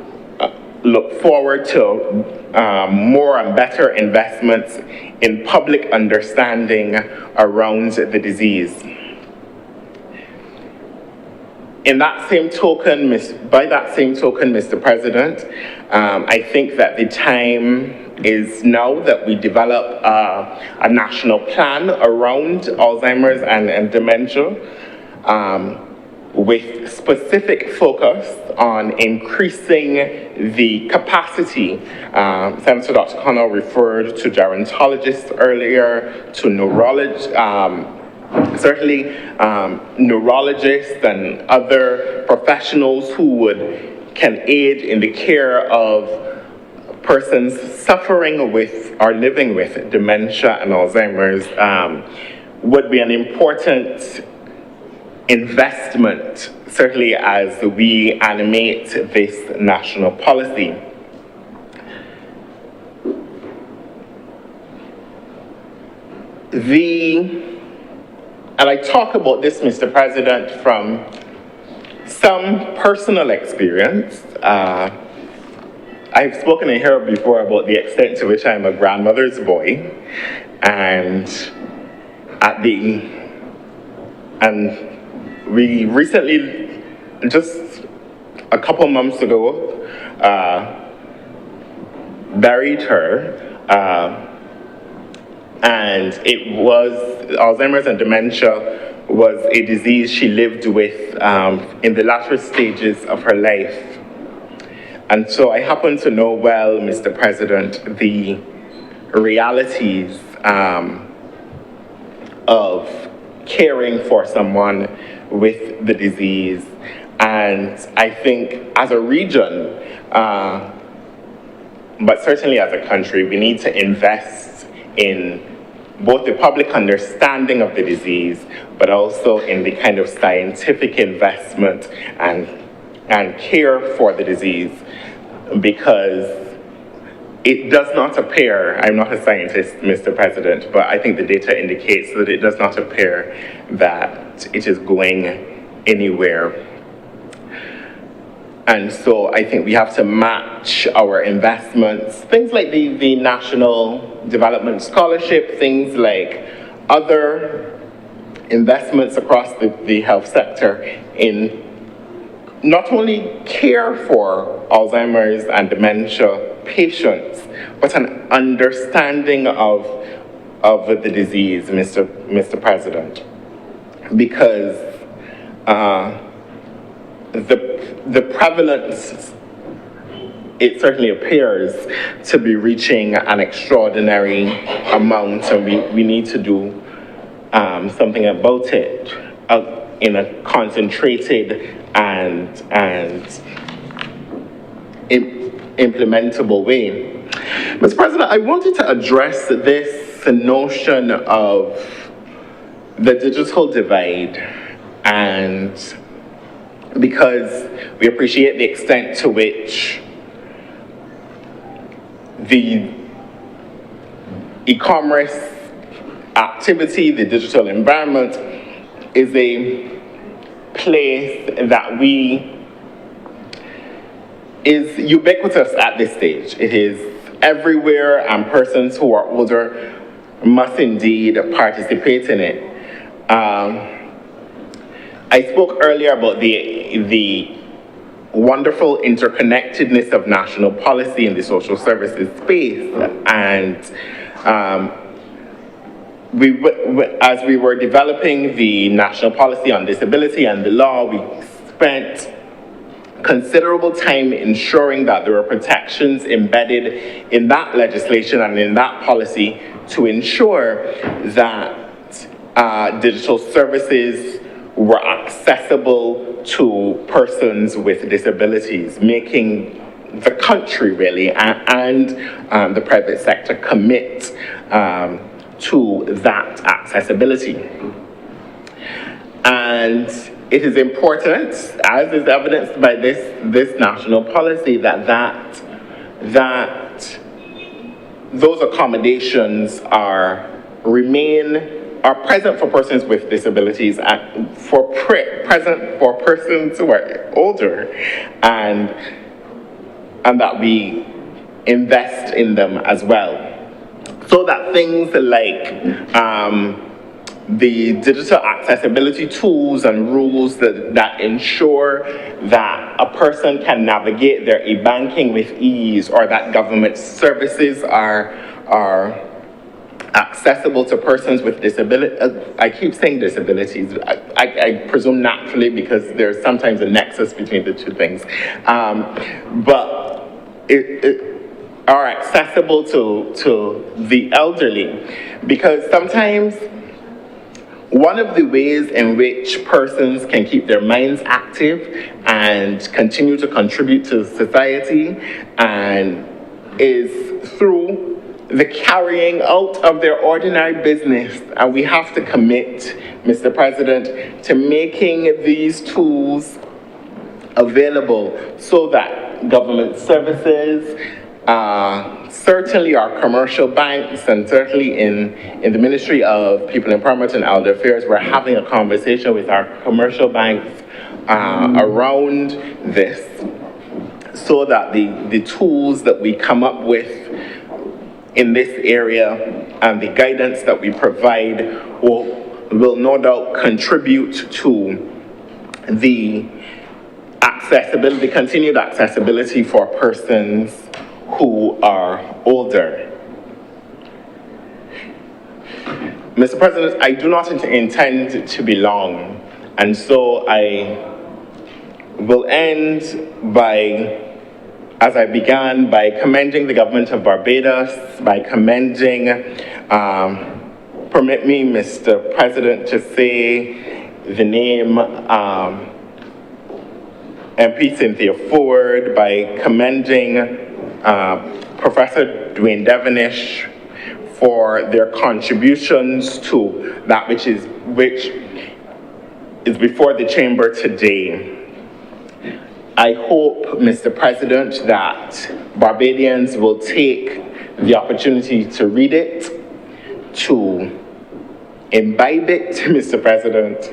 look forward to more and better investments in public understanding around the disease. By that same token, Mr. President, I think that the time is now that we develop a national plan around Alzheimer's and dementia with specific focus on increasing the capacity. Senator Dr. Connell referred to gerontologists earlier, to neurologists, certainly neurologists and other professionals who can aid in the care of persons suffering with or living with dementia and Alzheimer's would be an important investment, certainly as we animate this national policy. And I talk about this, Mr. President, from some personal experience. I've spoken in here before about the extent to which I'm a grandmother's boy, and we recently, just a couple months ago, buried her. And it was, Alzheimer's and dementia was a disease she lived with in the latter stages of her life. And so I happen to know well, Mr. President, the realities of caring for someone with the disease. And I think as a region, but certainly as a country, we need to invest in both the public understanding of the disease, but also in the kind of scientific investment and care for the disease, because it does not appear, I'm not a scientist, Mr. President, but I think the data indicates that it does not appear that it is going anywhere. And so I think we have to match our investments, things like the National Development Scholarship, things like other investments across the health sector in not only care for Alzheimer's and dementia patients, but an understanding of the disease, Mr. President. Because the prevalence, it certainly appears to be reaching an extraordinary amount, and we need to do something about it in a concentrated and implementable way. Mr. President, I wanted to address this notion of the digital divide, and because we appreciate the extent to which the e-commerce activity, the digital environment, is a place that is ubiquitous at this stage. It is everywhere, and persons who are older must indeed participate in it. I spoke earlier about the wonderful interconnectedness of national policy in the social services space, and as we were developing the national policy on disability and the law, we spent considerable time ensuring that there were protections embedded in that legislation and in that policy to ensure that digital services were accessible to persons with disabilities, making the country really and the private sector commit to that accessibility. And it is important, as is evidenced by this national policy, that those accommodations are present for persons with disabilities and present for persons who are older, and that we invest in them as well. So that things like the digital accessibility tools and rules that ensure that a person can navigate their e-banking with ease, or that government services are accessible to persons with disability. I keep saying disabilities. I presume naturally, because there's sometimes a nexus between the two things. But it are accessible to the elderly, because sometimes one of the ways in which persons can keep their minds active and continue to contribute to society is through the carrying out of their ordinary business. And we have to commit, Mr. President, to making these tools available so that government services, certainly our commercial banks, and certainly in the Ministry of People Empowerment and Elder Affairs, we're having a conversation with our commercial banks around this, so that the tools that we come up with in this area and the guidance that we provide will no doubt contribute to the accessibility, continued accessibility for persons who are older. Mr. President, I do not intend to be long, and so I will end by, as I began, by commending the government of Barbados, by commending permit me, Mr. President, to say the name MP Cynthia Ford by commending Professor Dwayne Devonish for their contributions to that which is before the chamber today. I hope, Mr. President, that Barbadians will take the opportunity to read it, to imbibe it, Mr. President,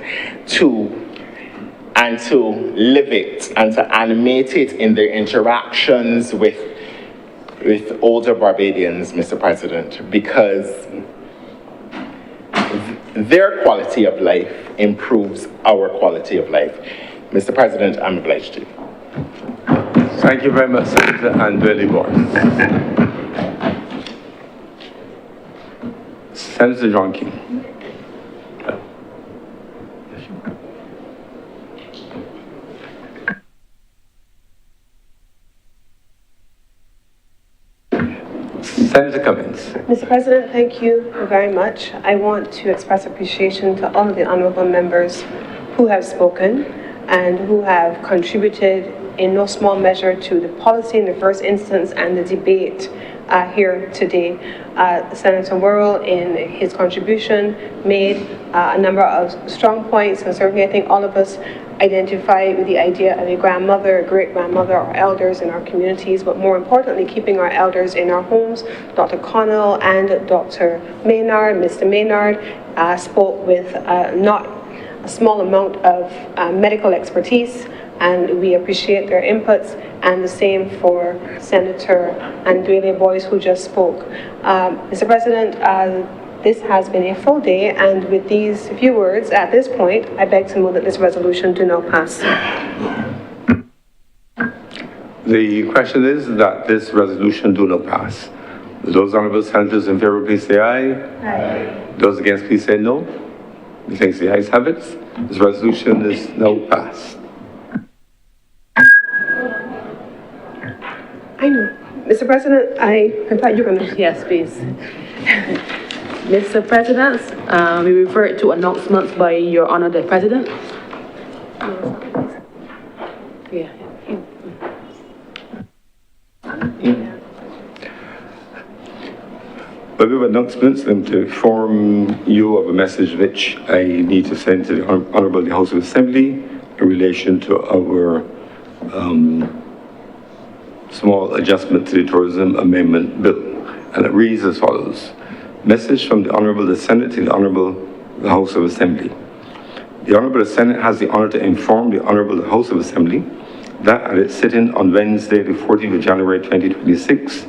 and to live it and to animate it in their interactions with older Barbadians, Mr. President, because their quality of life improves our quality of life. Mr. President, I'm obliged to. Thank you very much, Senator Andrelli Boyce. Senator John King. Senator Cummins. Mr. President, thank you very much. I want to express appreciation to all of the honourable members who have spoken and who have contributed in no small measure to the policy in the first instance and the debate here today. Senator Worrell, in his contribution, made a number of strong points, and certainly I think all of us identify with the idea of a grandmother, a great-grandmother, or elders in our communities, but more importantly, keeping our elders in our homes. Dr. Connell and Dr. Maynard, Mr. Maynard, spoke with not a small amount of medical expertise, and we appreciate their inputs, and the same for Senator Andrelli Boyce, who just spoke. Mr. President, this has been a full day, and with these few words, at this point, I beg to move that this resolution do not pass. The question is that this resolution do not pass. Those honourable senators in favour, please say aye. Aye. Those against, please say no. The thanks the ayes have it. This resolution is now passed. I know. Mr. President, I thought you were going to... Yes, please. Mr. President, we refer to announcements by Your Honor the President. Yeah. But we have announcements and to inform you of a message which I need to send to the Honourable House of Assembly in relation to our small adjustment to the Tourism Amendment Bill. And it reads as follows. Message from the Honourable the Senate to the Honourable the House of Assembly. The Honourable the Senate has the honour to inform the Honourable the House of Assembly that at its sitting on Wednesday, the 14th of January 2026,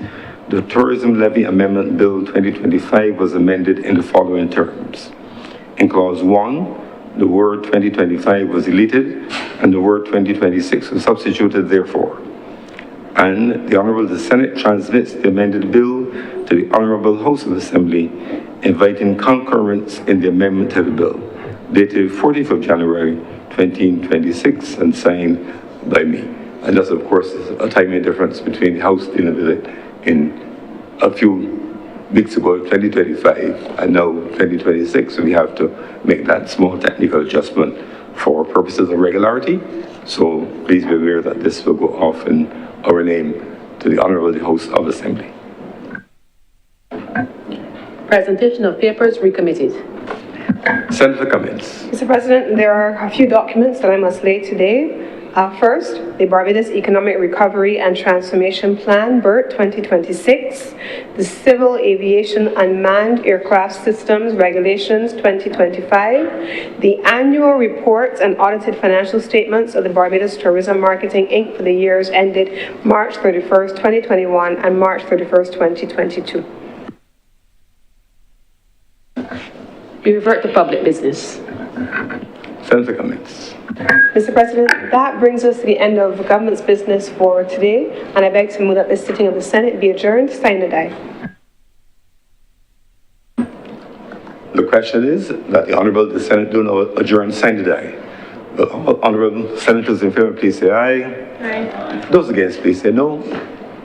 the Tourism Levy Amendment Bill 2025 was amended in the following terms. In Clause 1, the word 2025 was deleted and the word 2026 was substituted therefore. And the Honourable the Senate transmits the amended bill to the Honourable House of Assembly, inviting concurrence in the amendment to the bill, dated 14th of January 2026 and signed by me. And that's, of course, a timing difference between the House dealing with it in a few weeks ago, 2025, and now 2026. So we have to make that small technical adjustment for purposes of regularity. So please be aware that this will go off in our name to the Honourable House of Assembly. Presentation of papers recommitted. Senator Cummins. Mr. President, there are a few documents that I must lay today. First, the Barbados Economic Recovery and Transformation Plan, BERT 2026, the Civil Aviation Unmanned Aircraft Systems Regulations 2025, the annual reports and audited financial statements of the Barbados Tourism Marketing Inc. for the years ended March 31st, 2021 and March 31st, 2022. We revert to public business. Senator Cummins. Mr. President, that brings us to the end of government's business for today, and I beg to move that this sitting of the Senate be adjourned. Sign and die. The question is that the Honourable the Senate do now adjourn, sign and die. The Honourable Senators in favour, please say aye. Aye. Those against, please say no.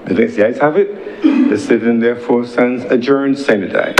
The ayes have it. The sitting therefore stands adjourned, sign and die.